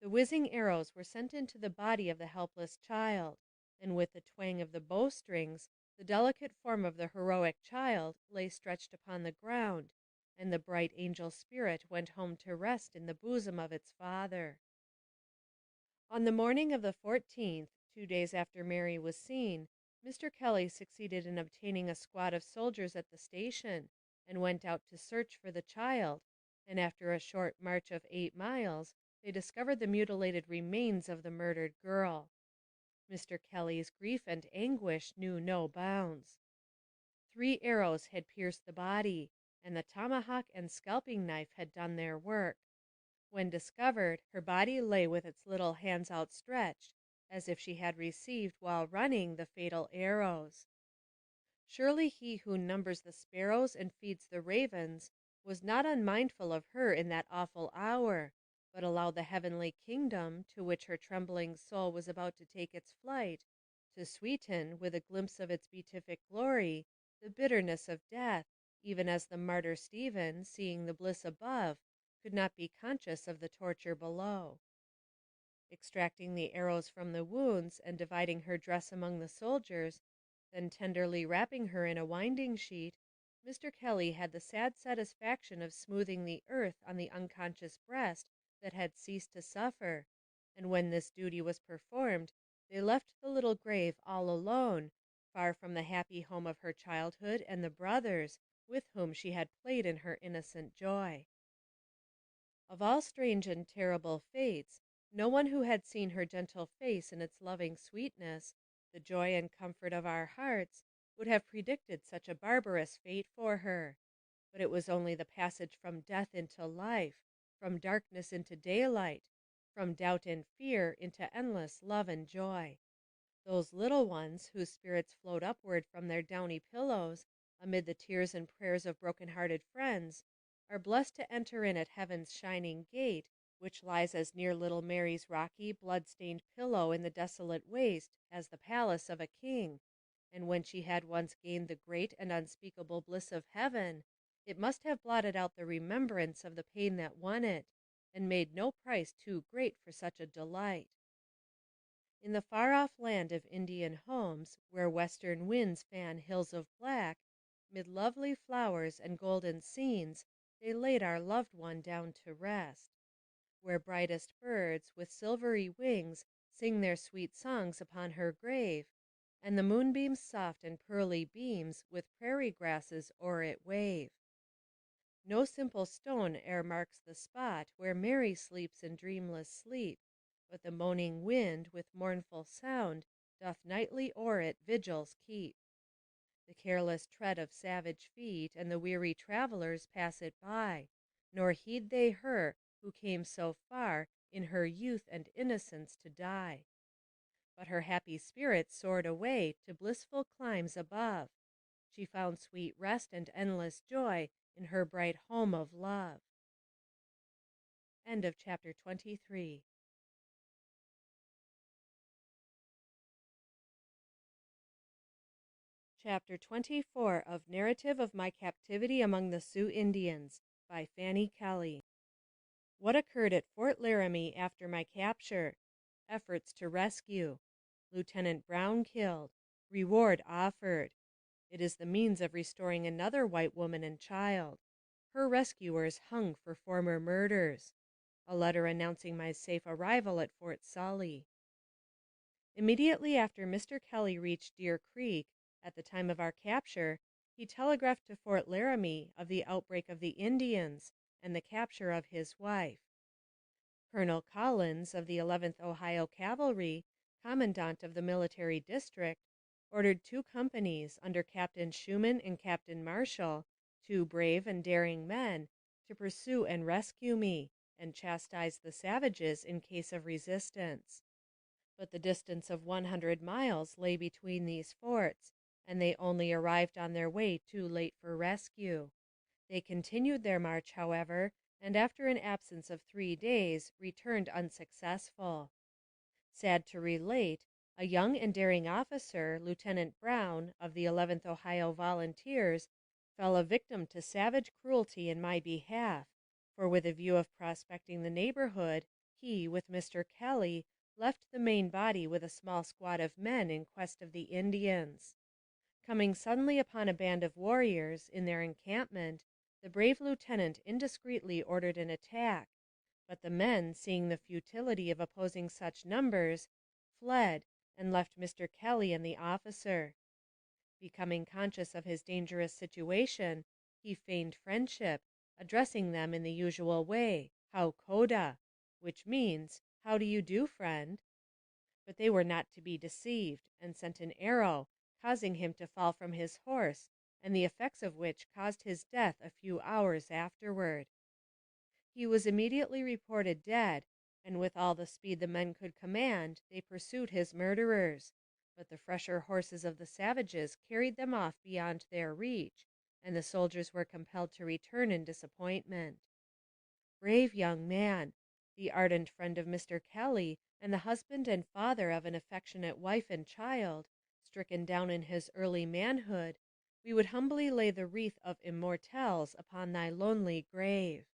A: The whizzing arrows were sent into the body of the helpless child, and with the twang of the bowstrings, the delicate form of the heroic child lay stretched upon the ground, and the bright angel spirit went home to rest in the bosom of its Father. On the morning of the 14th, 2 days after Mary was seen, Mr. Kelly succeeded in obtaining a squad of soldiers at the station, and went out to search for the child, and after a short march of 8 miles, they discovered the mutilated remains of the murdered girl. Mr. Kelly's grief and anguish knew no bounds. 3 arrows had pierced the body, and the tomahawk and scalping knife had done their work. When discovered, her body lay with its little hands outstretched, as if she had received while running the fatal arrows. Surely he who numbers the sparrows and feeds the ravens was not unmindful of her in that awful hour, but allowed the heavenly kingdom, to which her trembling soul was about to take its flight, to sweeten, with a glimpse of its beatific glory, the bitterness of death, even as the martyr Stephen, seeing the bliss above, could not be conscious of the torture below. Extracting the arrows from the wounds, and dividing her dress among the soldiers, then tenderly wrapping her in a winding sheet, Mr. Kelly had the sad satisfaction of smoothing the earth on the unconscious breast that had ceased to suffer, and when this duty was performed, they left the little grave all alone, far from the happy home of her childhood and the brothers with whom she had played in her innocent joy. Of all strange and terrible fates, no one who had seen her gentle face in its loving sweetness, the joy and comfort of our hearts, would have predicted such a barbarous fate for her. But it was only the passage from death into life, from darkness into daylight, from doubt and fear into endless love and joy. Those little ones, whose spirits float upward from their downy pillows, amid the tears and prayers of broken-hearted friends, are blessed to enter in at heaven's shining gate, which lies as near little Mary's rocky, blood-stained pillow in the desolate waste as the palace of a king, and when she had once gained the great and unspeakable bliss of heaven, it must have blotted out the remembrance of the pain that won it, and made no price too great for such a delight. In the far-off land of Indian homes, where western winds fan hills of black, mid lovely flowers and golden scenes, they laid our loved one down to rest. Where brightest birds, with silvery wings, sing their sweet songs upon her grave, and the moonbeams soft and pearly beams with prairie grasses o'er it wave. No simple stone e'er marks the spot where Mary sleeps in dreamless sleep, but the moaning wind with mournful sound doth nightly o'er it vigils keep. The careless tread of savage feet and the weary travelers pass it by, nor heed they her who came so far in her youth and innocence to die. But her happy spirit soared away to blissful climes above. She found sweet rest and endless joy in her bright home of love. End of chapter 23. Chapter 24 of Narrative of My Captivity Among the Sioux Indians by Fanny Kelly. What occurred at Fort Laramie after my capture? Efforts to rescue. Lieutenant Brown killed. Reward offered. It is the means of restoring another white woman and child. Her rescuers hung for former murders. A letter announcing my safe arrival at Fort Sully. Immediately after Mr. Kelly reached Deer Creek, at the time of our capture, he telegraphed to Fort Laramie of the outbreak of the Indians and the capture of his wife. Colonel Collins of the 11th Ohio Cavalry, commandant of the military district, ordered 2 companies under Captain Schumann and Captain Marshall, 2 brave and daring men, to pursue and rescue me, and chastise the savages in case of resistance. But the distance of 100 miles lay between these forts, and they only arrived on their way too late for rescue. They continued their march, however, and after an absence of 3 days, returned unsuccessful. Sad to relate, a young and daring officer, Lieutenant Brown, of the 11th Ohio Volunteers, fell a victim to savage cruelty in my behalf, for with a view of prospecting the neighborhood, he, with Mr. Kelly, left the main body with a small squad of men in quest of the Indians. Coming suddenly upon a band of warriors in their encampment, the brave lieutenant indiscreetly ordered an attack, but the men, seeing the futility of opposing such numbers, fled and left Mr. Kelly and the officer. Becoming conscious of his dangerous situation, he feigned friendship, addressing them in the usual way, "How koda," which means, "How do you do, friend?" But they were not to be deceived, and sent an arrow, causing him to fall from his horse, and the effects of which caused his death a few hours afterward. He was immediately reported dead, and with all the speed the men could command, they pursued his murderers, but the fresher horses of the savages carried them off beyond their reach, and the soldiers were compelled to return in disappointment. Brave young man! the ardent friend of Mr. Kelly, and the husband and father of an affectionate wife and child, stricken down in his early manhood, we would humbly lay the wreath of immortelles upon thy lonely grave.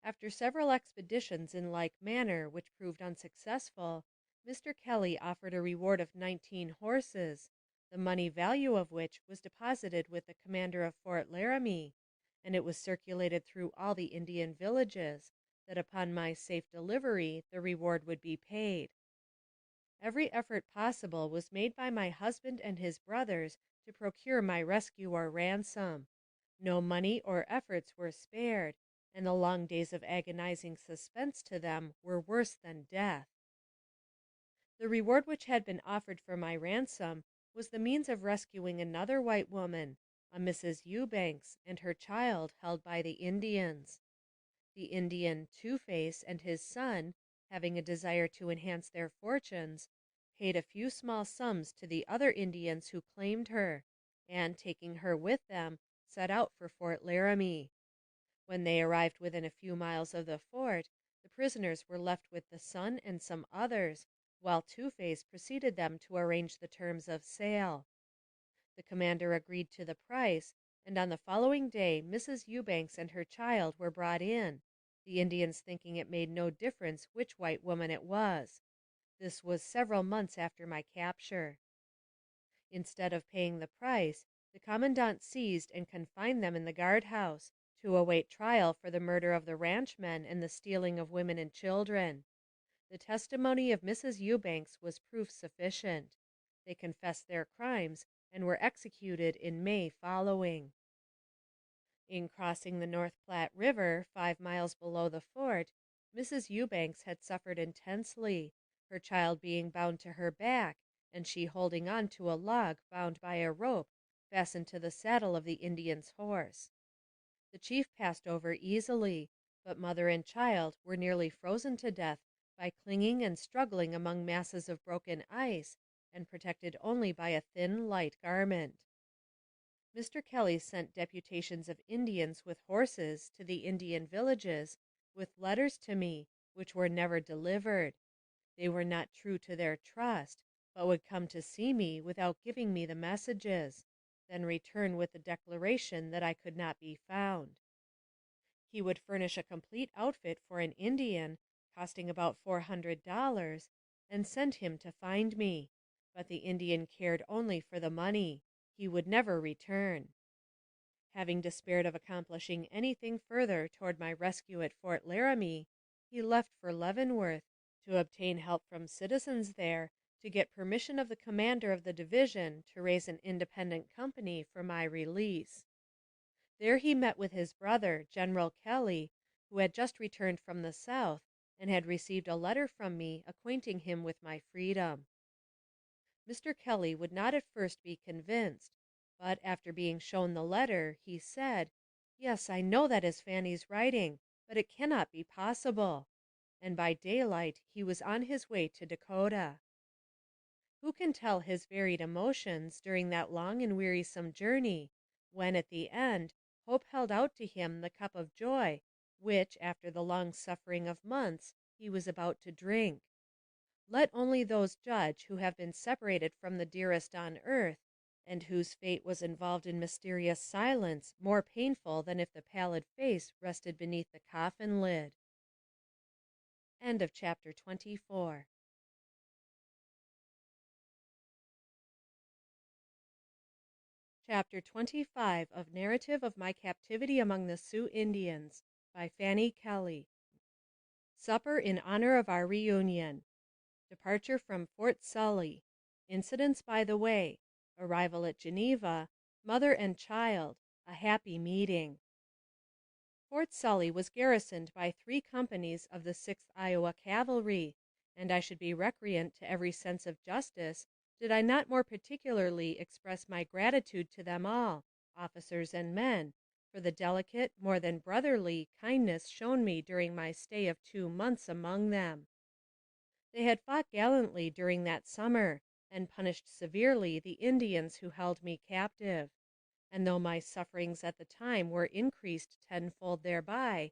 A: After several expeditions in like manner, which proved unsuccessful, Mr. Kelly offered a reward of 19 horses, the money value of which was deposited with the commander of Fort Laramie, and it was circulated through all the Indian villages that upon my safe delivery the reward would be paid. Every effort possible was made by my husband and his brothers to procure my rescue or ransom. No money or efforts were spared, and the long days of agonizing suspense to them were worse than death. The reward which had been offered for my ransom was the means of rescuing another white woman, a Mrs. Eubanks, and her child held by the Indians. The Indian Two-Face and his son, having a desire to enhance their fortunes, paid a few small sums to the other Indians who claimed her, and, taking her with them, set out for Fort Laramie. When they arrived within a few miles of the fort, the prisoners were left with the son and some others, while Two-Face preceded them to arrange the terms of sale. The commander agreed to the price, and on the following day Mrs. Eubanks and her child were brought in, the Indians thinking it made no difference which white woman it was. This was several months after my capture. Instead of paying the price, the commandant seized and confined them in the guardhouse, to await trial for the murder of the ranchmen and the stealing of women and children. The testimony of Mrs. Eubanks was proof sufficient. They confessed their crimes and were executed in May following. In crossing the North Platte River, 5 miles below the fort, Mrs. Eubanks had suffered intensely, her child being bound to her back, and she holding on to a log bound by a rope fastened to the saddle of the Indian's horse. The chief passed over easily, but mother and child were nearly frozen to death by clinging and struggling among masses of broken ice, and protected only by a thin, light garment. Mr. Kelly sent deputations of Indians with horses to the Indian villages with letters to me, which were never delivered. They were not true to their trust, but would come to see me without giving me the messages, then return with the declaration that I could not be found. He would furnish a complete outfit for an Indian, costing about $400, and send him to find me, but the Indian cared only for the money. He would never return. Having despaired of accomplishing anything further toward my rescue at Fort Laramie, he left for Leavenworth to obtain help from citizens there to get permission of the commander of the division to raise an independent company for my release. There he met with his brother, General Kelly, who had just returned from the South and had received a letter from me acquainting him with my freedom. Mr. Kelly would not at first be convinced, but after being shown the letter, he said, "Yes, I know that is Fanny's writing, but it cannot be possible," and by daylight he was on his way to Dakota. Who can tell his varied emotions during that long and wearisome journey, when at the end hope held out to him the cup of joy which, after the long suffering of months, he was about to drink? Let only those judge who have been separated from the dearest on earth, and whose fate was involved in mysterious silence more painful than if the pallid face rested beneath the coffin lid. End of chapter 24. Chapter 25 of Narrative of My Captivity Among the Sioux Indians by Fanny Kelly. Supper in honor of our reunion. Departure from Fort Sully. Incidents by the way. Arrival at Geneva. Mother and child. A happy meeting. Fort Sully was garrisoned by 3 companies of the 6th Iowa Cavalry, and I should be recreant to every sense of justice did I not more particularly express my gratitude to them all, officers and men, for the delicate, more than brotherly, kindness shown me during my stay of 2 months among them. They had fought gallantly during that summer, and punished severely the Indians who held me captive, and though my sufferings at the time were increased tenfold thereby,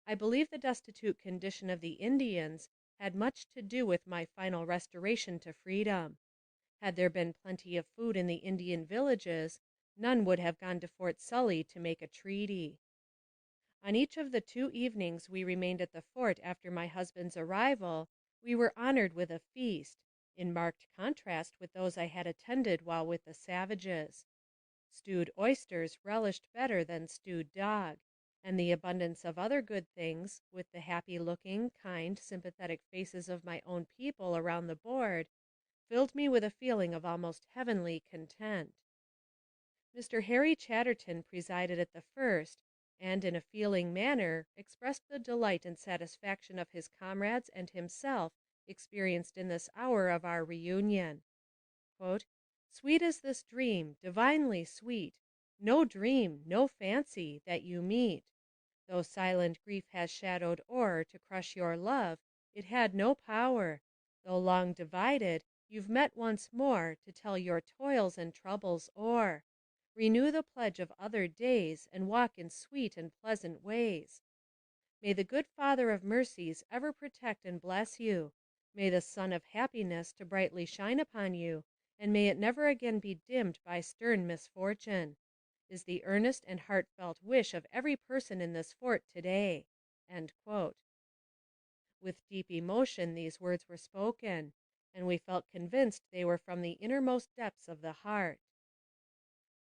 A: I believe the destitute condition of the Indians had much to do with my final restoration to freedom. Had there been plenty of food in the Indian villages, none would have gone to Fort Sully to make a treaty. On each of the 2 evenings we remained at the fort after my husband's arrival, we were honored with a feast, in marked contrast with those I had attended while with the savages. Stewed oysters relished better than stewed dog, and the abundance of other good things, with the happy-looking, kind, sympathetic faces of my own people around the board, filled me with a feeling of almost heavenly content. Mr. Harry Chatterton presided at the first, and in a feeling manner expressed the delight and satisfaction of his comrades and himself experienced in this hour of our reunion. "Sweet is this dream, divinely sweet, no dream, no fancy, that you meet. Though silent grief has shadowed o'er to crush your love, it had no power. Though long divided, you've met once more to tell your toils and troubles o'er. Renew the pledge of other days, and walk in sweet and pleasant ways. May the good Father of mercies ever protect and bless you. May the sun of happiness to brightly shine upon you, and may it never again be dimmed by stern misfortune, is the earnest and heartfelt wish of every person in this fort today." With deep emotion these words were spoken, and we felt convinced they were from the innermost depths of the heart.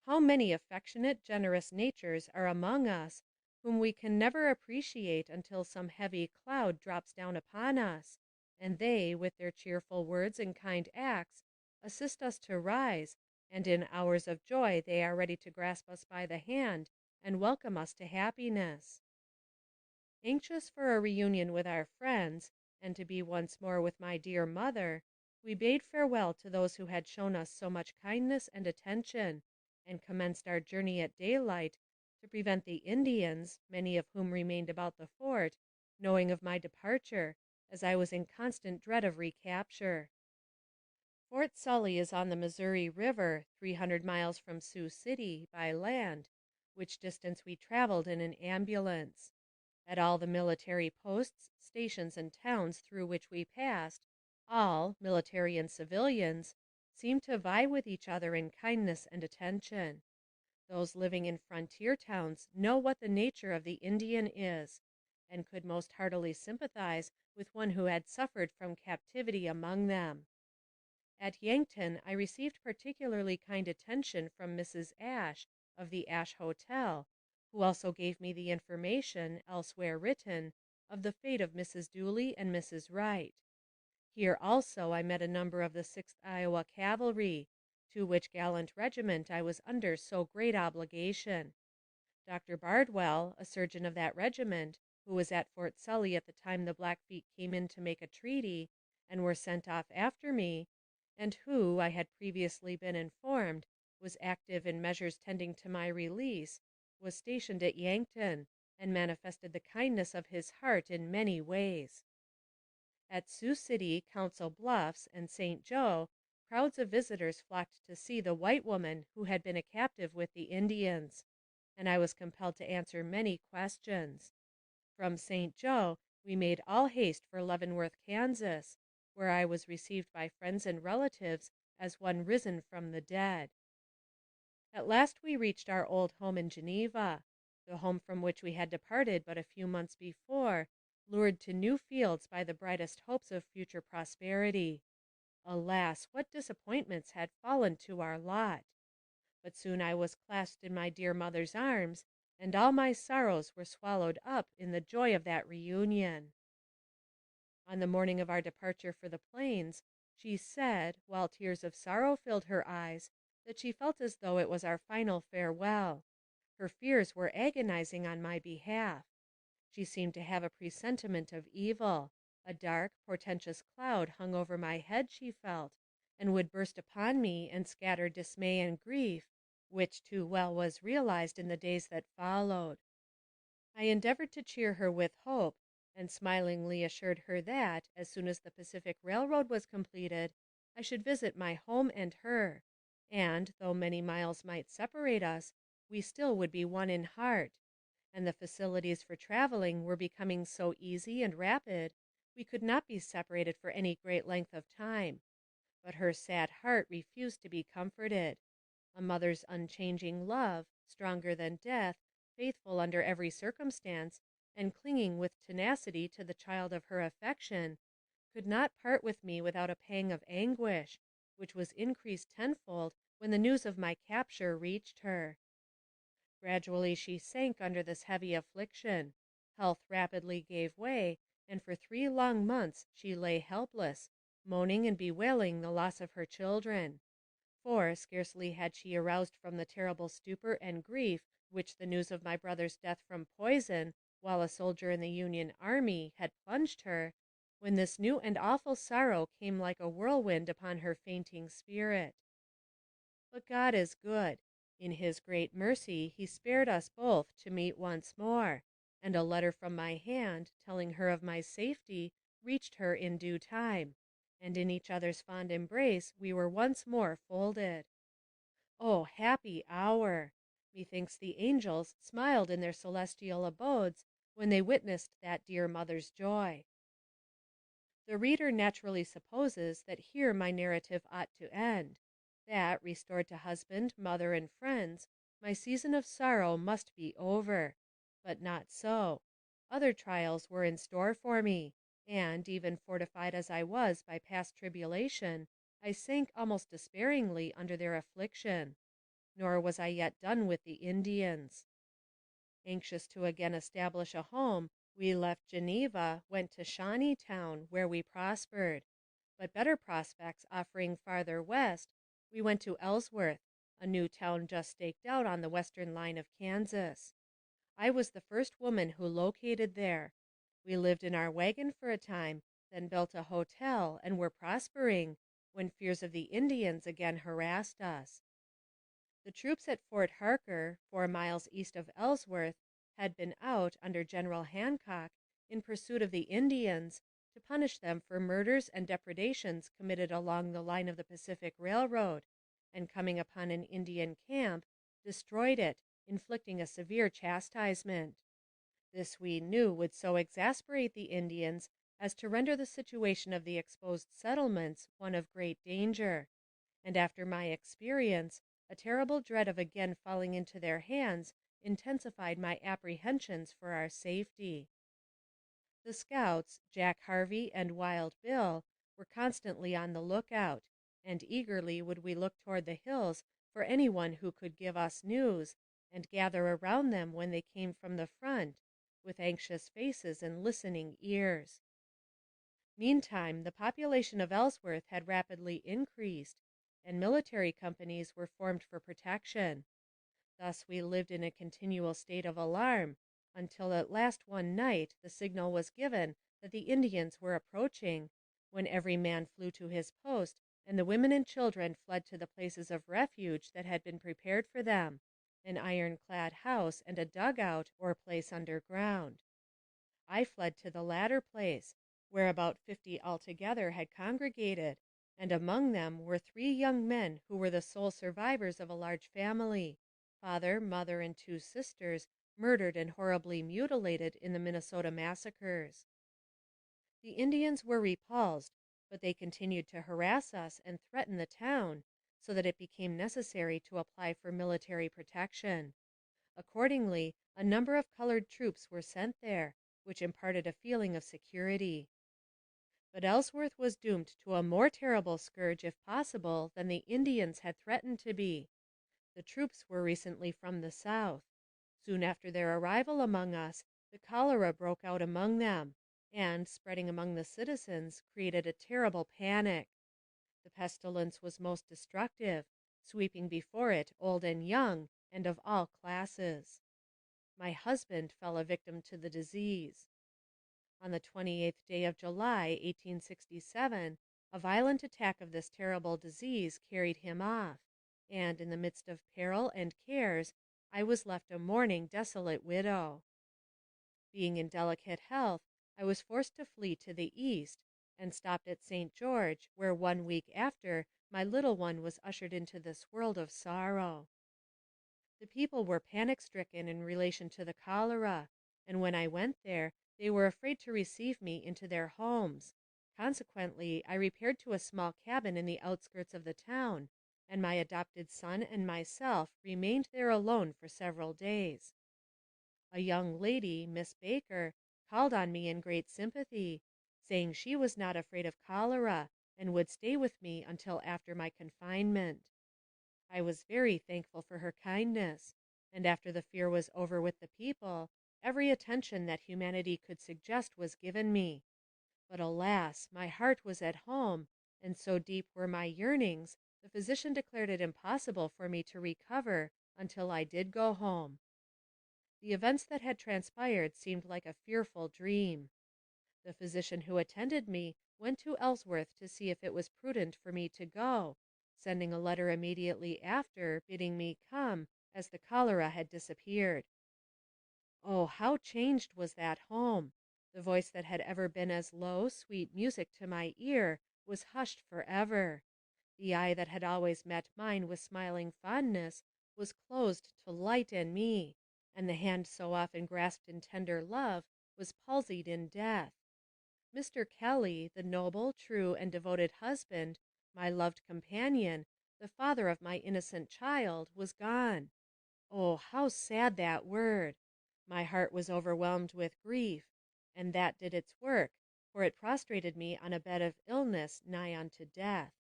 A: How many affectionate, generous natures are among us, whom we can never appreciate until some heavy cloud drops down upon us, and they, with their cheerful words and kind acts, assist us to rise, and in hours of joy they are ready to grasp us by the hand and welcome us to happiness. Anxious for a reunion with our friends, and to be once more with my dear mother, we bade farewell to those who had shown us so much kindness and attention, and commenced our journey at daylight, to prevent the Indians, many of whom remained about the fort, knowing of my departure, as I was in constant dread of recapture. Fort Sully is on the Missouri River, 300 miles from Sioux City, by land, which distance we traveled in an ambulance. At all the military posts, stations, and towns through which we passed, all, military and civilians, seemed to vie with each other in kindness and attention. Those living in frontier towns know what the nature of the Indian is, and could most heartily sympathize with one who had suffered from captivity among them. At Yankton I received particularly kind attention from Mrs. Ashe, of the Ashe Hotel, who also gave me the information, elsewhere written, of the fate of Mrs. Dooley and Mrs. Wright. Here also I met a number of the 6th Iowa Cavalry, to which gallant regiment I was under so great obligation. Dr. Bardwell, a surgeon of that regiment, who was at Fort Sully at the time the Blackfeet came in to make a treaty, and were sent off after me, and who, I had previously been informed, was active in measures tending to my release, was stationed at Yankton, and manifested the kindness of his heart in many ways. At Sioux City, Council Bluffs, and St. Joe, crowds of visitors flocked to see the white woman who had been a captive with the Indians, and I was compelled to answer many questions. From St. Joe we made all haste for Leavenworth, Kansas, where I was received by friends and relatives as one risen from the dead. At last we reached our old home in Geneva, the home from which we had departed but a few months before, lured to new fields by the brightest hopes of future prosperity. Alas, what disappointments had fallen to our lot! But soon I was clasped in my dear mother's arms, and all my sorrows were swallowed up in the joy of that reunion. On the morning of our departure for the plains, she said, while tears of sorrow filled her eyes, that she felt as though it was our final farewell. Her fears were agonizing on my behalf. She seemed to have a presentiment of evil. A dark, portentous cloud hung over my head, she felt, and would burst upon me and scatter dismay and grief, which too well was realized in the days that followed. I endeavored to cheer her with hope, and smilingly assured her that, as soon as the Pacific Railroad was completed, I should visit my home and her, and, though many miles might separate us, we still would be one in heart, and the facilities for traveling were becoming so easy and rapid we could not be separated for any great length of time. But her sad heart refused to be comforted. A mother's unchanging love, stronger than death, faithful under every circumstance, and clinging with tenacity to the child of her affection, could not part with me without a pang of anguish, which was increased tenfold when the news of my capture reached her. Gradually she sank under this heavy affliction. Health rapidly gave way, and for 3 long months she lay helpless, moaning and bewailing the loss of her children. For scarcely had she aroused from the terrible stupor and grief which the news of my brother's death from poison, while a soldier in the Union army, had plunged her, when this new and awful sorrow came like a whirlwind upon her fainting spirit. But God is good. In his great mercy he spared us both to meet once more, and a letter from my hand, telling her of my safety, reached her in due time, and in each other's fond embrace we were once more folded. Oh, happy hour! Methinks the angels smiled in their celestial abodes when they witnessed that dear mother's joy. The reader naturally supposes that here my narrative ought to end, that, restored to husband, mother, and friends, my season of sorrow must be over. But not so. Other trials were in store for me, and, even fortified as I was by past tribulation, I sank almost despairingly under their affliction. Nor was I yet done with the Indians. Anxious to again establish a home, we left Geneva, went to Shawneetown, where we prospered. But better prospects offering farther west, we went to Ellsworth, a new town just staked out on the western line of Kansas. I was the first woman who located there. We lived in our wagon for a time, then built a hotel, and were prospering, when fears of the Indians again harassed us. The troops at Fort Harker, 4 miles east of Ellsworth, had been out, under General Hancock, in pursuit of the Indians, to punish them for murders and depredations committed along the line of the Pacific Railroad, and coming upon an Indian camp, destroyed it, inflicting a severe chastisement. This we knew would so exasperate the Indians as to render the situation of the exposed settlements one of great danger, and after my experience, a terrible dread of again falling into their hands intensified my apprehensions for our safety. The scouts, Jack Harvey and Wild Bill, were constantly on the lookout, and eagerly would we look toward the hills for anyone who could give us news, and gather around them when they came from the front, with anxious faces and listening ears. Meantime, the population of Ellsworth had rapidly increased, and military companies were formed for protection. Thus we lived in a continual state of alarm, until at last one night the signal was given that the Indians were approaching, when every man flew to his post, and the women and children fled to the places of refuge that had been prepared for them, an iron-clad house and a dugout or place underground. I fled to the latter place, where about 50 altogether had congregated, and among them were 3 young men who were the sole survivors of a large family, father, mother, and 2 sisters, murdered and horribly mutilated in the Minnesota massacres. The Indians were repulsed, but they continued to harass us and threaten the town, so that it became necessary to apply for military protection. Accordingly, a number of colored troops were sent there, which imparted a feeling of security. But Ellsworth was doomed to a more terrible scourge, if possible, than the Indians had threatened to be. The troops were recently from the south. Soon after their arrival among us, the cholera broke out among them, and, spreading among the citizens, created a terrible panic. The pestilence was most destructive, sweeping before it old and young, and of all classes. My husband fell a victim to the disease. On the 28th day of July, 1867, a violent attack of this terrible disease carried him off, and in the midst of peril and cares, I was left a mourning, desolate widow. Being in delicate health, I was forced to flee to the east, and stopped at St. George, where 1 week after my little one was ushered into this world of sorrow. The people were panic-stricken in relation to the cholera, and when I went there, they were afraid to receive me into their homes. Consequently, I repaired to a small cabin in the outskirts of the town, and my adopted son and myself remained there alone for several days. A young lady, Miss Baker, called on me in great sympathy, saying she was not afraid of cholera, and would stay with me until after my confinement. I was very thankful for her kindness, and after the fear was over with the people, every attention that humanity could suggest was given me. But alas, my heart was at home, and so deep were my yearnings, the physician declared it impossible for me to recover until I did go home. The events that had transpired seemed like a fearful dream. The physician who attended me went to Ellsworth to see if it was prudent for me to go, sending a letter immediately after bidding me come, as the cholera had disappeared. Oh, how changed was that home! The voice that had ever been as low, sweet music to my ear was hushed forever. The eye that had always met mine with smiling fondness was closed to light and me, and the hand so often grasped in tender love was palsied in death. Mr. Kelly, the noble, true, and devoted husband, my loved companion, the father of my innocent child, was gone. Oh, how sad that word! My heart was overwhelmed with grief, and that did its work, for it prostrated me on a bed of illness nigh unto death.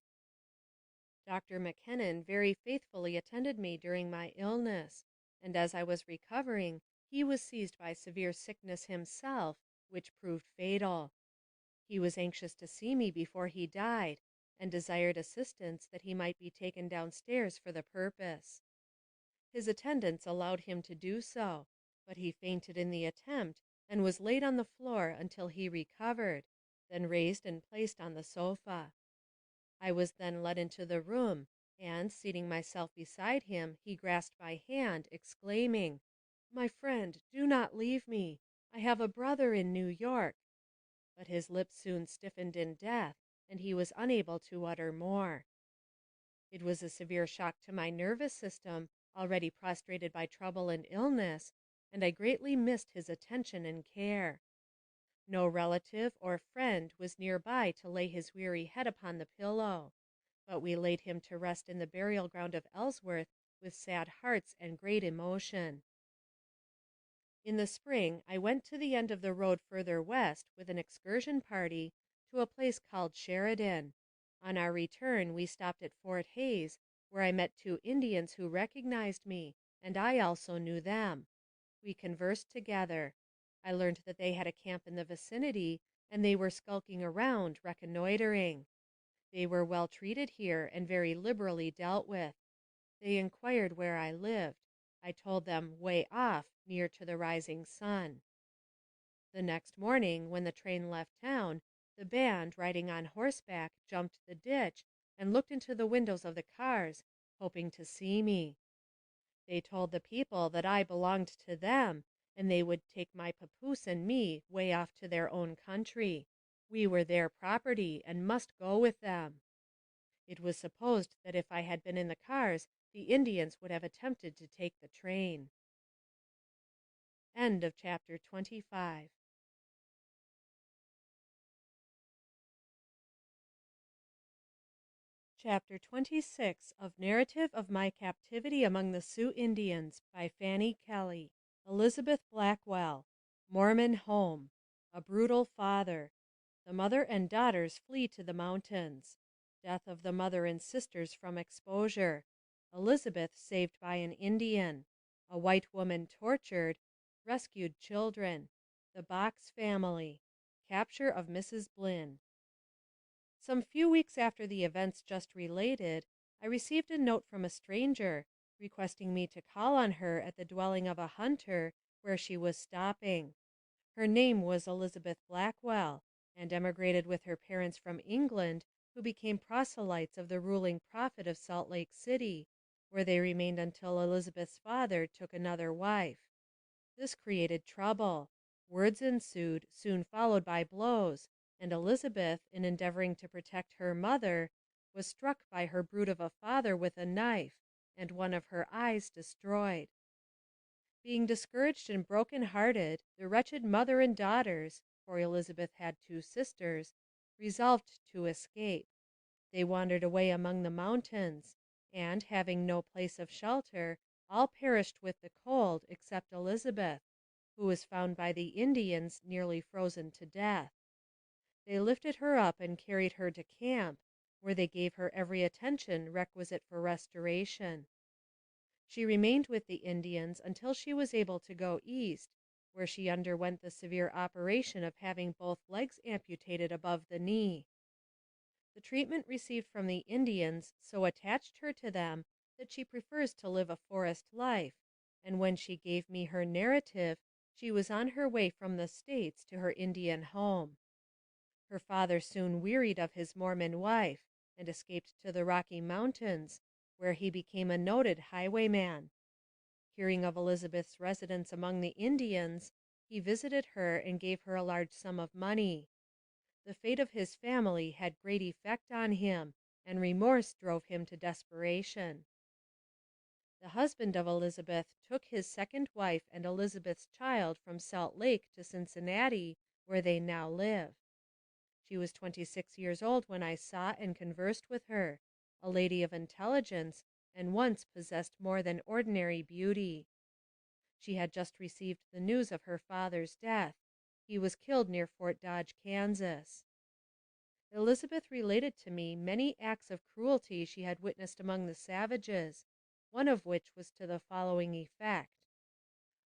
A: Dr. McKinnon very faithfully attended me during my illness, and as I was recovering, he was seized by severe sickness himself, which proved fatal. He was anxious to see me before he died, and desired assistance that he might be taken downstairs for the purpose. His attendants allowed him to do so, but he fainted in the attempt, and was laid on the floor until he recovered, then raised and placed on the sofa. I was then led into the room, and, seating myself beside him, he grasped my hand, exclaiming, "My friend, do not leave me. I have a brother in New York." But his lips soon stiffened in death, and he was unable to utter more. It was a severe shock to my nervous system, already prostrated by trouble and illness, and I greatly missed his attention and care. No relative or friend was near by to lay his weary head upon the pillow, but we laid him to rest in the burial ground of Ellsworth with sad hearts and great emotion. In the spring, I went to the end of the road further west with an excursion party to a place called Sheridan. On our return, we stopped at Fort Hays, where I met two Indians who recognized me, and I also knew them. We conversed together. I learned that they had a camp in the vicinity, and they were skulking around, reconnoitering. They were well treated here and very liberally dealt with. They inquired where I lived. I told them way off, near to the rising sun. The next morning, when the train left town, the band, riding on horseback, jumped the ditch and looked into the windows of the cars, hoping to see me. They told the people that I belonged to them, and they would take my papoose and me way off to their own country. We were their property, and must go with them. It was supposed that if I had been in the cars, the Indians would have attempted to take the train. End of chapter 25. Chapter 26 of Narrative of My Captivity Among the Sioux Indians by Fanny Kelly. Elizabeth Blackwell. Mormon Home. A Brutal Father. The mother and daughters flee to the mountains. Death of the mother and sisters from exposure. Elizabeth saved by an Indian. A white woman tortured. Rescued children. The Box family. Capture of Mrs. Blynn. Some few weeks after the events just related, I received a note from a stranger, requesting me to call on her at the dwelling of a hunter where she was stopping. Her name was Elizabeth Blackwell, and emigrated with her parents from England, who became proselytes of the ruling prophet of Salt Lake City, where they remained until Elizabeth's father took another wife. This created trouble. Words ensued, soon followed by blows, and Elizabeth, in endeavoring to protect her mother, was struck by her brute of a father with a knife, and one of her eyes destroyed. Being discouraged and broken-hearted, the wretched mother and daughters, for Elizabeth had 2 sisters, resolved to escape. They wandered away among the mountains, and, having no place of shelter, all perished with the cold except Elizabeth, who was found by the Indians nearly frozen to death. They lifted her up and carried her to camp, where they gave her every attention requisite for restoration. She remained with the Indians until she was able to go east, where she underwent the severe operation of having both legs amputated above the knee. The treatment received from the Indians so attached her to them that she prefers to live a forest life, and when she gave me her narrative, she was on her way from the States to her Indian home. Her father soon wearied of his Mormon wife, and escaped to the Rocky Mountains, where he became a noted highwayman. Hearing of Elizabeth's residence among the Indians, he visited her and gave her a large sum of money. The fate of his family had great effect on him, and remorse drove him to desperation. The husband of Elizabeth took his second wife and Elizabeth's child from Salt Lake to Cincinnati, where they now live. She was 26 years old when I saw and conversed with her, a lady of intelligence, and once possessed more than ordinary beauty. She had just received the news of her father's death. He was killed near Fort Dodge, Kansas. Elizabeth related to me many acts of cruelty she had witnessed among the savages, one of which was to the following effect.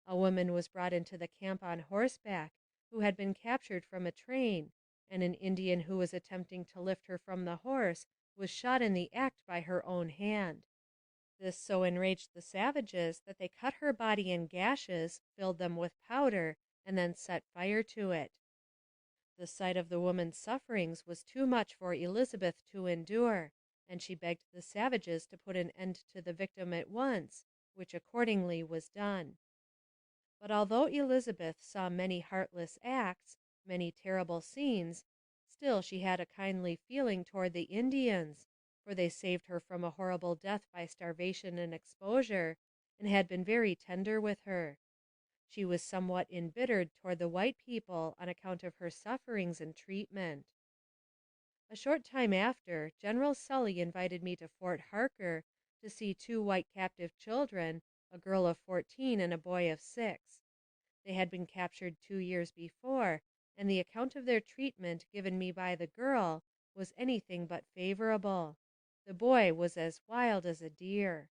A: A woman was brought into the camp on horseback, who had been captured from a train, and an Indian who was attempting to lift her from the horse was shot in the act by her own hand. This so enraged the savages that they cut her body in gashes, filled them with powder, and then set fire to it. The sight of the woman's sufferings was too much for Elizabeth to endure, and she begged the savages to put an end to the victim at once, which accordingly was done. But although Elizabeth saw many heartless acts, many terrible scenes, still she had a kindly feeling toward the Indians, for they saved her from a horrible death by starvation and exposure, and had been very tender with her. She was somewhat embittered toward the white people on account of her sufferings and treatment. A short time after, General Sully invited me to Fort Harker to see 2 white captive children, a girl of 14 and a boy of 6. They had been captured 2 years before, and the account of their treatment given me by the girl was anything but favorable. The boy was as wild as a deer.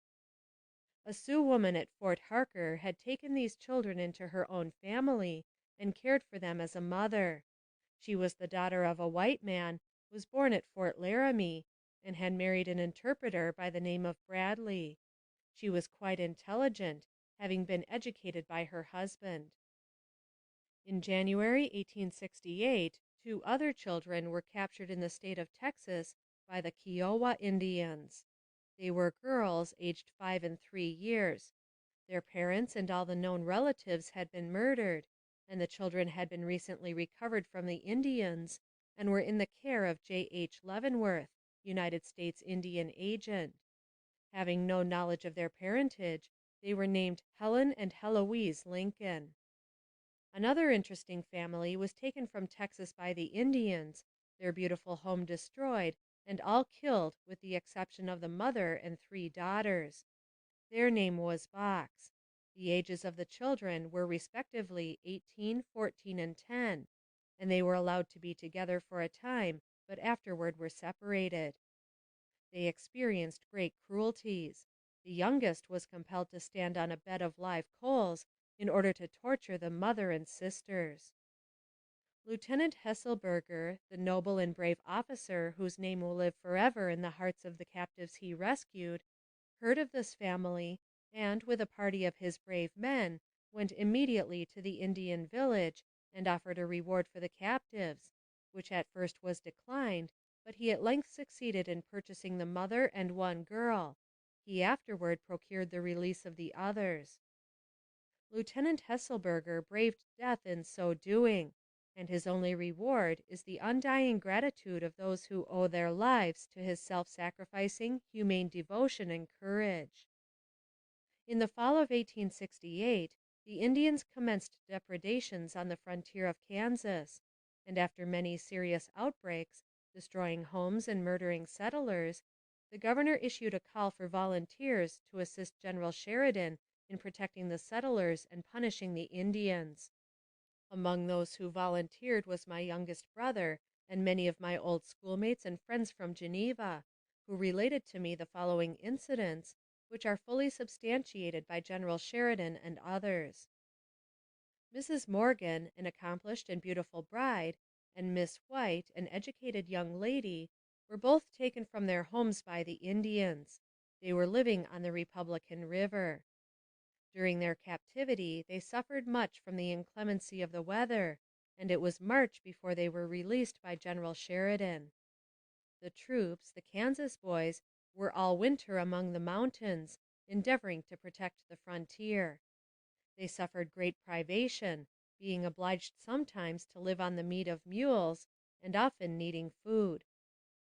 A: A Sioux woman at Fort Harker had taken these children into her own family and cared for them as a mother. She was the daughter of a white man, was born at Fort Laramie, and had married an interpreter by the name of Bradley. She was quite intelligent, having been educated by her husband. In January 1868, 2 other children were captured in the state of Texas by the Kiowa Indians. They were girls aged 5 and 3 years. Their parents and all the known relatives had been murdered, and the children had been recently recovered from the Indians and were in the care of J.H. Leavenworth, United States Indian Agent. Having no knowledge of their parentage, they were named Helen and Heloise Lincoln. Another interesting family was taken from Texas by the Indians, their beautiful home destroyed, and all killed with the exception of the mother and 3 daughters. Their name was Box. The ages of the children were respectively 18, 14, and 10, and they were allowed to be together for a time, but afterward were separated. They experienced great cruelties. The youngest was compelled to stand on a bed of live coals in order to torture the mother and sisters. Lieutenant Hesselberger, the noble and brave officer whose name will live forever in the hearts of the captives he rescued, heard of this family, and, with a party of his brave men, went immediately to the Indian village and offered a reward for the captives, which at first was declined, but he at length succeeded in purchasing the mother and 1 girl. He afterward procured the release of the others. Lieutenant Hesselberger braved death in so doing, and his only reward is the undying gratitude of those who owe their lives to his self-sacrificing, humane devotion and courage. In the fall of 1868, the Indians commenced depredations on the frontier of Kansas, and after many serious outbreaks, destroying homes and murdering settlers, the governor issued a call for volunteers to assist General Sheridan in protecting the settlers and punishing the Indians. Among those who volunteered was my youngest brother and many of my old schoolmates and friends from Geneva, who related to me the following incidents, which are fully substantiated by General Sheridan and others. Mrs. Morgan, an accomplished and beautiful bride, and Miss White, an educated young lady, were both taken from their homes by the Indians. They were living on the Republican River. During their captivity, they suffered much from the inclemency of the weather, and it was March before they were released by General Sheridan. The troops, the Kansas boys, were all winter among the mountains, endeavoring to protect the frontier. They suffered great privation, being obliged sometimes to live on the meat of mules, and often needing food.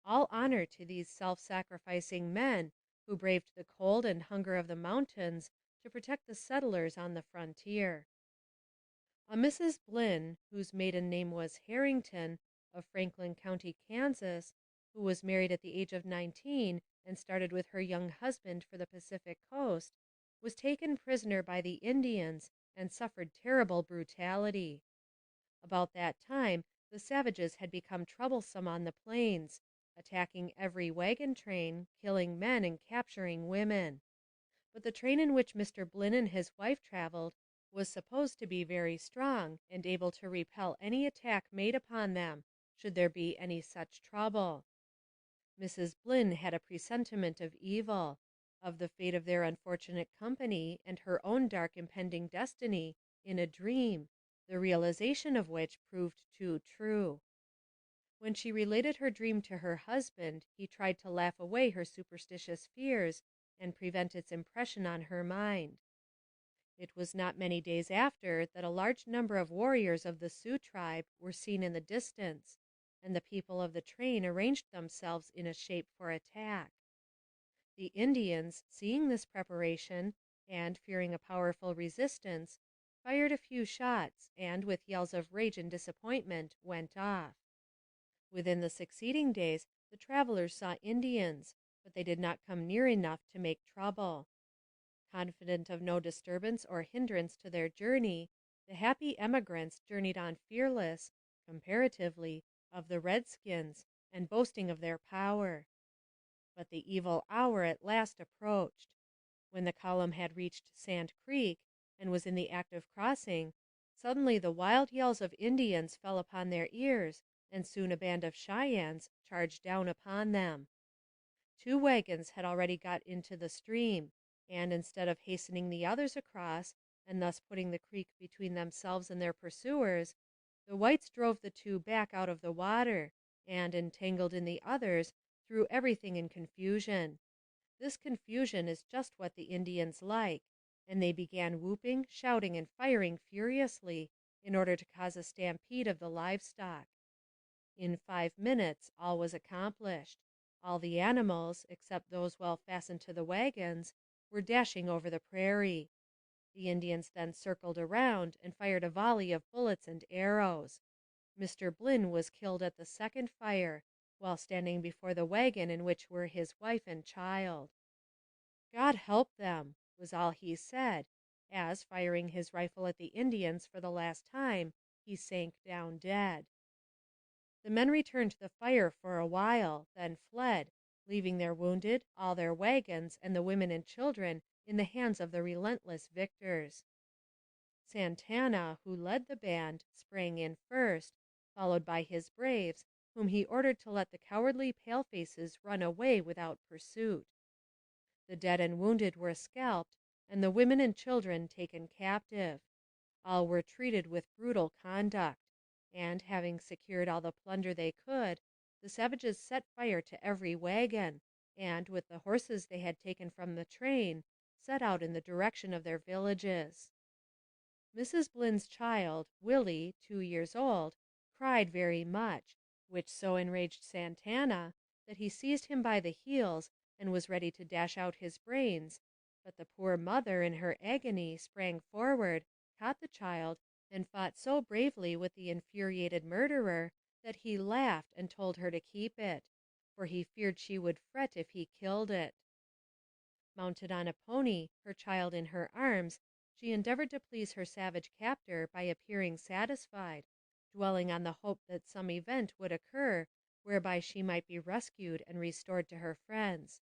A: All honor to these self-sacrificing men who braved the cold and hunger of the mountains to protect the settlers on the frontier. A Mrs. Blinn, whose maiden name was Harrington, of Franklin County, Kansas, who was married at the age of 19 and started with her young husband for the Pacific coast, was taken prisoner by the Indians and suffered terrible brutality. About that time, the savages had become troublesome on the plains, attacking every wagon train, killing men and capturing women. But the train in which Mr. Blinn and his wife traveled was supposed to be very strong and able to repel any attack made upon them, should there be any such trouble. Mrs. Blinn had a presentiment of evil, of the fate of their unfortunate company and her own dark impending destiny, in a dream, the realization of which proved too true. When she related her dream to her husband, he tried to laugh away her superstitious fears and prevent its impression on her mind. It was not many days after that a large number of warriors of the Sioux tribe were seen in the distance, and the people of the train arranged themselves in a shape for attack. The Indians, seeing this preparation, and fearing a powerful resistance, fired a few shots, and, with yells of rage and disappointment, went off. Within the succeeding days the travelers saw Indians, but they did not come near enough to make trouble. Confident of no disturbance or hindrance to their journey, the happy emigrants journeyed on fearless, comparatively, of the redskins, and boasting of their power. But the evil hour at last approached. When the column had reached Sand Creek, and was in the act of crossing, suddenly the wild yells of Indians fell upon their ears, and soon a band of Cheyennes charged down upon them. 2 wagons had already got into the stream, and instead of hastening the others across, and thus putting the creek between themselves and their pursuers, the whites drove the 2 back out of the water, and, entangled in the others, threw everything in confusion. This confusion is just what the Indians like, and they began whooping, shouting, and firing furiously in order to cause a stampede of the livestock. In 5 minutes all was accomplished. All the animals, except those well fastened to the wagons, were dashing over the prairie. The Indians then circled around and fired a volley of bullets and arrows. Mr. Blinn was killed at the second fire, while standing before the wagon in which were his wife and child. "God help them," was all he said, as, firing his rifle at the Indians for the last time, he sank down dead. The men returned the fire for a while, then fled, leaving their wounded, all their wagons, and the women and children in the hands of the relentless victors. Santana, who led the band, sprang in first, followed by his braves, whom he ordered to let the cowardly palefaces run away without pursuit. The dead and wounded were scalped, and the women and children taken captive. All were treated with brutal conduct, and, having secured all the plunder they could, the savages set fire to every wagon, and, with the horses they had taken from the train, set out in the direction of their villages. Mrs. Blinn's child, Willie, 2 years old, cried very much, which so enraged Santana that he seized him by the heels and was ready to dash out his brains, But the poor mother, in her agony, sprang forward, caught the child, and fought so bravely with the infuriated murderer that he laughed and told her to keep it, for he feared she would fret if he killed it. Mounted on a pony, her child in her arms, she endeavored to please her savage captor by appearing satisfied, dwelling on the hope that some event would occur whereby she might be rescued and restored to her friends.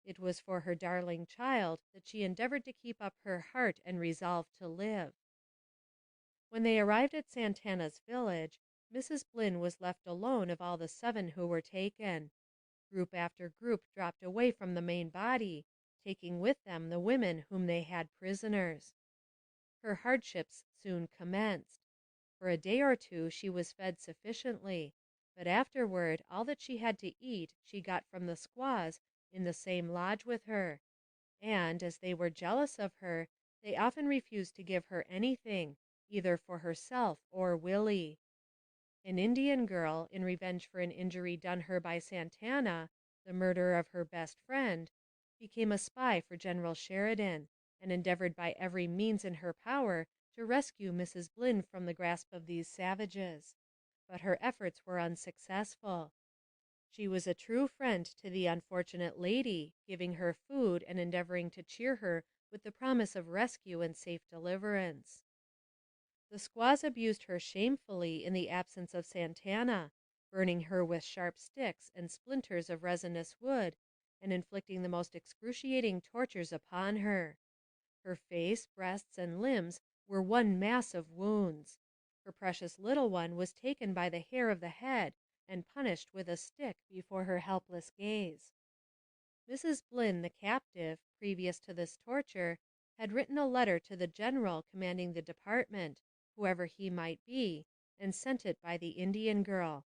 A: It was for her darling child that she endeavored to keep up her heart and resolve to live. When they arrived at Santana's village, Mrs. Blynn was left alone of all the 7 who were taken. Group after group dropped away from the main body, taking with them the women whom they had prisoners. Her hardships soon commenced. For a day or 2 she was fed sufficiently, but afterward all that she had to eat she got from the squaws in the same lodge with her, and, as they were jealous of her, they often refused to give her anything, either for herself or Willie. An Indian girl, in revenge for an injury done her by Santana, the murderer of her best friend, became a spy for General Sheridan, and endeavored by every means in her power to rescue Mrs. Blynn from the grasp of these savages. But her efforts were unsuccessful. She was a true friend to the unfortunate lady, giving her food and endeavoring to cheer her with the promise of rescue and safe deliverance. The squaws abused her shamefully in the absence of Santana, burning her with sharp sticks and splinters of resinous wood, and inflicting the most excruciating tortures upon her. Her face, breasts, and limbs were one mass of wounds. Her precious little one was taken by the hair of the head and punished with a stick before her helpless gaze. Mrs. Blynn, the captive, previous to this torture, had written a letter to the general commanding the department, whoever he might be, and sent it by the Indian girl.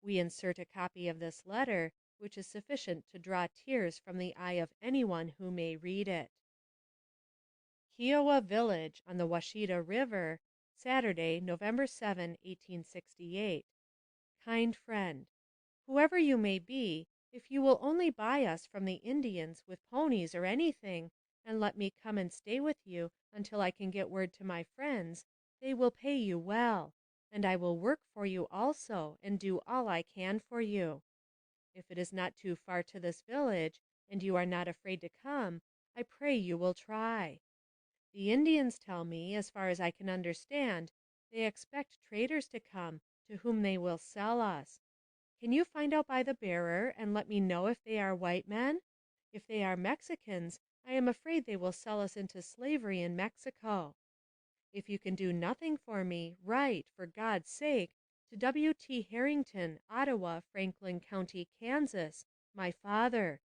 A: We insert a copy of this letter, which is sufficient to draw tears from the eye of anyone who may read it. Kiowa Village, on the Washita River, Saturday, November 7, 1868. Kind friend, whoever you may be, if you will only buy us from the Indians with ponies or anything, and let me come and stay with you until I can get word to my friends, they will pay you well, and I will work for you also and do all I can for you. If it is not too far to this village, and you are not afraid to come, I pray you will try. The Indians tell me, as far as I can understand, they expect traders to come, to whom they will sell us. Can you find out by the bearer, and let me know if they are white men? If they are Mexicans, I am afraid they will sell us into slavery in Mexico. If you can do nothing for me, write, for God's sake, to W. T. Harrington, Ottawa, Franklin County, Kansas, my father.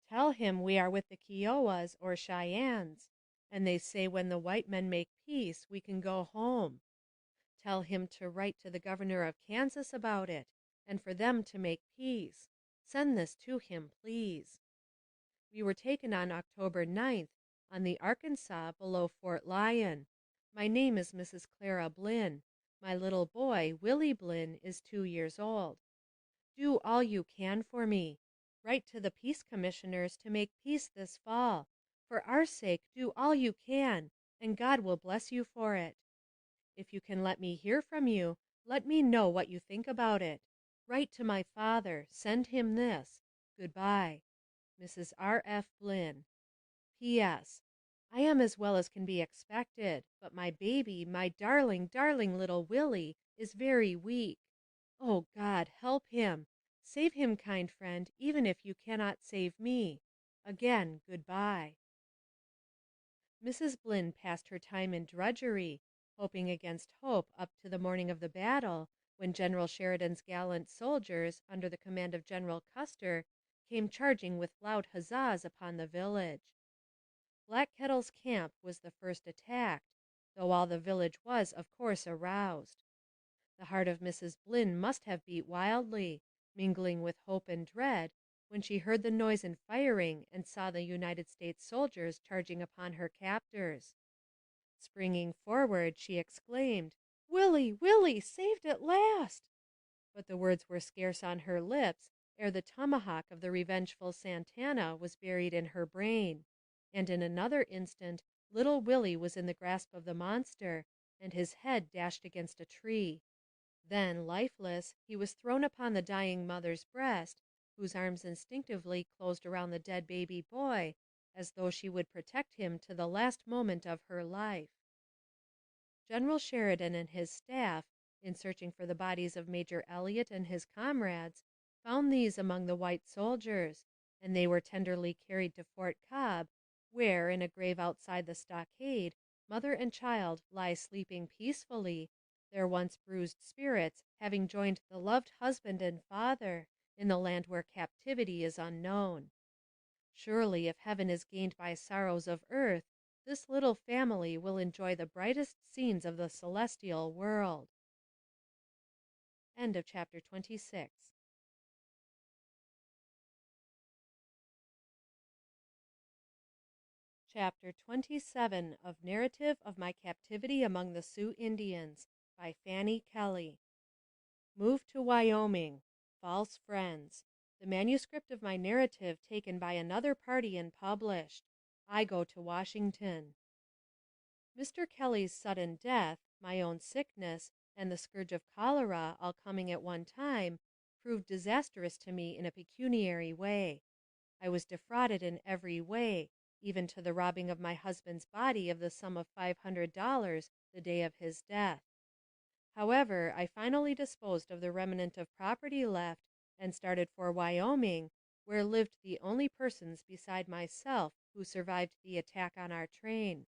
A: Tell him we are with the Kiowas, or Cheyennes, and they say when the white men make peace, we can go home. Tell him to write to the governor of Kansas about it, and for them to make peace. Send this to him, please. We were taken on October 9th, on the Arkansas below Fort Lyon. My name is Mrs. Clara Blynn. My little boy, Willie Blynn, is 2 years old. Do all you can for me. Write to the peace commissioners to make peace this fall. For our sake, do all you can, and God will bless you for it. If you can let me hear from you, let me know what you think about it. Write to my father. Send him this. Goodbye. Mrs. R. F. Blynn. P.S. I am as well as can be expected, but my baby, my darling, darling little Willie, is very weak. Oh, God, help him. Save him, kind friend, even if you cannot save me. Again, goodbye. Mrs. Blynn passed her time in drudgery, hoping against hope up to the morning of the battle, when General Sheridan's gallant soldiers, under the command of General Custer, came charging with loud huzzas upon the village. Black Kettle's camp was the first attacked, though all the village was, of course, aroused. The heart of Mrs. Blynn must have beat wildly, mingling with hope and dread, when she heard the noise and firing and saw the United States soldiers charging upon her captors. Springing forward, she exclaimed, "Willie, Willie, saved at last!" But the words were scarce on her lips ere the tomahawk of the revengeful Santana was buried in her brain, and in another instant little Willie was in the grasp of the monster, and his head dashed against a tree. Then, lifeless, he was thrown upon the dying mother's breast, whose arms instinctively closed around the dead baby boy, as though she would protect him to the last moment of her life. General Sheridan and his staff, in searching for the bodies of Major Elliott and his comrades, found these among the white soldiers, and they were tenderly carried to Fort Cobb, where, in a grave outside the stockade, mother and child lie sleeping peacefully, their once bruised spirits having joined the loved husband and father in the land where captivity is unknown. Surely, if heaven is gained by sorrows of earth, this little family will enjoy the brightest scenes of the celestial world. End of chapter 26. Chapter 27 of Narrative of My Captivity Among the Sioux Indians by Fanny Kelly. Moved to Wyoming. False friends. The manuscript of my narrative taken by another party and published. I go to Washington. Mr. Kelly's sudden death, my own sickness, and the scourge of cholera all coming at one time, proved disastrous to me in a pecuniary way. I was defrauded in every way, even to the robbing of my husband's body of the sum of $500 the day of his death. However, I finally disposed of the remnant of property left and started for Wyoming, where lived the only persons beside myself who survived the attack on our train.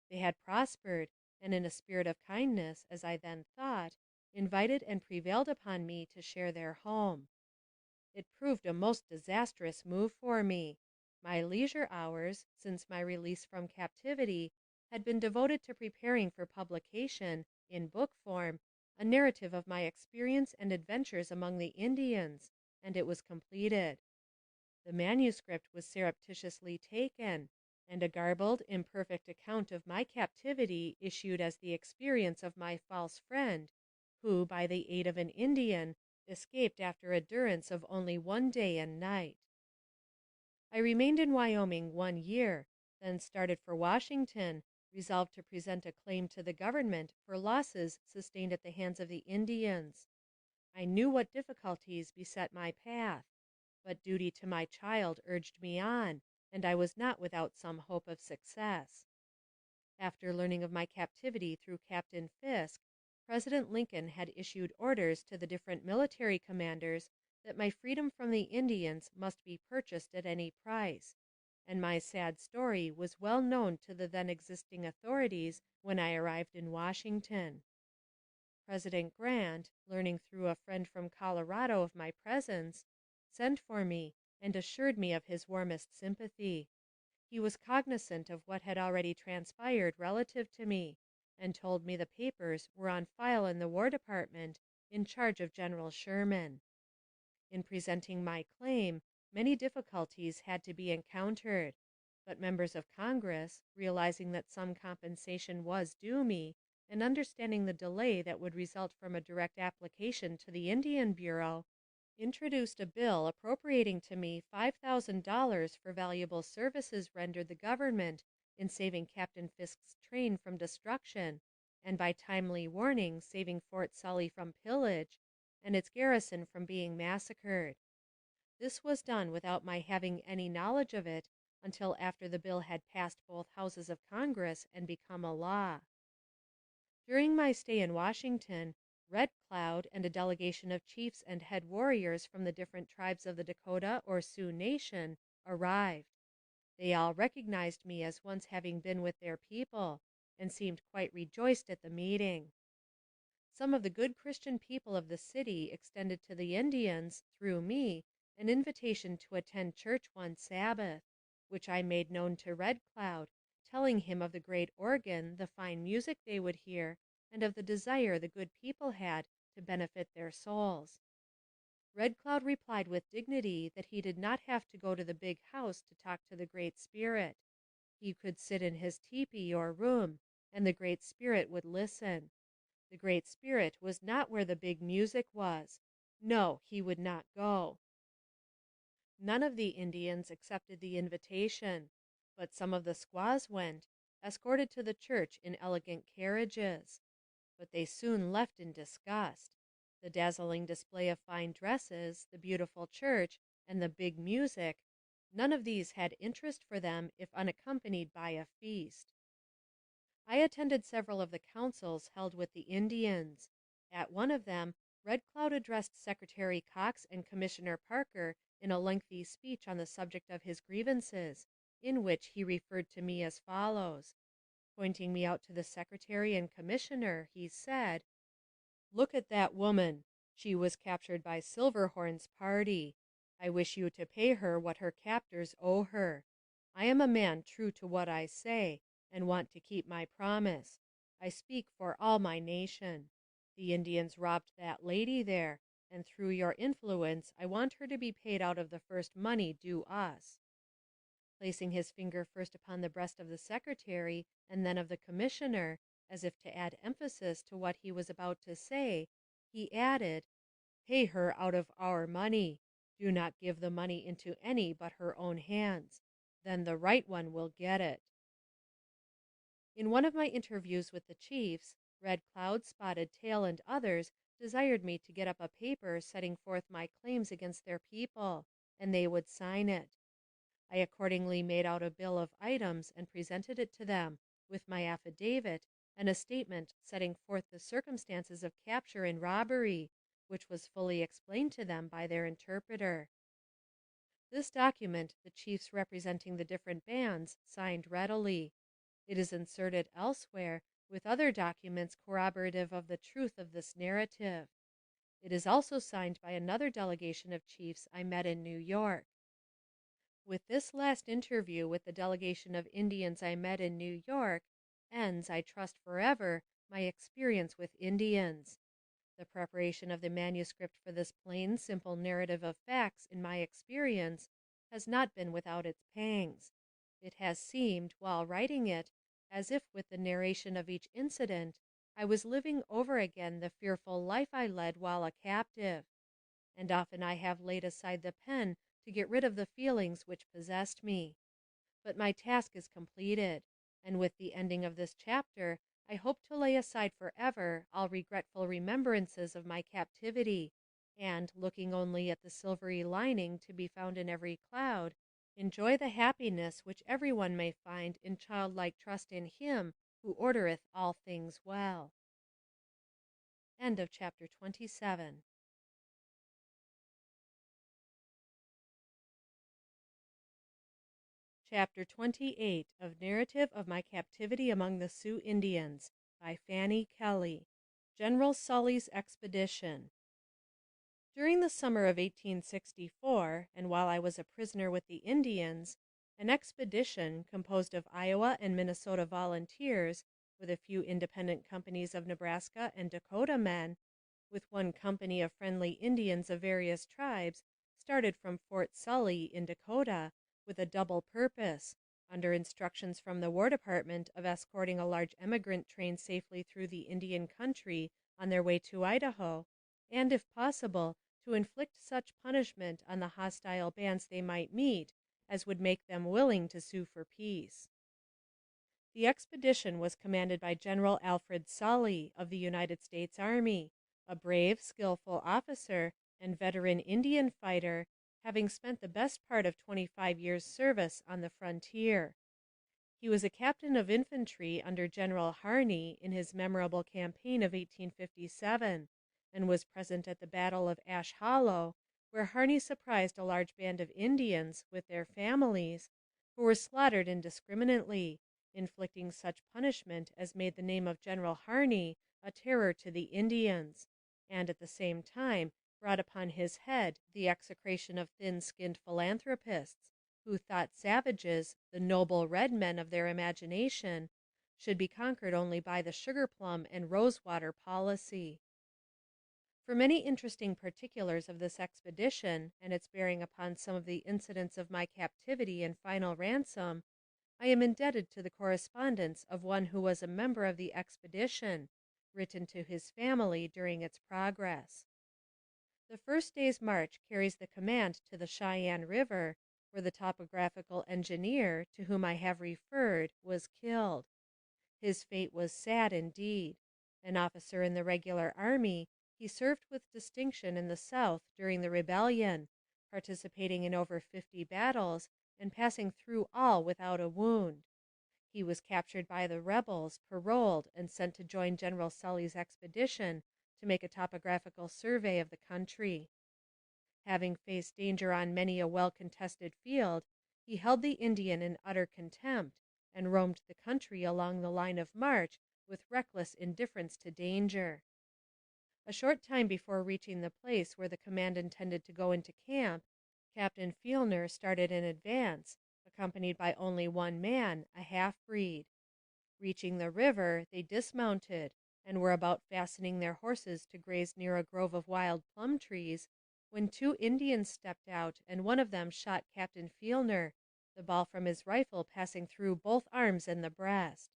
A: They had prospered, and in a spirit of kindness, as I then thought, invited and prevailed upon me to share their home. It proved a most disastrous move for me. My leisure hours, since my release from captivity, had been devoted to preparing for publication, in book form, a narrative of my experience and adventures among the Indians, and it was completed. The manuscript was surreptitiously taken, and a garbled, imperfect account of my captivity issued as the experience of my false friend, who, by the aid of an Indian, escaped after a durance of only 1 day and night. I remained in Wyoming 1 year, then started for Washington, resolved to present a claim to the government for losses sustained at the hands of the Indians. I knew what difficulties beset my path, but duty to my child urged me on, and I was not without some hope of success. After learning of my captivity through Captain Fisk, President Lincoln had issued orders to the different military commanders that my freedom from the Indians must be purchased at any price, and my sad story was well known to the then existing authorities when I arrived in Washington. President Grant, learning through a friend from Colorado of my presence, sent for me and assured me of his warmest sympathy. He was cognizant of what had already transpired relative to me, and told me the papers were on file in the War Department in charge of General Sherman. In presenting my claim, many difficulties had to be encountered, but members of Congress, realizing that some compensation was due me, and understanding the delay that would result from a direct application to the Indian Bureau, introduced a bill appropriating to me $5,000 for valuable services rendered the government in saving Captain Fisk's train from destruction, and by timely warning saving Fort Sully from pillage, and its garrison from being massacred. This was done without my having any knowledge of it until after the bill had passed both houses of Congress and become a law. During my stay in Washington, Red Cloud and a delegation of chiefs and head warriors from the different tribes of the Dakota or Sioux Nation arrived. They all recognized me as once having been with their people, and seemed quite rejoiced at the meeting. Some of the good Christian people of the city extended to the Indians, through me, an invitation to attend church one Sabbath, which I made known to Red Cloud, telling him of the great organ, the fine music they would hear, and of the desire the good people had to benefit their souls. Red Cloud replied with dignity that he did not have to go to the big house to talk to the Great Spirit. He could sit in his teepee or room, and the Great Spirit would listen. The Great Spirit was not where the big music was. No, he would not go. None of the Indians accepted the invitation, but some of the squaws went, escorted to the church in elegant carriages. But they soon left in disgust. The dazzling display of fine dresses, the beautiful church, and the big music, none of these had interest for them if unaccompanied by a feast. I attended several of the councils held with the Indians. At one of them, Red Cloud addressed Secretary Cox and Commissioner Parker in a lengthy speech on the subject of his grievances, in which he referred to me as follows. Pointing me out to the Secretary and Commissioner, he said, "Look at that woman. She was captured by Silverhorn's party. I wish you to pay her what her captors owe her. I am a man true to what I say, and want to keep my promise. I speak for all my nation. The Indians robbed that lady there, and through your influence I want her to be paid out of the first money due us." Placing his finger first upon the breast of the secretary and then of the commissioner, as if to add emphasis to what he was about to say, he added, "Pay her out of our money. Do not give the money into any but her own hands. Then the right one will get it." In one of my interviews with the chiefs, Red Cloud, Spotted Tail, and others desired me to get up a paper setting forth my claims against their people, and they would sign it. I accordingly made out a bill of items and presented it to them, with my affidavit and a statement setting forth the circumstances of capture and robbery, which was fully explained to them by their interpreter. This document the chiefs representing the different bands signed readily. It is inserted elsewhere with other documents corroborative of the truth of this narrative. It is also signed by another delegation of chiefs I met in New York. With this last interview with the delegation of Indians I met in New York ends, I trust forever, my experience with Indians. The preparation of the manuscript for this plain, simple narrative of facts in my experience has not been without its pangs. It has seemed, while writing it, as if with the narration of each incident I was living over again the fearful life I led while a captive. And often I have laid aside the pen to get rid of the feelings which possessed me. But my task is completed, and with the ending of this chapter I hope to lay aside forever all regretful remembrances of my captivity, and, looking only at the silvery lining to be found in every cloud, enjoy the happiness which every one may find in childlike trust in Him who ordereth all things well. End of chapter 27. Chapter 28 of Narrative of My Captivity Among the Sioux Indians by Fanny Kelly. General Sully's Expedition. During the summer of 1864, and while I was a prisoner with the Indians, an expedition composed of Iowa and Minnesota volunteers, with a few independent companies of Nebraska and Dakota men, with one company of friendly Indians of various tribes, started from Fort Sully in Dakota with a double purpose, under instructions from the War Department of escorting a large emigrant train safely through the Indian country on their way to Idaho, and, if possible, to inflict such punishment on the hostile bands they might meet as would make them willing to sue for peace. The expedition was commanded by General Alfred Sully of the United States Army, a brave, skillful officer and veteran Indian fighter, having spent the best part of 25 years' service on the frontier. He was a captain of infantry under General Harney in his memorable campaign of 1857, and was present at the Battle of Ash Hollow, where Harney surprised a large band of Indians, with their families, who were slaughtered indiscriminately, inflicting such punishment as made the name of General Harney a terror to the Indians, and at the same time brought upon his head the execration of thin-skinned philanthropists, who thought savages, the noble red men of their imagination, should be conquered only by the sugar-plum and rose-water policy. For many interesting particulars of this expedition, and its bearing upon some of the incidents of my captivity and final ransom, I am indebted to the correspondence of one who was a member of the expedition, written to his family during its progress. The first day's march carries the command to the Cheyenne River, where the topographical engineer, to whom I have referred, was killed. His fate was sad indeed. An officer in the regular army, he served with distinction in the South during the rebellion, participating in over 50 battles and passing through all without a wound. He was captured by the rebels, paroled, and sent to join General Sully's expedition to make a topographical survey of the country. Having faced danger on many a well-contested field, he held the Indian in utter contempt and roamed the country along the line of march with reckless indifference to danger. A short time before reaching the place where the command intended to go into camp, Captain Fielner started in advance, accompanied by only one man, a half-breed. Reaching the river, they dismounted, and were about fastening their horses to graze near a grove of wild plum trees, when 2 Indians stepped out, and one of them shot Captain Fielner, the ball from his rifle passing through both arms and the breast.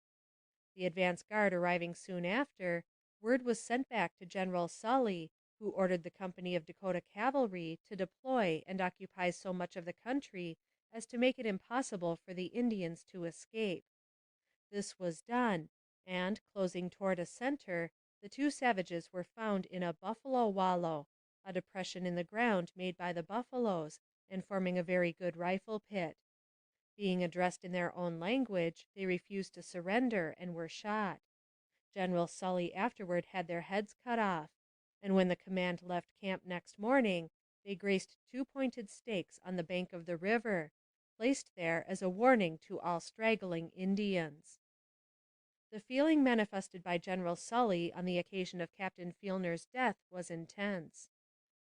A: The advance guard arriving soon after, word was sent back to General Sully, who ordered the company of Dakota Cavalry to deploy and occupy so much of the country as to make it impossible for the Indians to escape. This was done, and, closing toward a center, the 2 savages were found in a buffalo wallow, a depression in the ground made by the buffaloes, and forming a very good rifle pit. Being addressed in their own language, they refused to surrender and were shot. General Sully afterward had their heads cut off, and when the command left camp next morning, they graced 2 pointed stakes on the bank of the river, placed there as a warning to all straggling Indians. The feeling manifested by General Sully on the occasion of Captain Fielner's death was intense.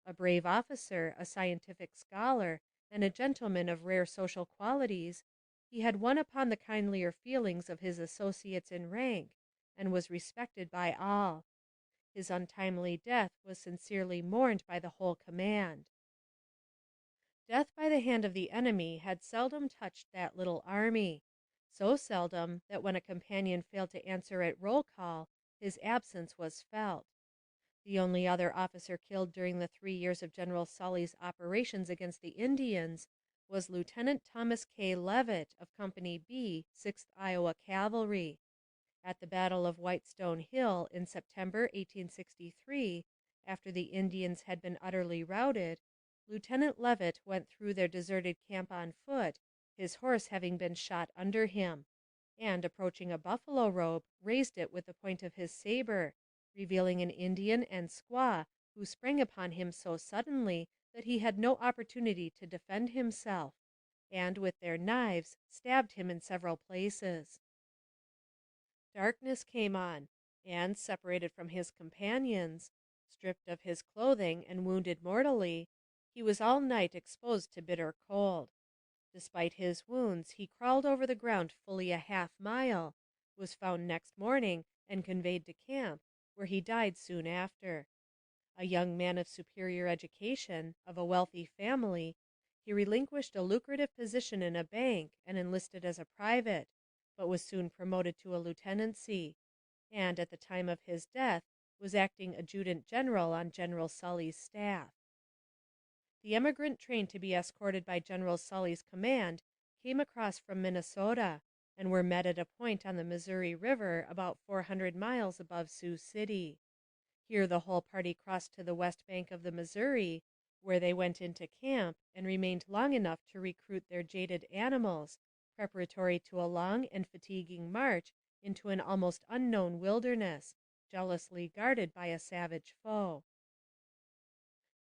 A: A brave officer, a scientific scholar, and a gentleman of rare social qualities, he had won upon the kindlier feelings of his associates in rank, and was respected by all. His untimely death was sincerely mourned by the whole command. Death by the hand of the enemy had seldom touched that little army, so seldom that when a companion failed to answer at roll call, his absence was felt. The only other officer killed during the 3 years of General Sully's operations against the Indians was Lieutenant Thomas K. Leavitt of Company B, 6th Iowa Cavalry. At the Battle of Whitestone Hill in September 1863, after the Indians had been utterly routed, Lieutenant Leavitt went through their deserted camp on foot, his horse having been shot under him, and, approaching a buffalo robe, raised it with the point of his saber, revealing an Indian and squaw who sprang upon him so suddenly that he had no opportunity to defend himself, and with their knives stabbed him in several places. Darkness came on, and, separated from his companions, stripped of his clothing and wounded mortally, he was all night exposed to bitter cold. Despite his wounds, he crawled over the ground fully a half-mile, was found next morning, and conveyed to camp, where he died soon after. A young man of superior education, of a wealthy family, he relinquished a lucrative position in a bank and enlisted as a private, but was soon promoted to a lieutenancy, and at the time of his death was acting adjutant general on General Sully's staff. The emigrant train to be escorted by General Sully's command came across from Minnesota, and were met at a point on the Missouri River about 400 miles above Sioux City. Here the whole party crossed to the west bank of the Missouri, where they went into camp and remained long enough to recruit their jaded animals, preparatory to a long and fatiguing march into an almost unknown wilderness, jealously guarded by a savage foe.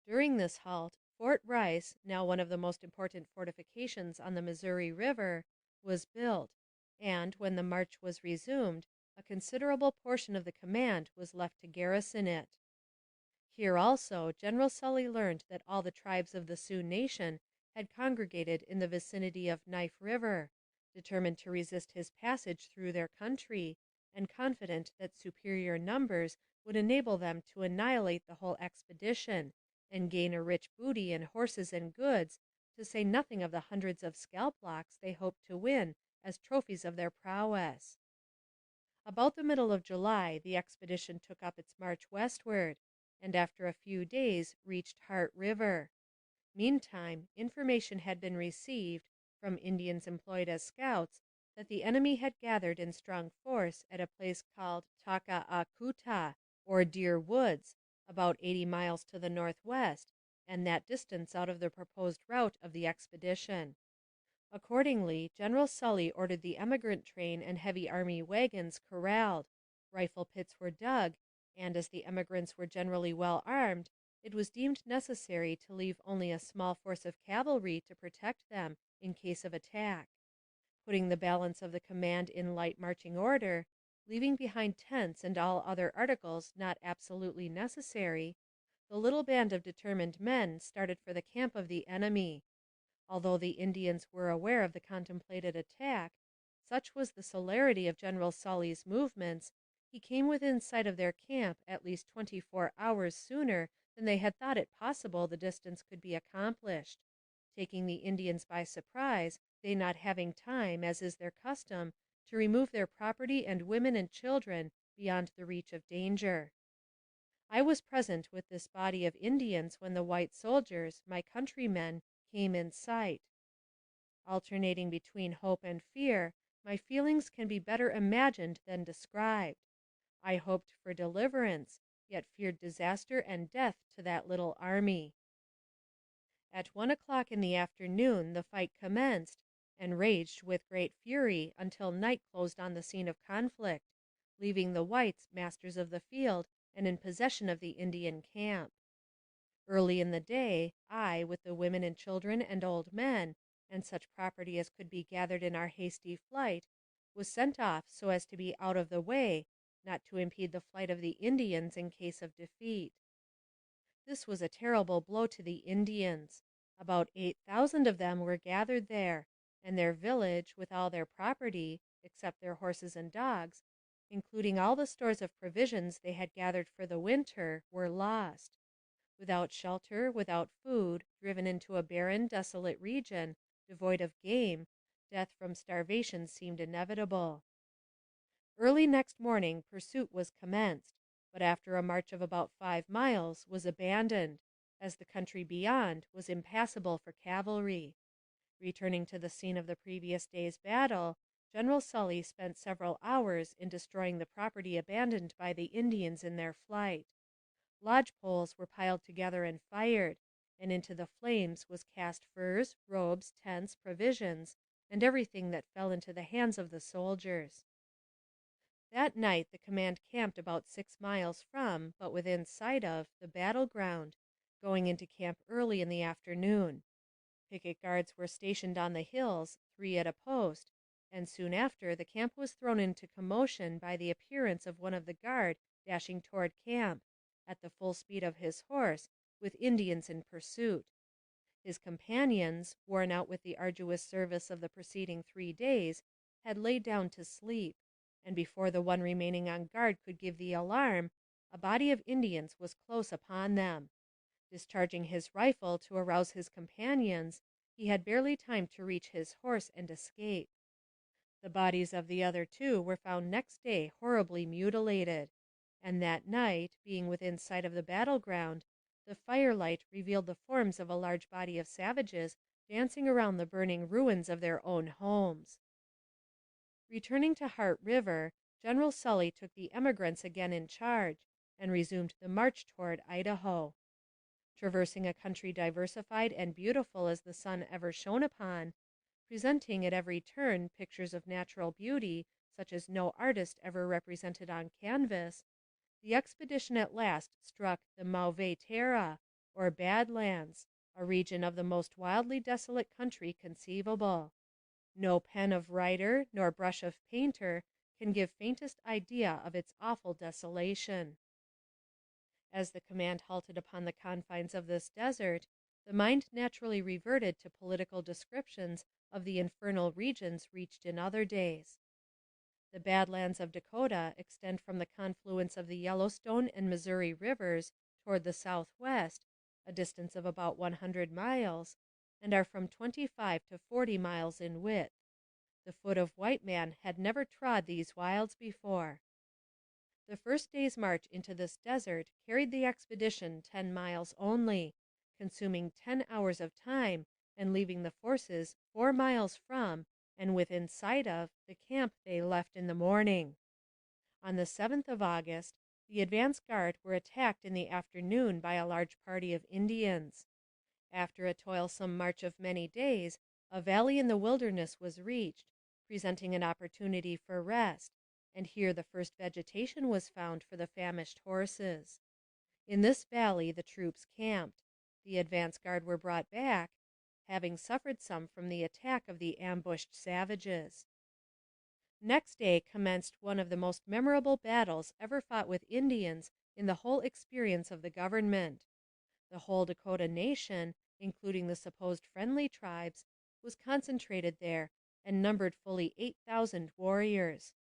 A: During this halt, Fort Rice, now one of the most important fortifications on the Missouri River, was built, and when the march was resumed, a considerable portion of the command was left to garrison it. Here also General Sully learned that all the tribes of the Sioux nation had congregated in the vicinity of Knife River, determined to resist his passage through their country, and confident that superior numbers would enable them to annihilate the whole expedition, and gain a rich booty in horses and goods, to say nothing of the hundreds of scalp locks they hoped to win as trophies of their prowess. About the middle of July the expedition took up its march westward, and after a few days reached Heart River. Meantime, information had been received from Indians employed as scouts that the enemy had gathered in strong force at a place called Takaakuta, or Deer Woods, about 80 miles to the northwest, and that distance out of the proposed route of the expedition. Accordingly, General Sully ordered the emigrant train and heavy army wagons corralled, rifle pits were dug, and as the emigrants were generally well armed, it was deemed necessary to leave only a small force of cavalry to protect them in case of attack. Putting the balance of the command in light marching order, leaving behind tents and all other articles not absolutely necessary, the little band of determined men started for the camp of the enemy. Although the Indians were aware of the contemplated attack, such was the celerity of General Sully's movements, he came within sight of their camp at least 24 hours sooner than they had thought it possible the distance could be accomplished, taking the Indians by surprise, they not having time, as is their custom, to remove their property and women and children beyond the reach of danger. I was present with this body of Indians when the white soldiers, my countrymen, came in sight. Alternating between hope and fear, my feelings can be better imagined than described. I hoped for deliverance, yet feared disaster and death to that little army. At 1 o'clock in the afternoon the fight commenced, and raged with great fury until night closed on the scene of conflict, leaving the whites masters of the field and in possession of the Indian camp. Early in the day, I, with the women and children and old men, and such property as could be gathered in our hasty flight, was sent off so as to be out of the way, not to impede the flight of the Indians in case of defeat. This was a terrible blow to the Indians. About 8,000 of them were gathered there, and their village, with all their property, except their horses and dogs, including all the stores of provisions they had gathered for the winter, were lost. Without shelter, without food, driven into a barren, desolate region, devoid of game, death from starvation seemed inevitable. Early next morning pursuit was commenced, but after a march of about 5 miles was abandoned, as the country beyond was impassable for cavalry. Returning to the scene of the previous day's battle, General Sully spent several hours in destroying the property abandoned by the Indians in their flight. Lodge poles were piled together and fired, and into the flames was cast furs, robes, tents, provisions, and everything that fell into the hands of the soldiers. That night the command camped about 6 miles from, but within sight of, the battleground, going into camp early in the afternoon. Picket guards were stationed on the hills, 3 at a post, and soon after the camp was thrown into commotion by the appearance of one of the guard dashing toward camp, at the full speed of his horse, with Indians in pursuit. His companions, worn out with the arduous service of the preceding 3 days, had laid down to sleep, and before the one remaining on guard could give the alarm, a body of Indians was close upon them. Discharging his rifle to arouse his companions, he had barely time to reach his horse and escape. The bodies of the other 2 were found next day horribly mutilated, and that night, being within sight of the battleground, the firelight revealed the forms of a large body of savages dancing around the burning ruins of their own homes. Returning to Heart River, General Sully took the emigrants again in charge, and resumed the march toward Idaho. Traversing a country diversified and beautiful as the sun ever shone upon, presenting at every turn pictures of natural beauty such as no artist ever represented on canvas, the expedition at last struck the Mauvais Terre, or Bad Lands, a region of the most wildly desolate country conceivable. No pen of writer nor brush of painter can give faintest idea of its awful desolation. As the command halted upon the confines of this desert, the mind naturally reverted to political descriptions of the infernal regions reached in other days. The Bad Lands of Dakota extend from the confluence of the Yellowstone and Missouri rivers toward the southwest, a distance of about 100 miles, and are from 25 to 40 miles in width. The foot of white man had never trod these wilds before. The first day's march into this desert carried the expedition 10 miles only, consuming 10 hours of time and leaving the forces 4 miles from and within sight of the camp they left in the morning. On the 7th of August, the advance guard were attacked in the afternoon by a large party of Indians. After a toilsome march of many days, a valley in the wilderness was reached, presenting an opportunity for rest, and here the first vegetation was found for the famished horses. In this valley the troops camped. The advance guard were brought back, having suffered some from the attack of the ambushed savages. Next day commenced one of the most memorable battles ever fought with Indians in the whole experience of the government. The whole Dakota nation, including the supposed friendly tribes, was concentrated there and numbered fully 8,000 warriors.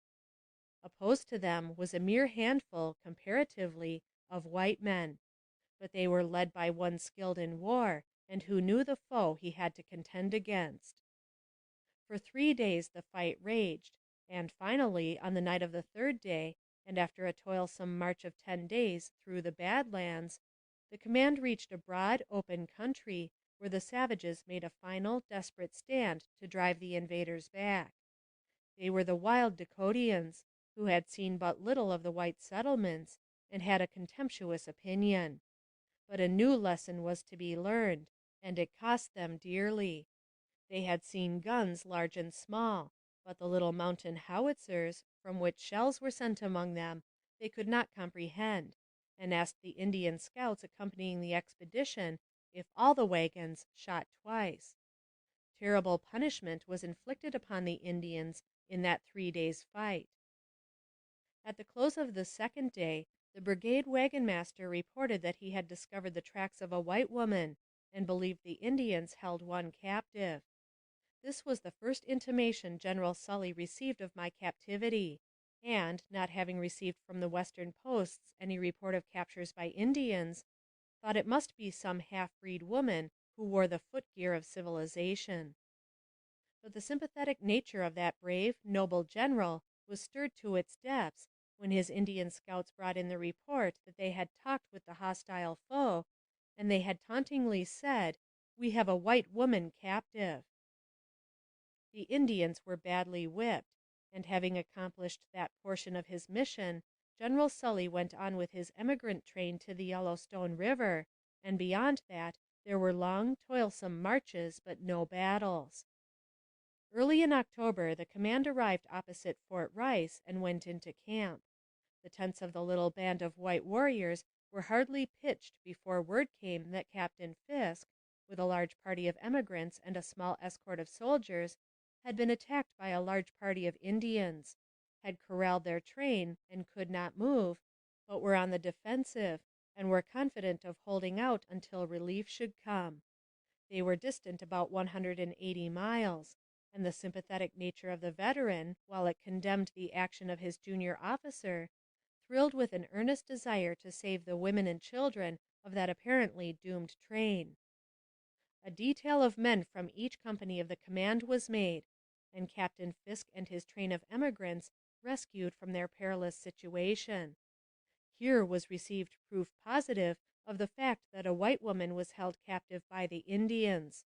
A: Opposed to them was a mere handful, comparatively, of white men, but they were led by one skilled in war and who knew the foe he had to contend against. For 3 days the fight raged, and finally, on the night of the 3rd day, and after a toilsome march of 10 days through the Bad Lands, the command reached a broad, open country where the savages made a final, desperate stand to drive the invaders back. They were the wild Dakotians, who had seen but little of the white settlements and had a contemptuous opinion. But a new lesson was to be learned, and it cost them dearly. They had seen guns large and small, but the little mountain howitzers, from which shells were sent among them, they could not comprehend, and asked the Indian scouts accompanying the expedition if all the wagons shot twice. Terrible punishment was inflicted upon the Indians in that 3 days' fight. At the close of the 2nd day, the brigade wagon master reported that he had discovered the tracks of a white woman and believed the Indians held one captive. This was the first intimation General Sully received of my captivity, and, not having received from the western posts any report of captures by Indians, thought it must be some half-breed woman who wore the footgear of civilization. But the sympathetic nature of that brave, noble general was stirred to its depths when his Indian scouts brought in the report that they had talked with the hostile foe, and they had tauntingly said, "We have a white woman captive." The Indians were badly whipped, and having accomplished that portion of his mission, General Sully went on with his emigrant train to the Yellowstone River, and beyond that there were long, toilsome marches, but no battles. Early in October the command arrived opposite Fort Rice and went into camp. The tents of the little band of white warriors were hardly pitched before word came that Captain Fisk, with a large party of emigrants and a small escort of soldiers, had been attacked by a large party of Indians, had corralled their train and could not move, but were on the defensive and were confident of holding out until relief should come. They were distant about 180 miles, and the sympathetic nature of the veteran, while it condemned the action of his junior officer, thrilled with an earnest desire to save the women and children of that apparently doomed train. A detail of men from each company of the command was made, and Captain Fisk and his train of emigrants rescued from their perilous situation. Here was received proof positive of the fact that a white woman was held captive by the Indians,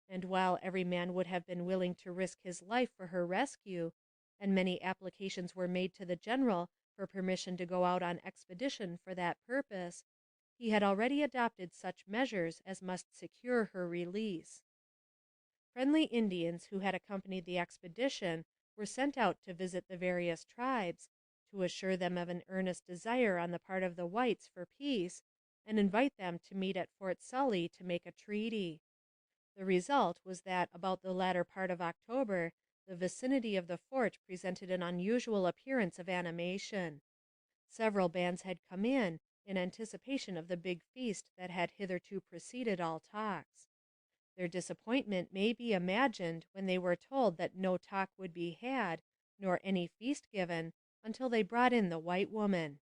A: and while every man would have been willing to risk his life for her rescue, and many applications were made to the general for permission to go out on expedition for that purpose, he had already adopted such measures as must secure her release. Friendly Indians who had accompanied the expedition were sent out to visit the various tribes, to assure them of an earnest desire on the part of the whites for peace, and invite them to meet at Fort Sully to make a treaty. The result was that about the latter part of October the vicinity of the fort presented an unusual appearance of animation. Several bands had come in anticipation of the big feast that had hitherto preceded all talks. Their disappointment may be imagined when they were told that no talk would be had, nor any feast given, until they brought in the white woman.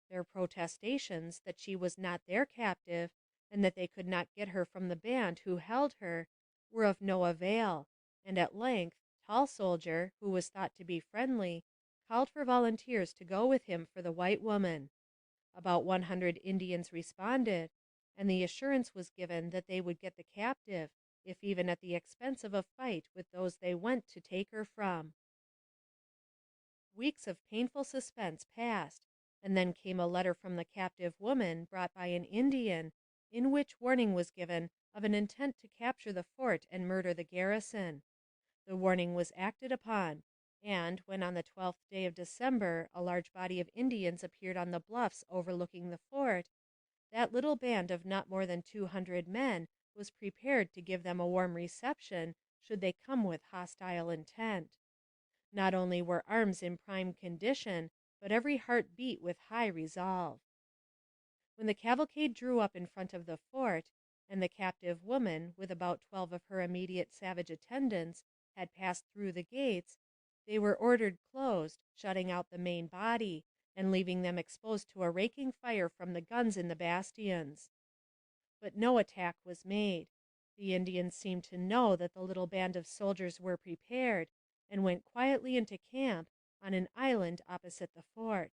A: Their protestations that she was not their captive, and that they could not get her from the band who held her, were of no avail, and at length Tall Soldier, who was thought to be friendly, called for volunteers to go with him for the white woman. About 100 Indians responded, and the assurance was given that they would get the captive, if even at the expense of a fight with those they went to take her from. Weeks of painful suspense passed, and then came a letter from the captive woman brought by an Indian, in which warning was given of an intent to capture the fort and murder the garrison. The warning was acted upon, and when on the 12th day of December a large body of Indians appeared on the bluffs overlooking the fort, that little band of not more than 200 men was prepared to give them a warm reception should they come with hostile intent. Not only were arms in prime condition, but every heart beat with high resolve. When the cavalcade drew up in front of the fort, and the captive woman, with about 12 of her immediate savage attendants, had passed through the gates, they were ordered closed, shutting out the main body, and leaving them exposed to a raking fire from the guns in the bastions. But no attack was made. The Indians seemed to know that the little band of soldiers were prepared, and went quietly into camp on an island opposite the fort.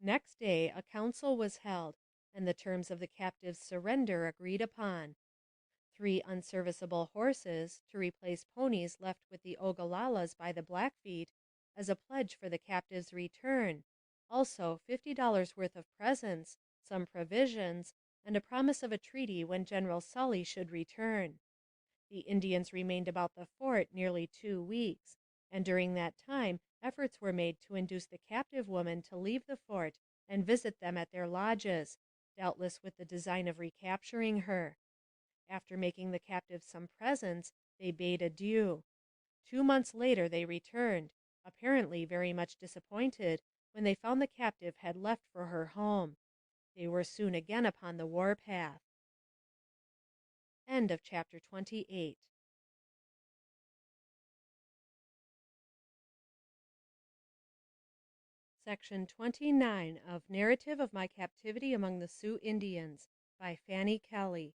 A: Next day a council was held, and the terms of the captives' surrender agreed upon. 3 unserviceable horses, to replace ponies left with the Ogalallas by the Blackfeet, as a pledge for the captives' return, also $50 worth of presents, some provisions, and a promise of a treaty when General Sully should return. The Indians remained about the fort nearly 2 weeks, and during that time efforts were made to induce the captive woman to leave the fort and visit them at their lodges, doubtless with the design of recapturing her. After making the captive some presents, they bade adieu. 2 months later they returned, apparently very much disappointed when they found the captive had left for her home. They were soon again upon the warpath. End of chapter 28. Section 29 of Narrative of My Captivity Among the Sioux Indians by Fanny Kelly.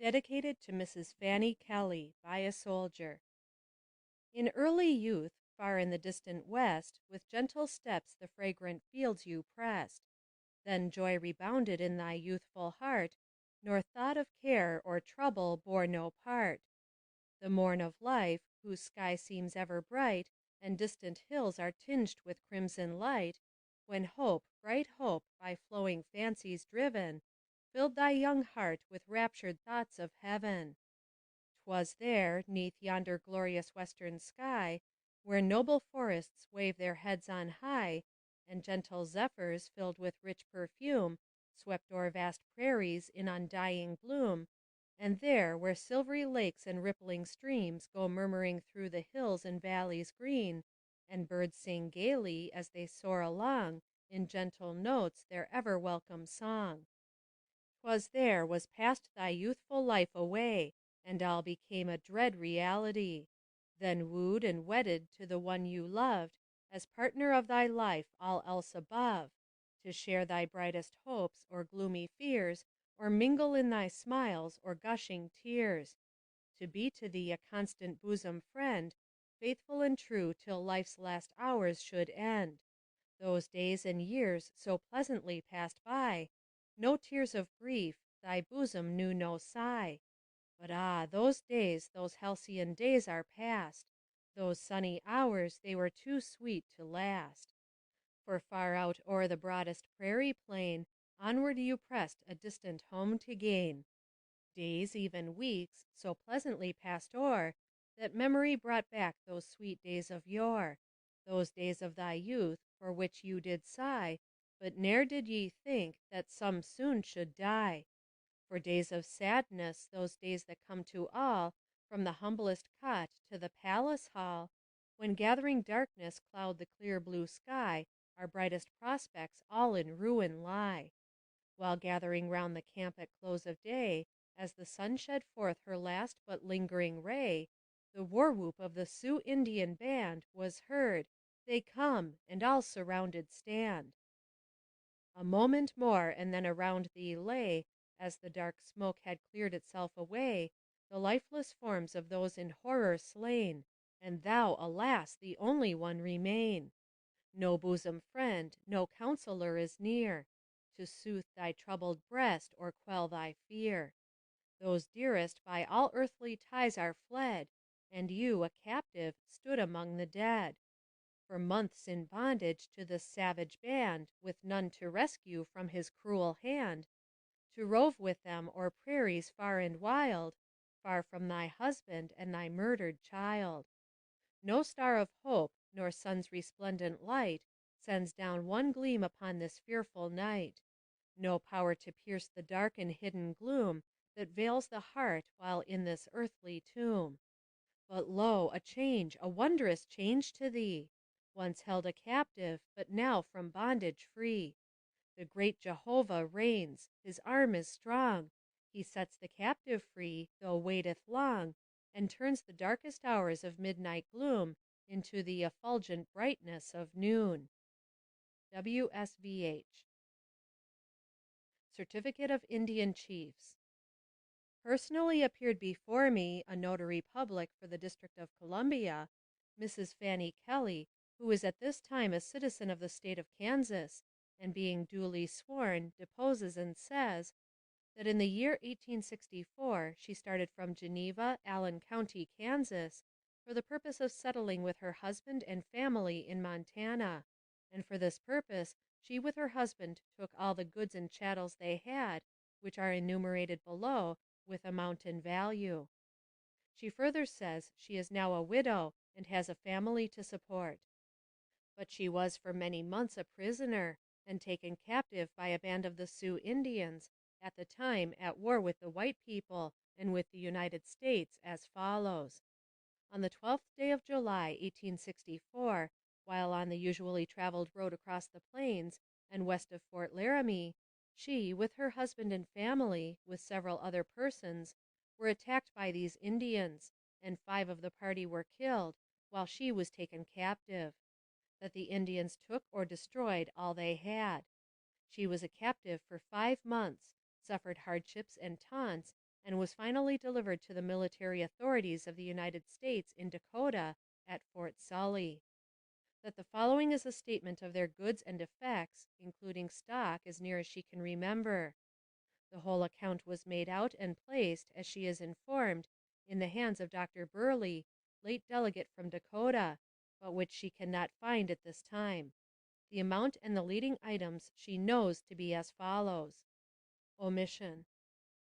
A: Dedicated to Mrs. Fanny Kelly, by a soldier. In early youth, far in the distant west, with gentle steps the fragrant fields you pressed. Then joy rebounded in thy youthful heart, nor thought of care or trouble bore no part. The morn of life, whose sky seems ever bright, and distant hills are tinged with crimson light, when hope, bright hope, by flowing fancies driven, filled thy young heart with raptured thoughts of heaven. 'Twas there, 'neath yonder glorious western sky, where noble forests wave their heads on high, and gentle zephyrs, filled with rich perfume, swept o'er vast prairies in undying bloom, and there, where silvery lakes and rippling streams go murmuring through the hills and valleys green, and birds sing gaily as they soar along, in gentle notes their ever welcome song. 'Twas there was passed thy youthful life away, and all became a dread reality. Then wooed and wedded to the one you loved, as partner of thy life, all else above, to share thy brightest hopes or gloomy fears, or mingle in thy smiles or gushing tears, to be to thee a constant bosom friend, faithful and true till life's last hours should end. Those days and years so pleasantly passed by, no tears of grief, thy bosom knew no sigh. But ah, those days, those halcyon days are past, those sunny hours, they were too sweet to last. For far out o'er the broadest prairie plain, onward you pressed a distant home to gain. Days, even weeks, so pleasantly passed o'er, that memory brought back those sweet days of yore, those days of thy youth, for which you did sigh, but ne'er did ye think that some soon should die. For days of sadness, those days that come to all, from the humblest cot to the palace hall, when gathering darkness cloud the clear blue sky, our brightest prospects all in ruin lie. While gathering round the camp at close of day, as the sun shed forth her last but lingering ray, the war whoop of the Sioux Indian band was heard. They come, and all surrounded stand. A moment more, and then around thee lay, as the dark smoke had cleared itself away, the lifeless forms of those in horror slain, and thou, alas, the only one remain. No bosom friend, no counselor is near, to soothe thy troubled breast or quell thy fear. Those dearest by all earthly ties are fled, and you, a captive, stood among the dead. For months in bondage to this savage band, with none to rescue from his cruel hand, to rove with them o'er prairies far and wild, far from thy husband and thy murdered child. No star of hope, nor sun's resplendent light, sends down one gleam upon this fearful night. No power to pierce the dark and hidden gloom that veils the heart while in this earthly tomb. But lo, a change, a wondrous change to thee, once held a captive, but now from bondage free. The great Jehovah reigns, his arm is strong, he sets the captive free, though waiteth long, and turns the darkest hours of midnight gloom into the effulgent brightness of noon. W.S.V.H. Certificate of Indian Chiefs. Personally appeared before me a notary public for the District of Columbia, Mrs. Fanny Kelly, who is at this time a citizen of the state of Kansas, and being duly sworn, deposes and says that in the year 1864 she started from Geneva, Allen County, Kansas, for the purpose of settling with her husband and family in Montana, and for this purpose she with her husband took all the goods and chattels they had, which are enumerated below, with amount and value. She further says she is now a widow and has a family to support. But she was for many months a prisoner and taken captive by a band of the Sioux Indians, at the time at war with the white people and with the United States, as follows. On the 12th day of July, 1864, while on the usually traveled road across the plains and west of Fort Laramie, she, with her husband and family, with several other persons, were attacked by these Indians, and 5 of the party were killed, while she was taken captive. That the Indians took or destroyed all they had. She was a captive for 5 months, suffered hardships and taunts, and was finally delivered to the military authorities of the United States in Dakota at Fort Sully. That the following is a statement of their goods and effects, including stock as near as she can remember. The whole account was made out and placed, as she is informed, in the hands of Dr. Burleigh, late delegate from Dakota, but which she cannot find at this time. The amount and the leading items she knows to be as follows. Omission.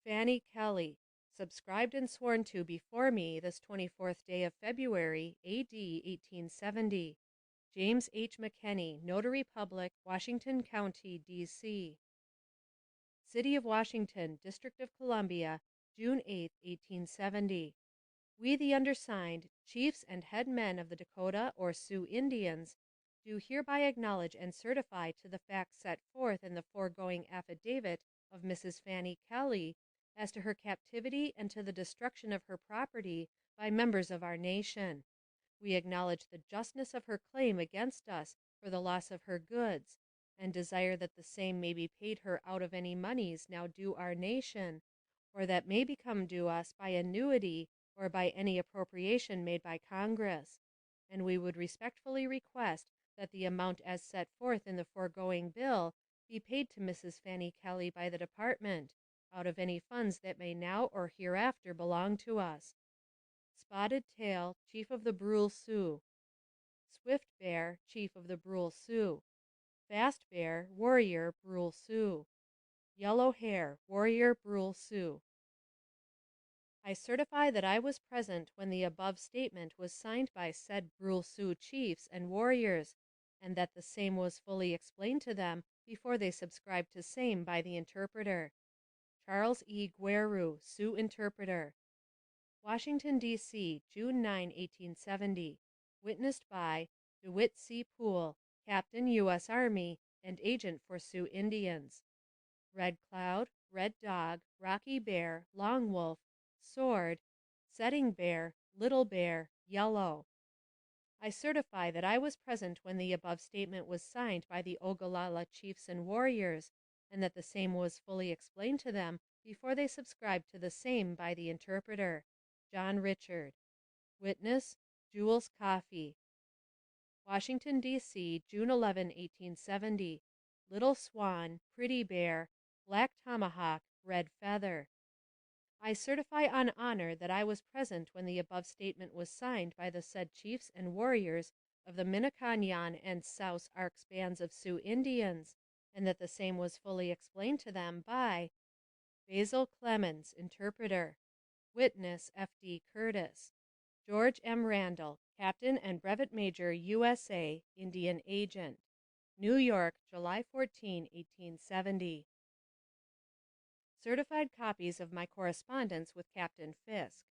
A: Fanny Kelly, subscribed and sworn to before me this 24th day of February, A.D. 1870. James H. McKenney, Notary Public, Washington County, D.C. City of Washington, District of Columbia, June 8, 1870. We, the undersigned, chiefs and head men of the Dakota or Sioux Indians, do hereby acknowledge and certify to the facts set forth in the foregoing affidavit of Mrs. Fanny Kelly as to her captivity and to the destruction of her property by members of our nation. We acknowledge the justness of her claim against us for the loss of her goods, and desire that the same may be paid her out of any moneys now due our nation, or that may become due us by annuity or by any appropriation made by Congress. And we would respectfully request that the amount as set forth in the foregoing bill be paid to Mrs. Fanny Kelly by the Department, out of any funds that may now or hereafter belong to us. Spotted Tail, Chief of the Brule Sioux. Swift Bear, Chief of the Brule Sioux. Fast Bear, Warrior, Brule Sioux. Yellow Hair, Warrior, Brule Sioux. I certify that I was present when the above statement was signed by said Brule Sioux chiefs and warriors, and that the same was fully explained to them before they subscribed to same by the interpreter. Charles E. Guerrero, Sioux Interpreter. Washington, D.C., June 9, 1870. Witnessed by DeWitt C. Poole, Captain, U.S. Army, and Agent for Sioux Indians. Red Cloud, Red Dog, Rocky Bear, Long Wolf, Sword, Setting Bear, Little Bear, Yellow. I certify that I was present when the above statement was signed by the Ogallala chiefs and warriors, and that the same was fully explained to them before they subscribed to the same by the interpreter. John Richard. Witness, Jules Coffey. Washington, D.C., June 11, 1870. Little Swan, Pretty Bear, Black Tomahawk, Red Feather. I certify on honor that I was present when the above statement was signed by the said chiefs and warriors of the Minneconyon and South Arcs bands of Sioux Indians, and that the same was fully explained to them by Basil Clemens, interpreter. Witness F.D. Curtis. George M. Randall, Captain and Brevet Major, USA, Indian Agent. New York, July 14, 1870. Certified copies of my correspondence with Captain Fisk.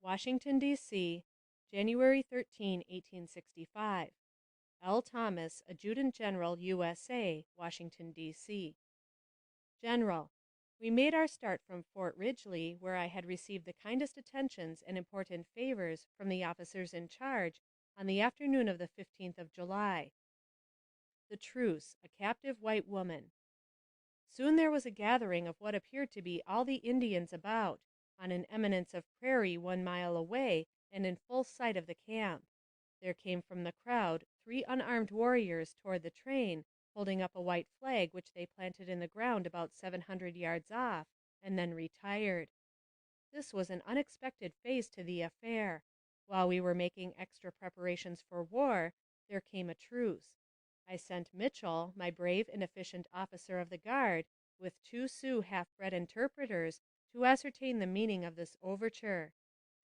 A: Washington, D.C., January 13, 1865. L. Thomas, Adjutant General, USA, Washington, D.C. General, we made our start from Fort Ridgely, where I had received the kindest attentions and important favors from the officers in charge, on the afternoon of the 15th of July. The truce, a captive white woman. Soon there was a gathering of what appeared to be all the Indians about, on an eminence of prairie 1 mile away, and in full sight of the camp. There came from the crowd 3 unarmed warriors toward the train, holding up a white flag which they planted in the ground about 700 yards off, and then retired. This was an unexpected phase to the affair. While we were making extra preparations for war, there came a truce. I sent Mitchell, my brave and efficient officer of the guard, with 2 Sioux half-bred interpreters to ascertain the meaning of this overture.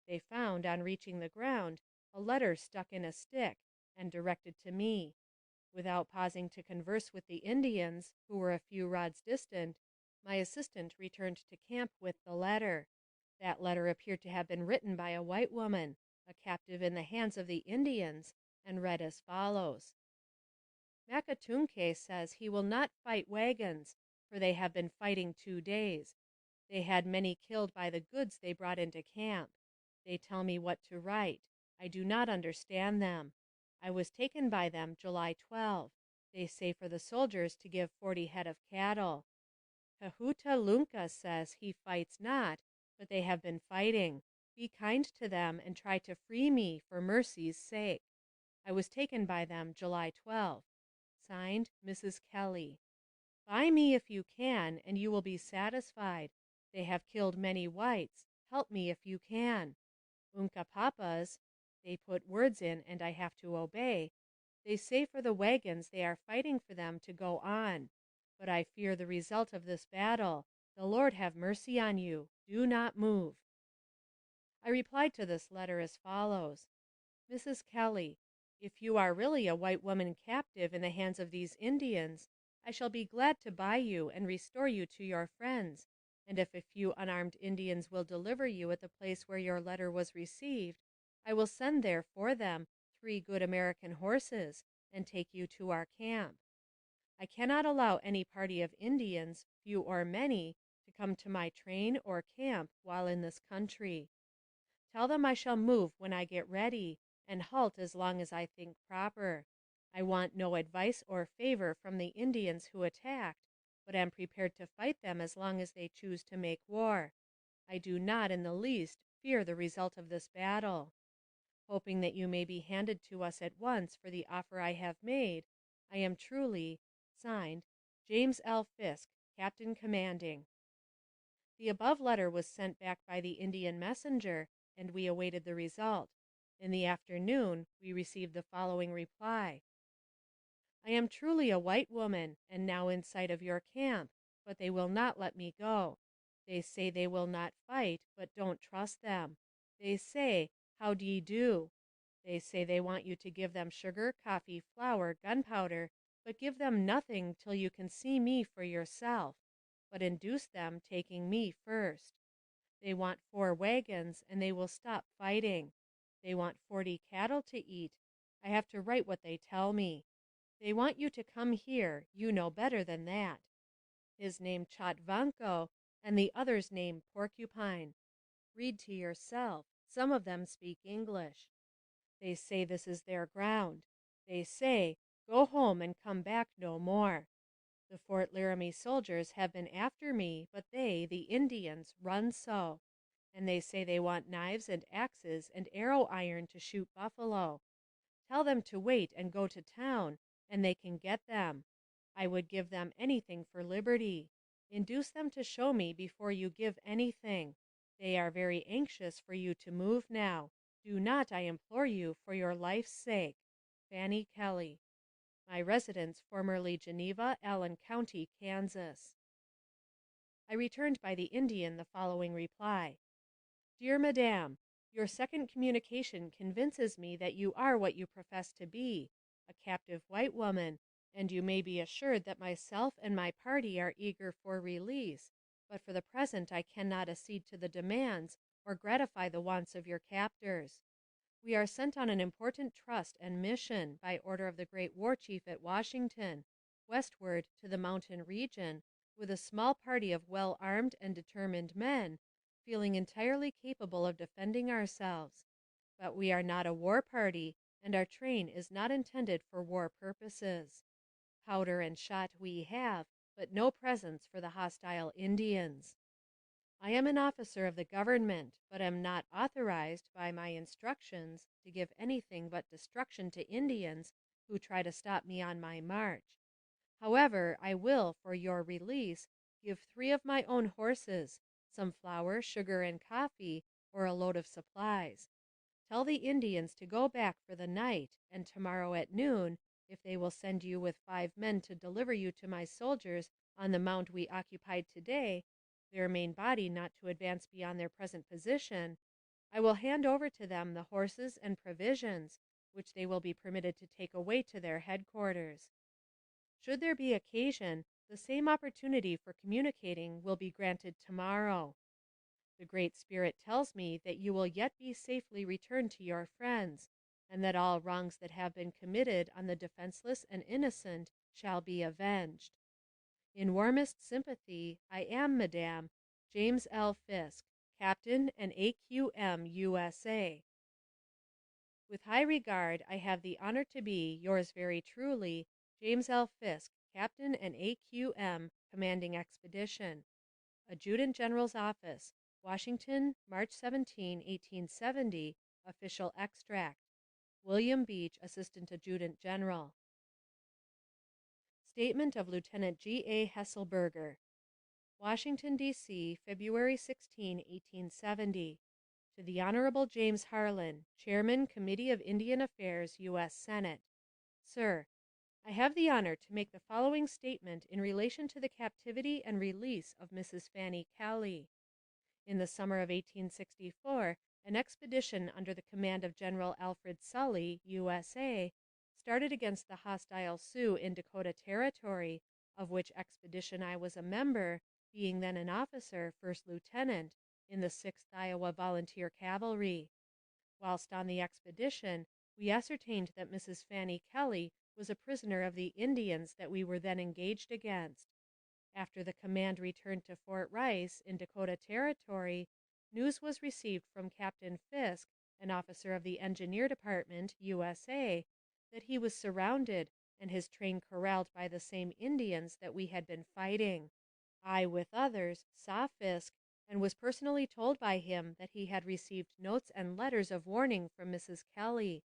A: They found, on reaching the ground, a letter stuck in a stick, and directed to me. Without pausing to converse with the Indians, who were a few rods distant, my assistant returned to camp with the letter. That letter appeared to have been written by a white woman, a captive in the hands of the Indians, and read as follows. Makatunke says he will not fight wagons, for they have been fighting 2 days. They had many killed by the goods they brought into camp. They tell me what to write. I do not understand them. I was taken by them July 12. They say for the soldiers to give 40 head of cattle. Kahuta Lunka says he fights not, but they have been fighting. Be kind to them and try to free me for mercy's sake. I was taken by them July 12. Signed, Mrs. Kelly. Buy me if you can, and you will be satisfied. They have killed many whites. Help me if you can. Unkapapas, they put words in and I have to obey. They say for the wagons they are fighting for them to go on. But I fear the result of this battle. The Lord have mercy on you. Do not move. I replied to this letter as follows. Mrs. Kelly, if you are really a white woman captive in the hands of these Indians, I shall be glad to buy you and restore you to your friends, and if a few unarmed Indians will deliver you at the place where your letter was received, I will send there for them 3 good American horses, and take you to our camp. I cannot allow any party of Indians, few or many, to come to my train or camp while in this country. Tell them I shall move when I get ready, and halt as long as I think proper. I want no advice or favor from the Indians who attacked, but am prepared to fight them as long as they choose to make war. I do not in the least fear the result of this battle. Hoping that you may be handed to us at once for the offer I have made, I am truly, signed, James L. Fisk, Captain Commanding. The above letter was sent back by the Indian messenger, and we awaited the result. In the afternoon, we received the following reply. I am truly a white woman, and now in sight of your camp, but they will not let me go. They say they will not fight, but don't trust them. They say, how d'ye do? They say they want you to give them sugar, coffee, flour, gunpowder, but give them nothing till you can see me for yourself, but induce them taking me first. They want 4 wagons, and they will stop fighting. They want 40 cattle to eat. I have to write what they tell me. They want you to come here. You know better than that. His name Chatvanko, and the other's name Porcupine. Read to yourself. Some of them speak English. They say this is their ground. They say, go home and come back no more. The Fort Laramie soldiers have been after me, but they, the Indians, run so. And they say they want knives and axes and arrow iron to shoot buffalo. Tell them to wait and go to town, and they can get them. I would give them anything for liberty. Induce them to show me before you give anything. They are very anxious for you to move now. Do not, I implore you, for your life's sake. Fanny Kelly. My residence formerly Geneva, Allen County, Kansas. I returned by the Indian the following reply. Dear Madame, your second communication convinces me that you are what you profess to be, a captive white woman, and you may be assured that myself and my party are eager for release, but for the present I cannot accede to the demands or gratify the wants of your captors. We are sent on an important trust and mission by order of the great war chief at Washington, westward to the mountain region, with a small party of well-armed and determined men, feeling entirely capable of defending ourselves. But we are not a war party, and our train is not intended for war purposes. Powder and shot we have, but no presents for the hostile Indians. I am an officer of the government, but am not authorized by my instructions to give anything but destruction to Indians who try to stop me on my march. However, I will, for your release, give 3 of my own horses, some flour, sugar, and coffee, or a load of supplies. Tell the Indians to go back for the night, and tomorrow at noon, if they will send you with 5 men to deliver you to my soldiers on the mound we occupied today, their main body not to advance beyond their present position, I will hand over to them the horses and provisions, which they will be permitted to take away to their headquarters. Should there be occasion, the same opportunity for communicating will be granted tomorrow. The Great Spirit tells me that you will yet be safely returned to your friends, and that all wrongs that have been committed on the defenseless and innocent shall be avenged. In warmest sympathy, I am, Madame, James L. Fisk, Captain and AQM, USA. With high regard, I have the honor to be, yours very truly, James L. Fisk, Captain and AQM, Commanding Expedition. Adjutant General's Office, Washington, March 17, 1870. Official Extract. William Beach, Assistant Adjutant General. Statement of Lieutenant G.A. Hesselberger. Washington, D.C., February 16, 1870. To the Honorable James Harlan, Chairman, Committee of Indian Affairs, U.S. Senate. Sir, I have the honor to make the following statement in relation to the captivity and release of Mrs. Fanny Kelly. In the summer of 1864, an expedition under the command of General Alfred Sully, USA, started against the hostile Sioux in Dakota Territory, of which expedition I was a member, being then an officer, first lieutenant, in the 6th Iowa Volunteer Cavalry. Whilst on the expedition, we ascertained that Mrs. Fanny Kelly was a prisoner of the Indians that we were then engaged against. After the command returned to Fort Rice, in Dakota Territory, news was received from Captain Fisk, an officer of the Engineer Department, USA, that he was surrounded and his train corralled by the same Indians that we had been fighting. I, with others, saw Fisk, and was personally told by him that he had received notes and letters of warning from Mrs. Kelly,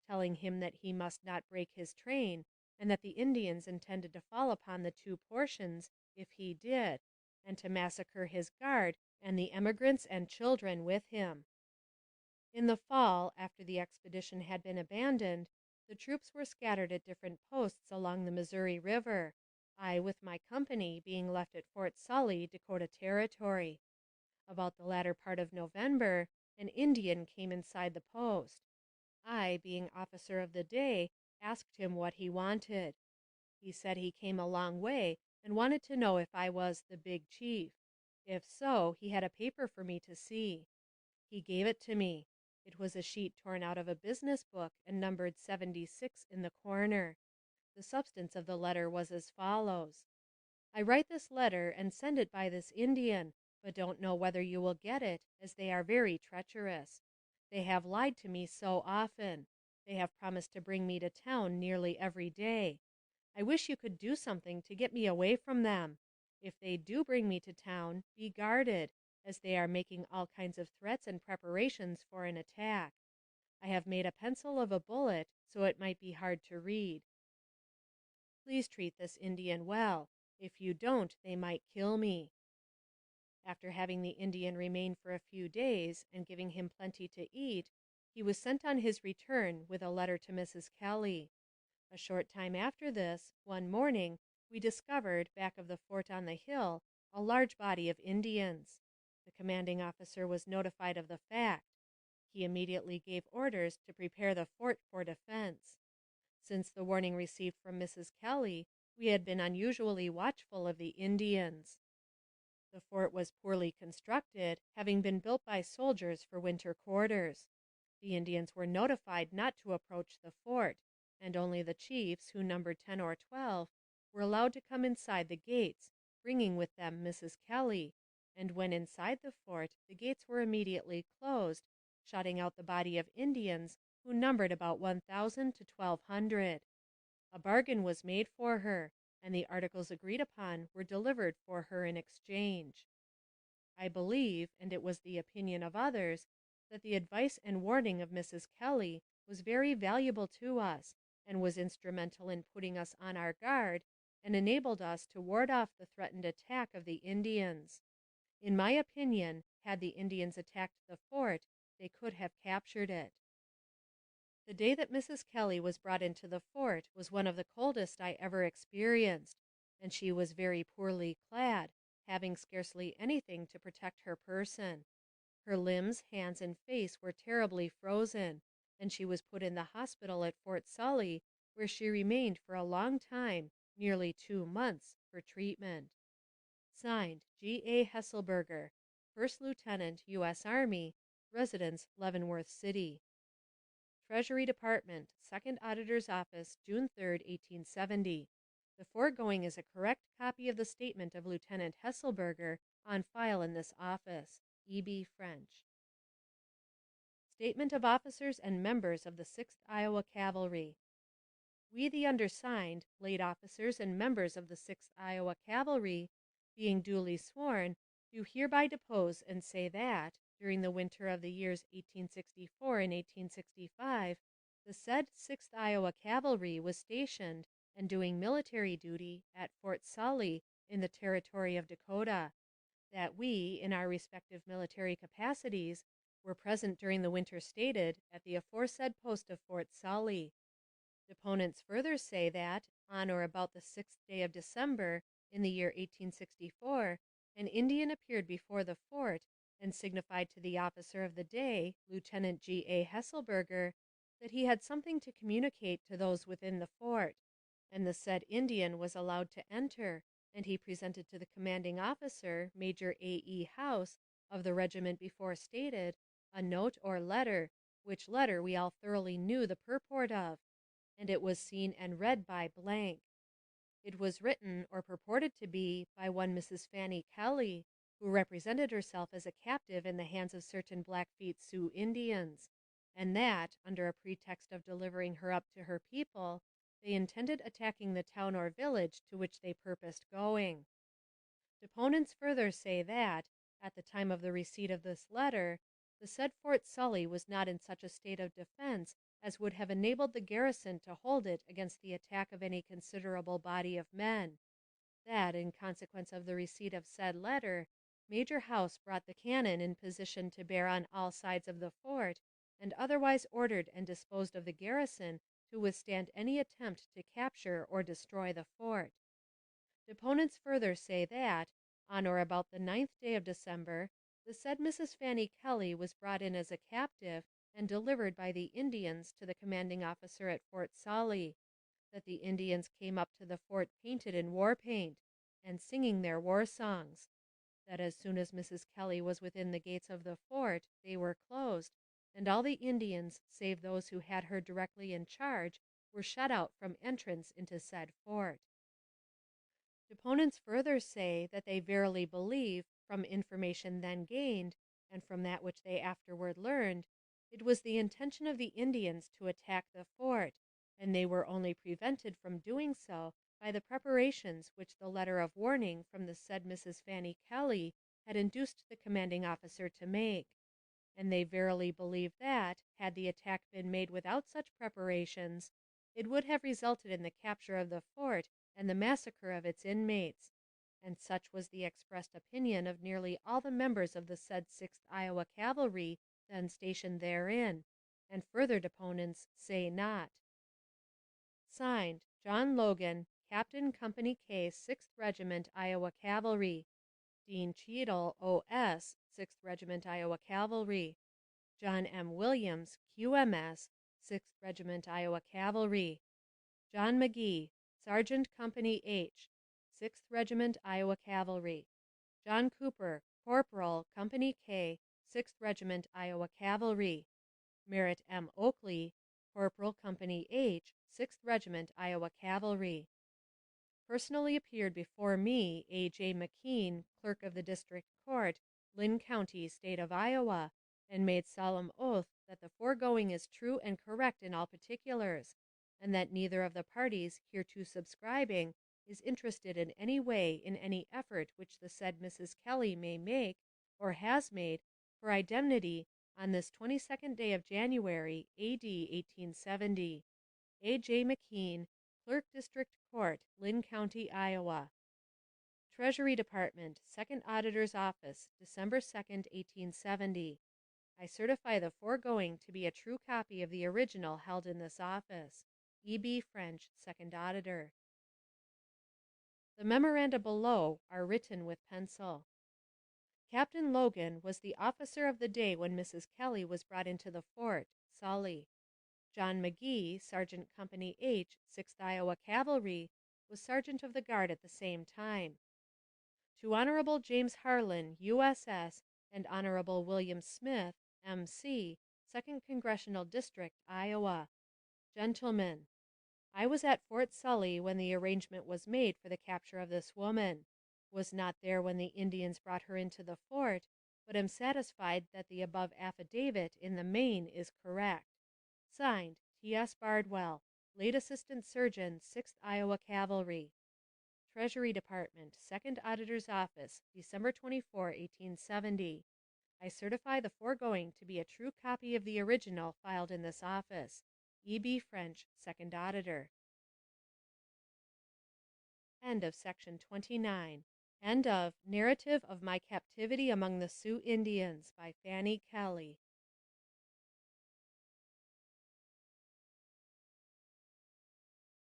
A: telling him that he must not break his train, and that the Indians intended to fall upon the 2 portions if he did, and to massacre his guard and the emigrants and children with him. In the fall, after the expedition had been abandoned, the troops were scattered at different posts along the Missouri River, I with my company being left at Fort Sully, Dakota Territory. About the latter part of November, an Indian came inside the post. I, being officer of the day, asked him what he wanted. He said he came a long way and wanted to know if I was the big chief. If so, he had a paper for me to see. He gave it to me. It was a sheet torn out of a business book and numbered 76 in the corner. The substance of the letter was as follows. I write this letter and send it by this Indian, but don't know whether you will get it, as they are very treacherous. They have lied to me so often. They have promised to bring me to town nearly every day. I wish you could do something to get me away from them. If they do bring me to town, be guarded, as they are making all kinds of threats and preparations for an attack. I have made a pencil of a bullet, so it might be hard to read. Please treat this Indian well. If you don't, they might kill me." After having the Indian remain for a few days and giving him plenty to eat, he was sent on his return with a letter to Mrs. Kelly. A short time after this, one morning, we discovered, back of the fort on the hill, a large body of Indians. The commanding officer was notified of the fact. He immediately gave orders to prepare the fort for defense. Since the warning received from Mrs. Kelly, we had been unusually watchful of the Indians. The fort was poorly constructed, having been built by soldiers for winter quarters. The Indians were notified not to approach the fort, and only the chiefs, who numbered 10 or 12, were allowed to come inside the gates, bringing with them Mrs. Kelly, and when inside the fort the gates were immediately closed, shutting out the body of Indians, who numbered about 1,000 to 1,200. A bargain was made for her, and the articles agreed upon were delivered for her in exchange. I believe, and it was the opinion of others, that the advice and warning of Mrs. Kelly was very valuable to us, and was instrumental in putting us on our guard, and enabled us to ward off the threatened attack of the Indians. In my opinion, had the Indians attacked the fort, they could have captured it. The day that Mrs. Kelly was brought into the fort was one of the coldest I ever experienced, and she was very poorly clad, having scarcely anything to protect her person. Her limbs, hands, and face were terribly frozen, and she was put in the hospital at Fort Sully, where she remained for a long time, nearly 2 months, for treatment. Signed, G.A. Hesselberger, 1st Lieutenant, U.S. Army, Residence, Leavenworth City. Treasury Department, 2nd Auditor's Office, June 3, 1870. The foregoing is a correct copy of the statement of Lieutenant Hesselberger on file in this office. E.B. French. Statement of Officers and Members of the 6th Iowa Cavalry. We, the undersigned, late officers and members of the 6th Iowa Cavalry, being duly sworn, do hereby depose and say that, during the winter of the years 1864 and 1865, the said 6th Iowa Cavalry was stationed and doing military duty at Fort Sully in the territory of Dakota, that we, in our respective military capacities, were present during the winter stated at the aforesaid post of Fort Sully. Deponents further say that, on or about the 6th day of December, in the year 1864, an Indian appeared before the fort and signified to the officer of the day, Lieutenant G.A. Hesselberger, that he had something to communicate to those within the fort, and the said Indian was allowed to enter, and he presented to the commanding officer, Major A.E. House, of the regiment before stated, a note or letter, which letter we all thoroughly knew the purport of, and it was seen and read by blank. It was written, or purported to be, by one Mrs. Fanny Kelly, who represented herself as a captive in the hands of certain Blackfeet Sioux Indians, and that, under a pretext of delivering her up to her people, they intended attacking the town or village to which they purposed going. Deponents further say that, at the time of the receipt of this letter, the said Fort Sully was not in such a state of defense as would have enabled the garrison to hold it against the attack of any considerable body of men; that, in consequence of the receipt of said letter, Major House brought the cannon in position to bear on all sides of the fort, and otherwise ordered and disposed of the garrison to withstand any attempt to capture or destroy the fort. Deponents further say that, on or about the 9th day of December, the said Mrs. Fanny Kelly was brought in as a captive and delivered by the Indians to the commanding officer at Fort Sully, that the Indians came up to the fort painted in war paint, and singing their war songs, that as soon as Mrs. Kelly was within the gates of the fort, they were closed, and all the Indians, save those who had her directly in charge, were shut out from entrance into said fort. Deponents further say that they verily believe, from information then gained, and from that which they afterward learned, it was the intention of the Indians to attack the fort, and they were only prevented from doing so by the preparations which the letter of warning from the said Mrs. Fanny Kelly had induced the commanding officer to make, and they verily believe that, had the attack been made without such preparations, it would have resulted in the capture of the fort and the massacre of its inmates, and such was the expressed opinion of nearly all the members of the said 6th Iowa Cavalry then stationed therein, and further deponents say not. Signed, John Logan, Captain Company K, 6th Regiment, Iowa Cavalry. Dean Cheadle, O.S., 6th Regiment, Iowa Cavalry. John M. Williams, QMS, 6th Regiment, Iowa Cavalry. John McGee, Sergeant Company H, 6th Regiment, Iowa Cavalry. John Cooper, Corporal, Company K, 6th Regiment, Iowa Cavalry. Merritt M. Oakley, Corporal, Company H, 6th Regiment, Iowa Cavalry. Personally appeared before me, A. J. McKean, Clerk of the District Court, Lynn County, State of Iowa, and made solemn oath that the foregoing is true and correct in all particulars, and that neither of the parties hereto subscribing is interested in any way in any effort which the said Mrs. Kelly may make, or has made, for indemnity on this 22nd day of January, A.D. 1870. A. J. McKean, Clerk District Court, Lynn County, Iowa. Treasury Department, Second Auditor's Office, December 2nd, 1870. I certify the foregoing to be a true copy of the original held in this office. E.B. French, Second Auditor. The memoranda below are written with pencil. Captain Logan was the officer of the day when Mrs. Kelly was brought into the fort, Sully. John McGee, Sergeant Company H, 6th Iowa Cavalry, was Sergeant of the Guard at the same time. To Honorable James Harlan, U.S.S., and Honorable William Smith, M.C., 2nd Congressional District, Iowa. Gentlemen, I was at Fort Sully when the arrangement was made for the capture of this woman. Was not there when the Indians brought her into the fort, but am satisfied that the above affidavit in the main is correct. Signed, T.S. Bardwell, Late Assistant Surgeon, 6th Iowa Cavalry. Treasury Department, Second Auditor's Office, December 24, 1870. I certify the foregoing to be a true copy of the original filed in this office. E.B. French, Second Auditor. End of section 29. End of Narrative of My Captivity Among the Sioux Indians by Fanny Kelly.